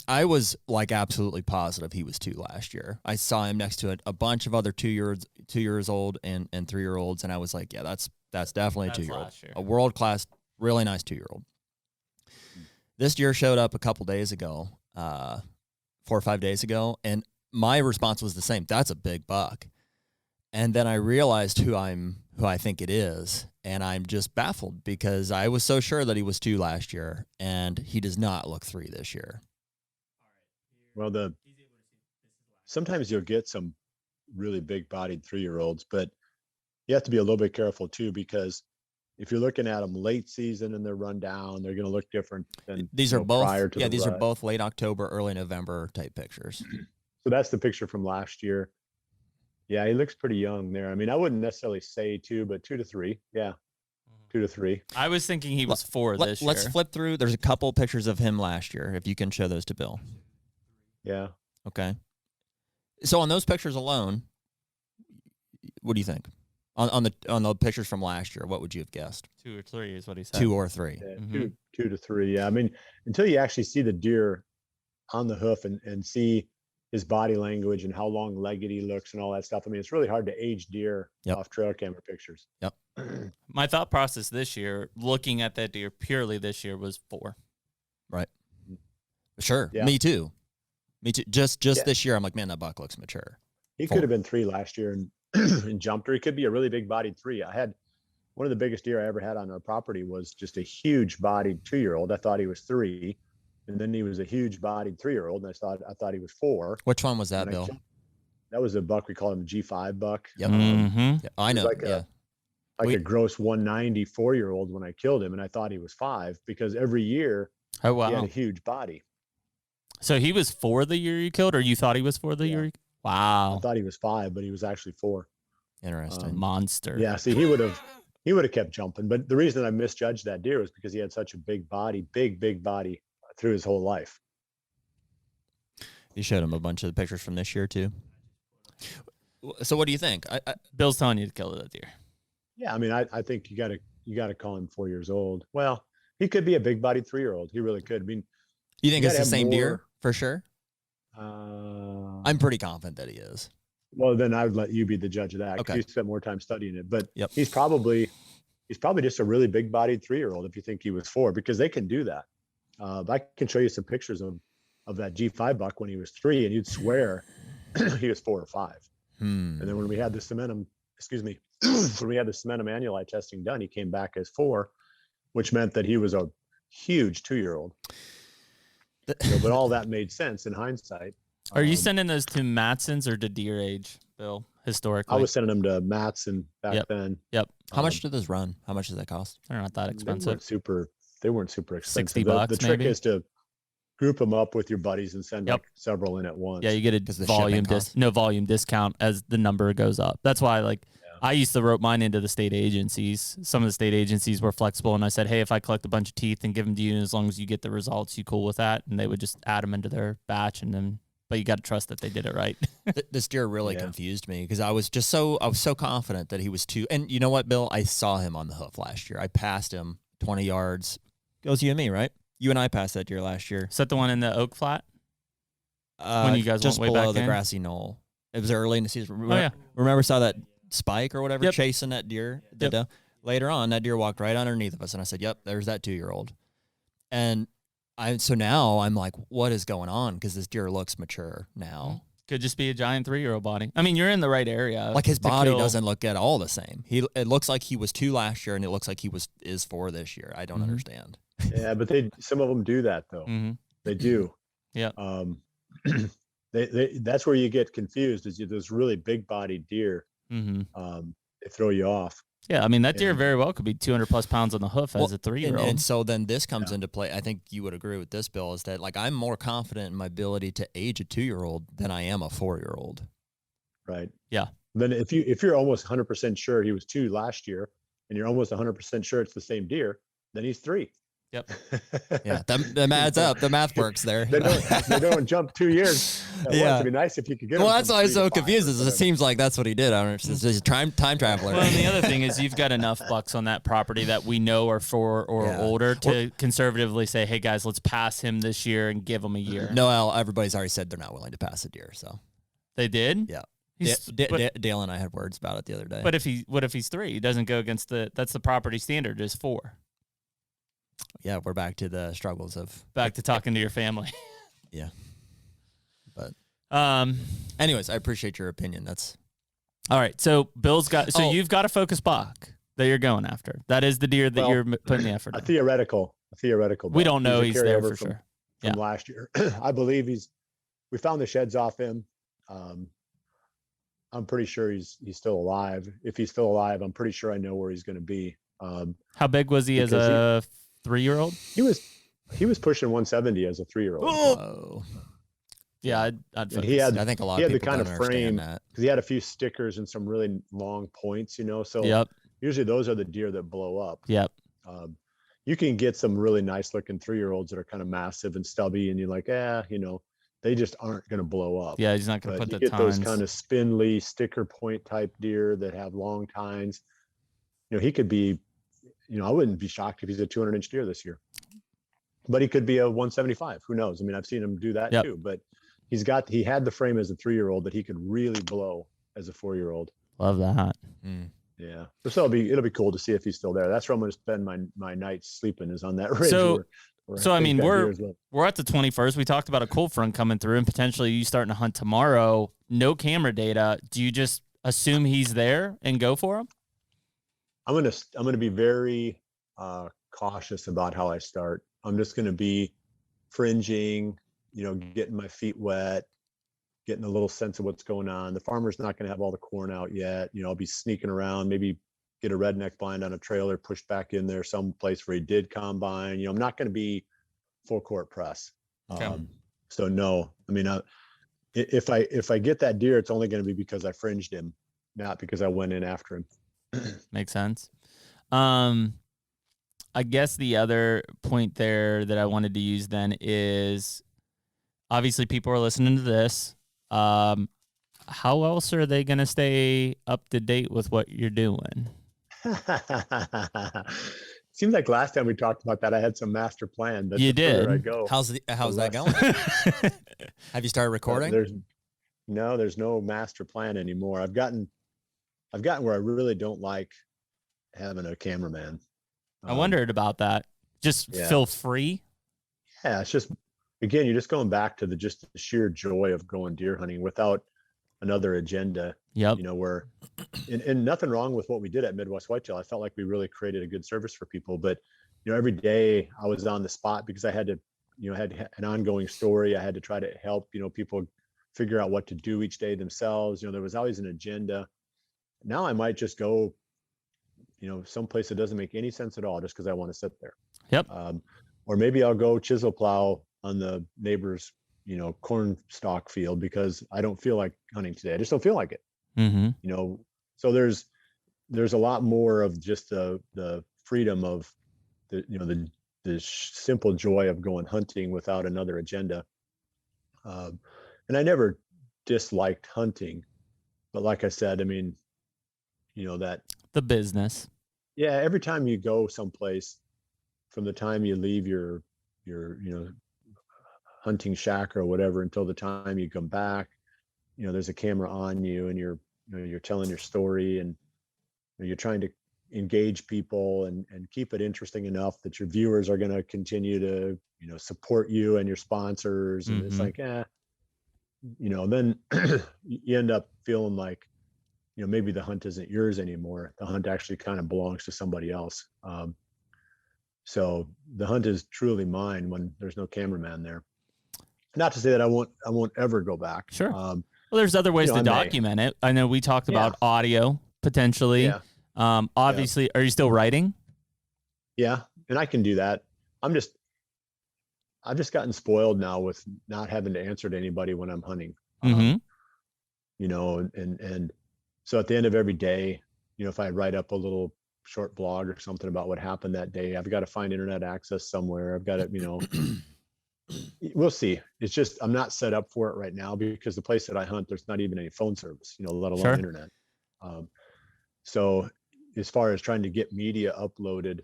I was like absolutely positive he was 2 last year. I saw him next to a bunch of other 2 years old and 3-year-olds, and I was like, yeah, that's definitely a 2-year-old, a world class, really nice 2-year-old. This deer showed up a couple days ago, 4 or 5 days ago, and my response was the same. That's a big buck. And then I realized who I think it is, and I'm just baffled because I was so sure that he was 2 last year, and he does not look 3 this year. Well, sometimes you'll get some really big-bodied 3-year-olds, but you have to be a little bit careful too, because if you're looking at them late season and they're run down, they're going to look different than these are both prior to these are both late October, early November type pictures. So that's the picture from last year. Yeah, he looks pretty young there. I mean, I wouldn't necessarily say 2, but 2 to 3. Yeah, 2 to 3. I was thinking he was 4 this year. Let's flip through. There's a couple pictures of him last year, if you can show those to Bill. Yeah. Okay. So on those pictures alone, what do you think? On the pictures from last year, what would you have guessed? 2 or 3 is what he said. 2 or 3. Yeah, 2 to 3. Yeah, I mean, until you actually see the deer on the hoof and see his body language and how long-legged he looks and all that stuff. I mean, it's really hard to age deer off trail camera pictures. Yep. My thought process this year, looking at that deer purely this year, was 4. Right. Sure. Yeah. Me too. Just this year, I'm like, man, that buck looks mature. He 4. could have been 3 last year and jumped, or he could be a really big-bodied 3. I had one of the biggest deer I ever had on our property was just a huge-bodied 2-year-old. I thought he was 3. And then he was a huge-bodied 3-year-old, and I thought he was 4. Which one was that, And Bill? That was a buck. We call him a G5 buck. Yep. Mm-hmm. Yeah, I know. Like yeah. a gross 190 4-year-old when I killed him, and I thought he was 5 because every year Oh, he had wow. a huge body. So he was 4 the year you killed, or you thought he was 4 the year? I Wow. thought he was 5, but he was actually 4. Interesting. Monster. Yeah, see, he would have kept jumping. But the reason I misjudged that deer was because he had such a big body through his whole life. You showed him a bunch of the pictures from this year too. So what do you think? Bill's telling you to kill that deer. Yeah, I mean, I think you gotta call him 4 years old. Well, he could be a big-bodied 3-year-old. He really could. I mean, You think you it's the gotta have same deer more- for sure? I'm pretty confident that he is. Well, then I would let you be the judge of that. 'Cause Okay. You spent more time studying it, but Yep. he's probably just a really big-bodied 3-year-old if you think he was 4, because they can do that. I can show you some pictures of that G5 buck when he was 3, and you'd swear he was 4 or 5. And then when we had the cementum annuli testing done, he came back as 4, which meant that he was a huge 2-year-old. But all that made sense in hindsight. Are you sending those to Matson's or to Deer Age, Bill, historically? I was sending them to Matson back then. Yep. How much did those run? How much does that cost? They're not that They expensive. weren't super expensive. $60 The trick maybe? is to group them up with your buddies and send like several in at once. Yeah, you get a 'Cause the volume shipment cost. volume discount as the number goes up. That's why I used to rope mine into the state agencies. Some of the state agencies were flexible, and I said, hey, if I collect a bunch of teeth and give them to you, as long as you get the results, you cool with that? And they would just add them into their batch, but you got to trust that they did it right. This deer really confused me because I was so confident that he was 2. And you know what, Bill? I saw him on the hoof last year. I passed him 20 yards. Goes you and me, right? You and I passed that deer last year. Is that the one in the Oak Flat? When you guys just went way below back the in? grassy knoll. It was early in the season. yeah. Remember saw that spike or whatever Yep. chasing that deer? Later on, that deer walked right underneath of us, and I said, "Yep, there's that 2-year-old." And so now I'm like, "What is going on?" Because this deer looks mature now. Could just be a giant 3-year-old body. I mean, you're in the right area. Like his to body kill. doesn't look at all the same. It looks like he was 2 last year, and it looks like he is 4 this year. I don't understand. Yeah, but some of them do that though. They do. Yeah. That's where you get confused. Is those really big bodied deer? They throw you off. Yeah, I mean that deer very well could be 200+ pounds on the hoof as a 3-year-old. And so then this comes into play. I think you would agree with this, Bill, is that like I'm more confident in my ability to age a 2-year-old than I am a 4-year-old. Right. Yeah. Then if you're almost 100% sure he was 2 last year, and you're almost 100% sure it's the same deer, then he's 3. Yep. Yeah, that adds up. The math works there. they don't jump 2 years. It'd be nice if you could get. Well, that's why I'm so confused. It seems like that's what he did. I don't know. It's just a time traveler. Well, and the other thing is you've got enough bucks on that property that we know are 4 or older to conservatively say, hey guys, let's pass him this year and give him a year. No, everybody's already said they're not willing to pass a deer. So they did. Yeah. Dale and I had words about it the other day. But what if he's 3? He doesn't go against that's the property standard is 4. Yeah, we're back to the struggles of talking to your family. Yeah. But anyways, I appreciate your opinion. That's all right. So Bill's got you've got a focus buck that you're going after. That is the deer that you're putting the effort in. A theoretical. We don't know he's there for sure. From last year. I believe we found the sheds off him. I'm pretty sure he's still alive. If he's still alive, I'm pretty sure I know where he's going to be. How big was he as a 3-year-old? He was pushing 170 as a 3-year-old. Oh. Yeah, I'd I think a lot of people the kind of frame that because he had a few stickers and some really long points, So usually those are the deer that blow up. Yep. You can get some really nice looking 3-year-olds that are kind of massive and stubby, and you're like, they just aren't going to blow up. Yeah, he's not going to put the tines. You get those tines. kind of spindly sticker point type deer that have long tines. He could be, I wouldn't be shocked if he's a 200-inch deer this year. But he could be a 175. Who knows? I mean, I've seen him do that too. But he had the frame as a 3-year-old that he could really blow as a 4-year-old. Love that. Yeah. So it'll be cool to see if he's still there. That's where I'm going to spend my nights sleeping is on that ridge. So I mean, we're at the 21st. We talked about a cold front coming through and potentially you starting to hunt tomorrow. No camera data. Do you just assume he's there and go for him? I'm gonna be very cautious about how I start. I'm just gonna be fringing, getting my feet wet, getting a little sense of what's going on. The farmer's not gonna have all the corn out yet. I'll be sneaking around, maybe get a redneck blind on a trailer, pushed back in there someplace where he did combine. I'm not gonna be full court press. Okay. So no, I mean, if I get that deer, it's only gonna be because I fringed him, not because I went in after him. Makes sense. I guess the other point there that I wanted to use then is obviously people are listening to this. How else are they going to stay up to date with what you're doing? Seems like last time we talked about that, I had some master plan. But you did. I go. How's that going? Have you started recording? There's no master plan anymore. I've gotten where I really don't like having a cameraman. I wondered about that. Just feel free. Yeah, it's just, again, you're just going back to the sheer joy of going deer hunting without another agenda. Yep. Where, and nothing wrong with what we did at Midwest Whitetail. I felt like we really created a good service for people, but every day I was on the spot because I had to, had an ongoing story. I had to try to help, people figure out what to do each day themselves. There was always an agenda. Now I might just go, someplace that doesn't make any sense at all just because I want to sit there. Yep. Or maybe I'll go chisel plow on the neighbor's, corn stalk field because I don't feel like hunting today. I just don't feel like it. Mm-hmm. So there's a lot more of just the freedom of the simple joy of going hunting without another agenda. And I never disliked hunting, but like I said, I mean, that the business. Yeah. Every time you go someplace, from the time you leave your hunting shack or whatever until the time you come back, there's a camera on you and you're telling your story and you're trying to engage people and keep it interesting enough that your viewers are going to continue to support you and your sponsors. And it's like, then you end up feeling like, maybe the hunt isn't yours anymore. The hunt actually kind of belongs to somebody else. So the hunt is truly mine when there's no cameraman there. Not to say that I won't ever go back. Sure. Well, there's other ways to document it. I know we talked about audio potentially. Yeah. Obviously, Are you still writing? Yeah, and I can do that. I've just gotten spoiled now with not having to answer to anybody when I'm hunting. And so at the end of every day, if I write up a little short blog or something about what happened that day, I've got to find internet access somewhere. I've got to, we'll see. It's just, I'm not set up for it right now because the place that I hunt, there's not even any phone service, let alone internet. So as far as trying to get media uploaded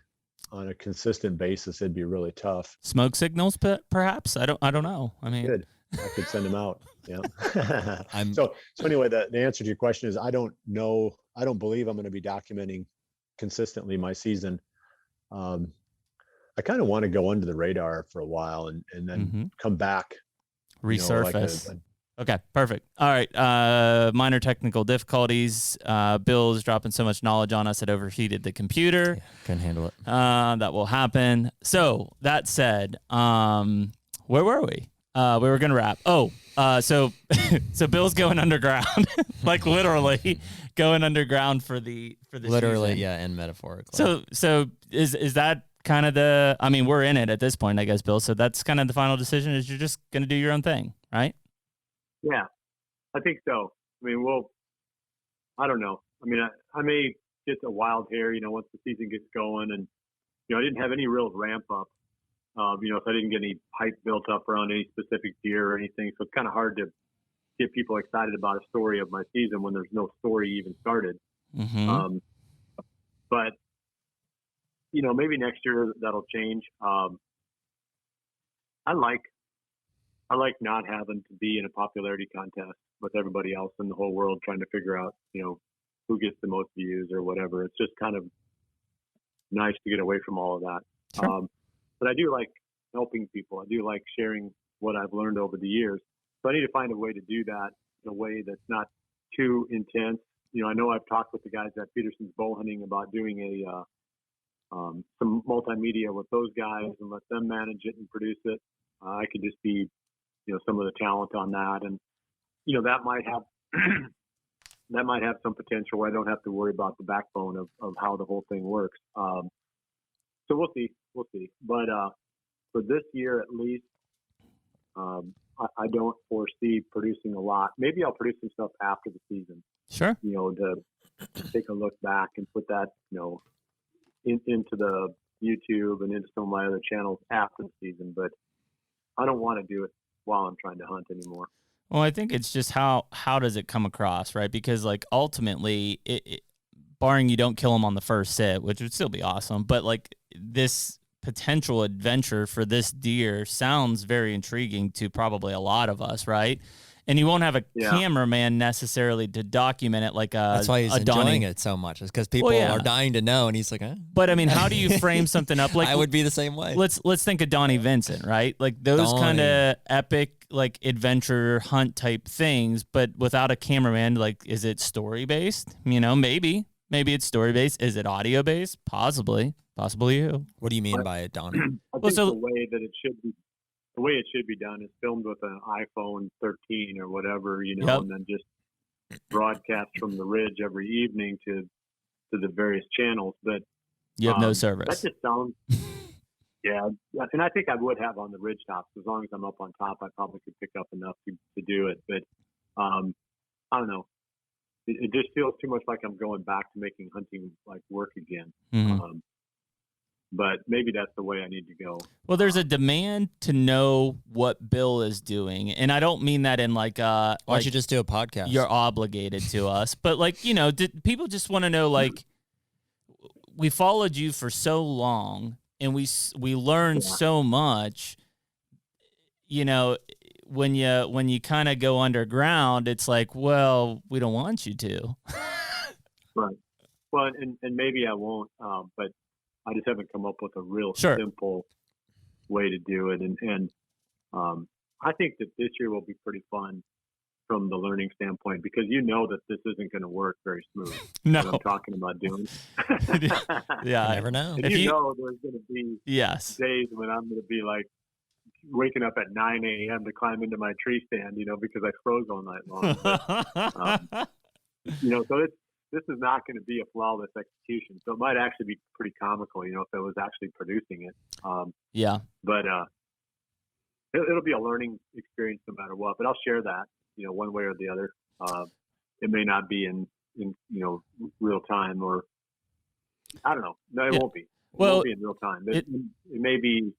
on a consistent basis, it'd be really tough. Smoke signals, perhaps? I don't know. I mean, good. I could send them out. Yeah. So anyway, the answer to your question is I don't know. I don't believe I'm going to be documenting consistently my season. I kind of want to go under the radar for a while and then come back. Resurface. Okay, perfect. All right. Minor technical difficulties. Bill's dropping so much knowledge on us it overheated the computer. Yeah, couldn't handle it. That will happen. So that said, where were we? We were gonna wrap. So Bill's going underground, like literally going underground for the literally, season. yeah, and metaphorically. So is that kind of the? I mean, we're in it at this point, I guess, Bill. So that's kind of the final decision. Is you're just gonna do your own thing, right? Yeah, I think so. I mean, I don't know. I mean, I may get a wild hair, once the season gets going, and I didn't have any real ramp up. So I didn't get any hype built up around any specific deer or anything. So it's kind of hard to get people excited about a story of my season when there's no story even started. But maybe next year that'll change. I like not having to be in a popularity contest with everybody else in the whole world trying to figure out, who gets the most views or whatever. It's just kind of nice to get away from all of that. Sure. But I do like helping people. I do like sharing what I've learned over the years. So I need to find a way to do that in a way that's not too intense. I know I've talked with the guys at Peterson's Bow Hunting about doing some multimedia with those guys and let them manage it and produce it. I could just be some of the talent on that, and that might have some potential where I don't have to worry about the backbone of how the whole thing works. So we'll see. But for this year at least, I don't foresee producing a lot. Maybe I'll produce some stuff after the season. Sure. To take a look back and put that into the YouTube and into some of my other channels after the season. But I don't want to do it while I'm trying to hunt anymore. Well, I think it's just how does it come across, right? Because like ultimately, barring you don't kill them on the first sit, which would still be awesome, but like this potential adventure for this deer sounds very intriguing to probably a lot of us, right? And you won't have a cameraman necessarily to document it like that's why he's enjoying it so much. Is because people are dying to know, and he's like, But I mean, how do you frame something up? Like I would be the same way. Let's think of Donnie Vincent, right? Like those kind of epic, like adventure hunt type things, but without a cameraman. Like, is it story based? Maybe it's story based. Is it audio based? Possibly. You. What do you mean by it, Donnie? I think the way that it should be. The way it should be done is filmed with an iPhone 13 or whatever, and then just broadcast from the ridge every evening to the various channels. But you have no service. That just sounds, and I think I would have on the ridge tops. As long as I'm up on top, I probably could pick up enough to do it. But I don't know. It just feels too much like I'm going back to making hunting like work again. Mm-hmm. But maybe that's the way I need to go. Well, there's a demand to know what Bill is doing. And I don't mean that in like why don't you just do a podcast? You're obligated to us. But like, people just want to know, like, we followed you for so long and we learned so much, when you kind of go underground, it's like, well, we don't want you to. Right. Well, and maybe I won't, but I just haven't come up with a real simple way to do it. And I think that this year will be pretty fun. from the learning standpoint, because you know that this isn't going to work very smooth. No. What I'm talking about doing. Yeah. You never know. And you know there's going to be Yes. days when I'm going to be like waking up at 9 a.m. to climb into my tree stand, because I froze all night long. But, so this is not going to be a flawless execution. So it might actually be pretty comical, if it was actually producing it. Yeah. But it'll be a learning experience no matter what. But I'll share that, one way or the other. It may not be in real time, or I don't know. No, it won't be. It won't be in real time. It may be.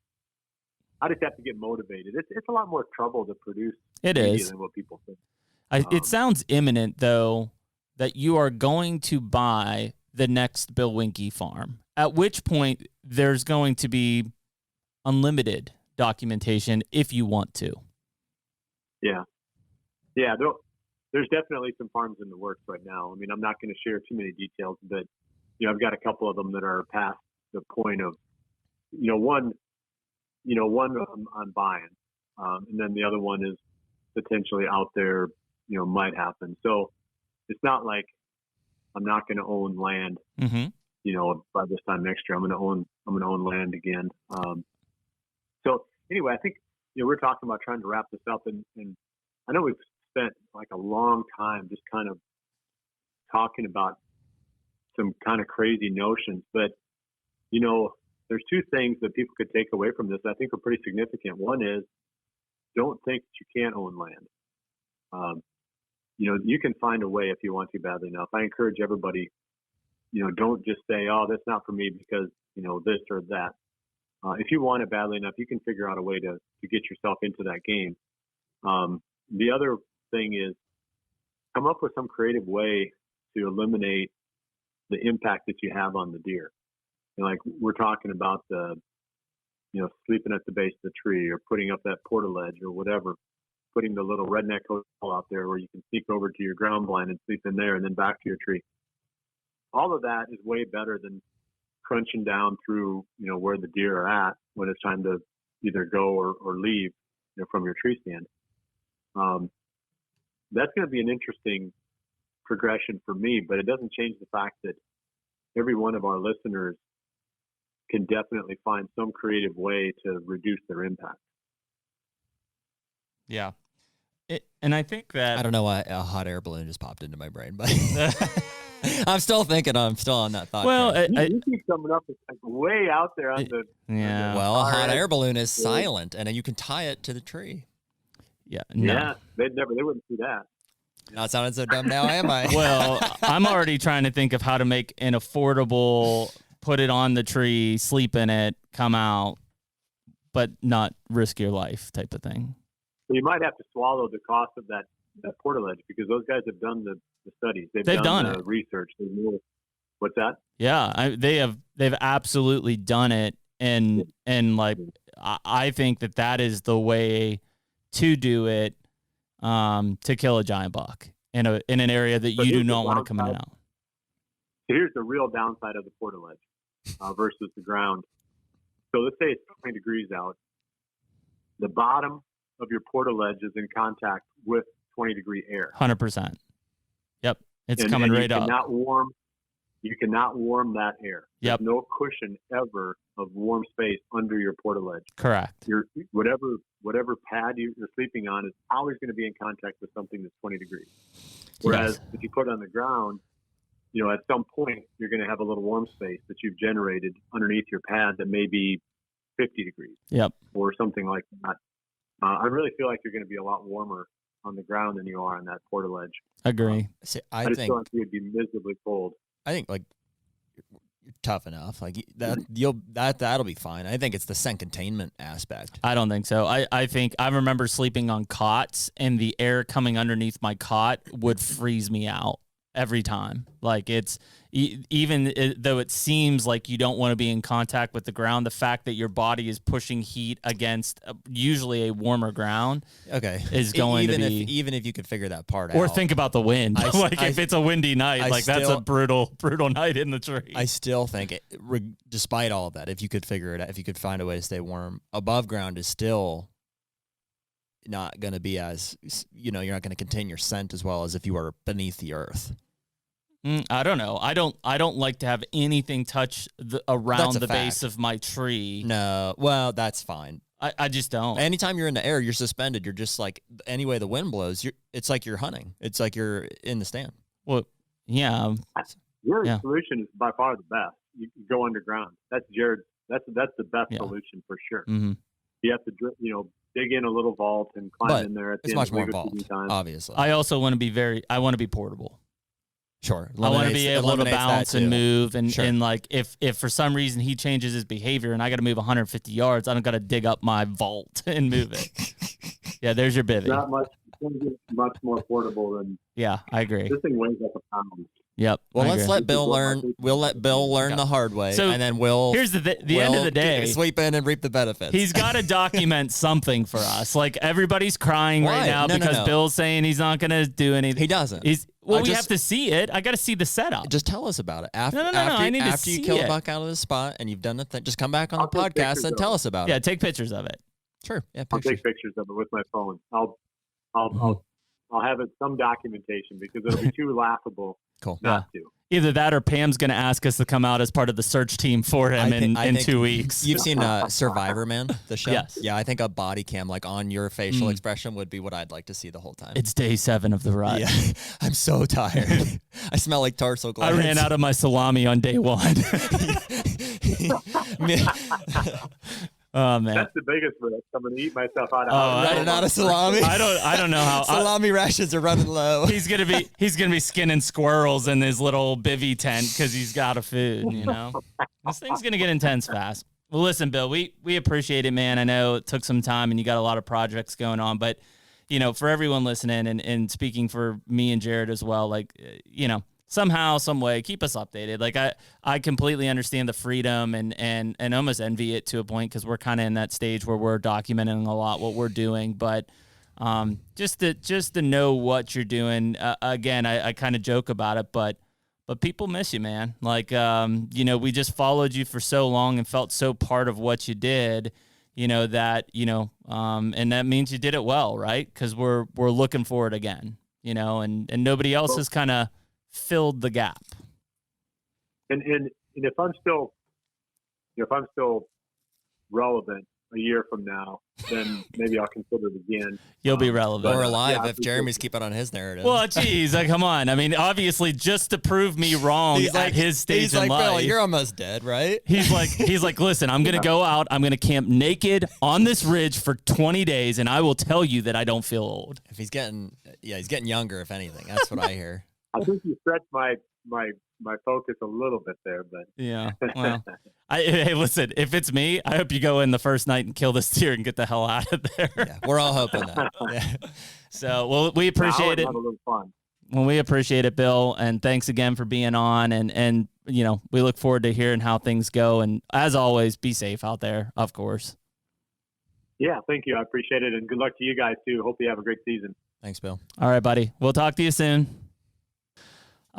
I just have to get motivated. It's a lot more trouble to produce media than what people think. It sounds imminent, though, that you are going to buy the next Bill Winke farm, at which point there's going to be unlimited documentation if you want to. Yeah. Yeah, there's definitely some farms in the works right now. I mean, I'm not going to share too many details, but, I've got a couple of them that are past the point of, one I'm buying, and then the other one is potentially out there, might happen. So it's not like I'm not going to own land, by this time next year. I'm going to own land again. So anyway, I think, we're talking about trying to wrap this up, and I know we've spent like a long time just kind of talking about some kind of crazy notions, but, there's two things that people could take away from this I think are pretty significant. One is, don't think that you can't own land. You can find a way if you want to badly enough. I encourage everybody, don't just say, oh, that's not for me because, this or that. If you want it badly enough, you can figure out a way to get yourself into that game. The other thing is, come up with some creative way to eliminate the impact that you have on the deer. Like we're talking about the, sleeping at the base of the tree, or putting up that portaledge or whatever, putting the little redneck hotel out there where you can sneak over to your ground blind and sleep in there and then back to your tree. All of that is way better than crunching down through, where the deer are at when it's time to either go or leave, from your tree stand. That's going to be an interesting progression for me, but it doesn't change the fact that every one of our listeners can definitely find some creative way to reduce their impact. Yeah. And I think that... I don't know why a hot air balloon just popped into my brain, but I'm still thinking. I'm still on that thought. Well, you keep coming up with like way out there on the... Yeah. Well, a hot air balloon is silent, and you can tie it to the tree. Yeah. No. Yeah, they wouldn't see that. Not sounding so dumb now, am I? Well, I'm already trying to think of how to make an affordable, put it on the tree, sleep in it, come out, but not risk your life type of thing. So you might have to swallow the cost of that portaledge, because those guys have done the studies. They've done the research. They know. What's that? Yeah, they've absolutely done it, and like I think that is the way to do it, to kill a giant buck in an area that you do not want to come in and out. Here's the real downside of the portaledge versus the ground. So let's say it's 20 degrees out. The bottom of your portaledge is in contact with 20-degree air. 100%. Yep, it's coming right up. You cannot warm that air. Yep. There's no cushion ever of warm space under your portaledge. Correct. Whatever pad you're sleeping on is always going to be in contact with something that's 20 degrees. Whereas if you put it on the ground, at some point you're going to have a little warm space that you've generated underneath your pad that may be 50 degrees. Yep. Or something like that. I really feel like you're going to be a lot warmer on the ground than you are on that portaledge. Agree. I just feel like you'd be miserably cold. I think like you're tough enough. Like that'll be fine. I think it's the scent containment aspect. I don't think so. I think I remember sleeping on cots, and the air coming underneath my cot would freeze me out every time. Like it's even though it seems like you don't want to be in contact with the ground, the fact that your body is pushing heat against usually a warmer ground, is going to be even if you could figure that part out. Or think about the wind. If it's a windy night, that's a brutal night in the tree. I still think, despite all of that, if you could figure it out, if you could find a way to stay warm above ground, is still not going to be as, you're not going to contain your scent as well as if you were beneath the earth. I don't know. I don't like to have anything touch around the base of my tree. No, well, that's fine. I just don't. Anytime you're in the air, you're suspended. You're just like, any way the wind blows, it's like you're hunting. It's like you're in the stand. Well, yeah. Your solution is by far the best. You go underground. That's Jared. That's the best solution for sure. Mm-hmm. You have to, dig in a little vault and climb in there. At the it's end much of more leader involved, feeding time. obviously. I also want to be portable. Sure. I want to be able to bounce and move. And, Sure. and like, if for some reason he changes his behavior and I got to move 150 yards, I don't got to dig up my vault and move it. Yeah, there's your bivvy. Not much. It's going to get much more portable than. Yeah, I agree. This thing weighs like a pound. Yep. Well, I let's agree. let Bill learn. We'll let Bill learn the hard way, So, and then we'll. Here's the end of the day. Sweep in and reap the benefits. He's got to document something for us. Like, everybody's crying right now because Bill's saying he's not going to do anything. He doesn't. We have to see it. I got to see the setup. Just tell us about it. After I need to after you see kill it. a buck out of the spot and you've done the thing, just come back on I'll the take podcast pictures and of tell it. us about Yeah, it. take pictures of it. Sure. Yeah, I'll pictures. take pictures of it with my phone. I'll have it some documentation because it'll be too laughable Cool. not to. Either that or Pam's going to ask us to come out as part of the search team for him in 2 weeks. You've seen Survivor, man, the show? Yes. Yeah, I think a body cam, like on your facial expression, would be what I'd like to see the whole time. It's day 7 of the rut. Yeah, I'm so tired. I smell like tarsal I glands. ran out of my salami on day 1. Oh man, That's the biggest risk. I'm going to eat myself out of running out of salami. I don't know how Salami rations are running low. he's gonna be skinning squirrels in his little bivvy tent because he's out of food. This thing's gonna get intense fast. Well, listen, Bill, we appreciate it, man. I know it took some time and you got a lot of projects going on, but for everyone listening and speaking for me and Jared as well, like somehow, some way, keep us updated. Like I completely understand the freedom and almost envy it to a point because we're kind of in that stage where we're documenting a lot what we're doing. But just to know what you're doing, again, I kind of joke about it, but people miss you, man. Like we just followed you for so long and felt so part of what you did. That and that means you did it well, right? Because we're looking for it again. And nobody else has kind of filled the gap. And if I'm still relevant a year from now, then maybe I'll consider it again. You'll be relevant. Or alive yeah, if Jeremy's keeping on his narrative. Well, geez, like, come on. I mean, obviously, just to prove me wrong at his stage in life. Bill, you're almost dead, right? He's like, listen, I'm going to go out. I'm going to camp naked on this ridge for 20 days, and I will tell you that I don't feel old. If he's getting younger, if anything. That's what I hear. I think you stretched my focus a little bit there, but yeah. Well, hey, listen, if it's me, I hope you go in the first night and kill this deer and get the hell out of there. Yeah, we're all hoping that. Yeah. So, well, we appreciate it. Have a little fun. Well, we appreciate it, Bill, and thanks again for being on. And we look forward to hearing how things go. And as always, be safe out there, of course. Yeah, thank you. I appreciate it, and good luck to you guys too. Hope you have a great season. Thanks, Bill. All right, buddy. We'll talk to you soon.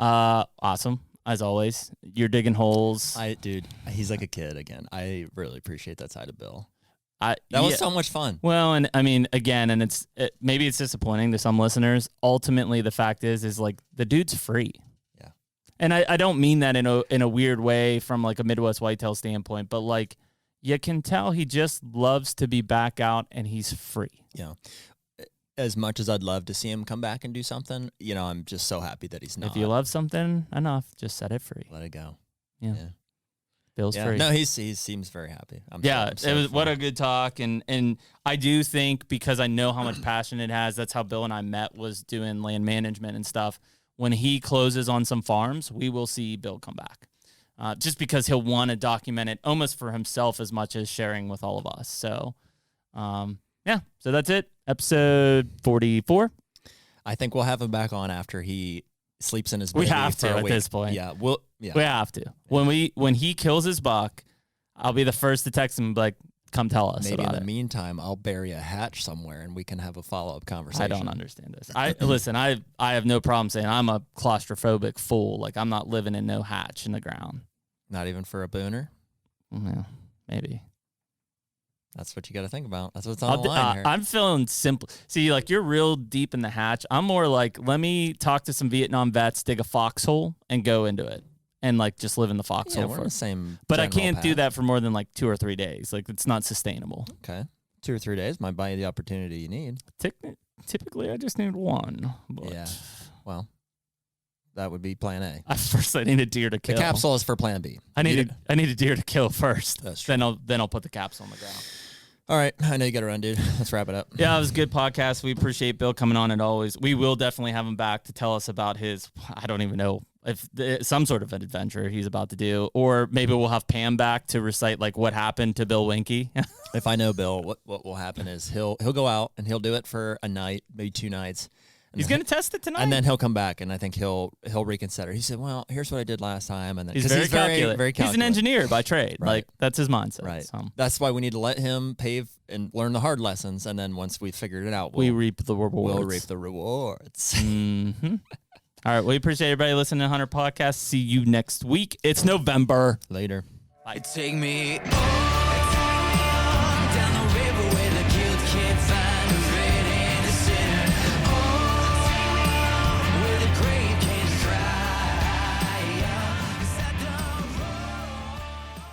Awesome. As always, you're digging holes. Dude, he's like a kid again. I really appreciate that side of Bill. That was so much fun. Well, and I mean, again, and maybe it's disappointing to some listeners. Ultimately, the fact is like the dude's free. Yeah. And I don't mean that in a weird way from like a Midwest Whitetail standpoint, but like you can tell he just loves to be back out and he's free. Yeah. As much as I'd love to see him come back and do something, I'm just so happy that he's not. If you love something enough, just set it free. Let it go. Yeah. Bill's free. No, he seems very happy. It was what a good talk, and I do think because I know how much passion it has. That's how Bill and I met, was doing land management and stuff. When he closes on some farms, we will see Bill come back, just because he'll want to document it almost for himself as much as sharing with all of us. So, so that's it. Episode 44. I think we'll have him back on after he sleeps in his bed. We have to at this point. Yeah, we have to. When he kills his buck, I'll be the first to text him and be like, come tell us Maybe about in the it. meantime, I'll bury a hatch somewhere and we can have a follow-up conversation. I don't understand this. I have no problem saying I'm a claustrophobic fool. Like, I'm not living in no hatch in the ground. Not even for a booner? Well, maybe. That's what you got to think about. That's what's on the line here. I'm feeling simple. See, like you're real deep in the hatch. I'm more like, let me talk to some Vietnam vets, dig a foxhole, and go into it, and like just live in the foxhole. We're in the same. But I can't do path. that for more than like 2 or 3 days. Like it's not sustainable. Okay, 2 or 3 days might buy you the opportunity you need. Typically, I just need one. But Yeah. Well, that would be Plan A. First, I need a deer to kill. The capsule is for Plan B. I need a deer to kill first. That's true. Then I'll put the capsule on the ground. All right, I know you got to run, dude. Let's wrap it up. Yeah, it was a good podcast. We appreciate Bill coming on, and always. We will definitely have him back to tell us about his, I don't even know, if some sort of an adventure he's about to do. Or maybe we'll have Pam back to recite like what happened to Bill Winke. If I know Bill, what will happen is he'll go out and he'll do it for a night, maybe 2 nights. He's going to test it tonight. And then he'll come back, and I think he'll reconsider. He said, well, here's what I did last time. And then he's very calculated. He's an engineer by trade. Right. Like, that's his mindset. Right. So. That's why we need to let him pave and learn the hard lessons. And then once we figured it out, we reap the rewards. We'll reap the rewards. Mm-hmm. All right. We appreciate everybody listening to HUNTR Podcast. See you next week. It's November. Later. Bye. Take me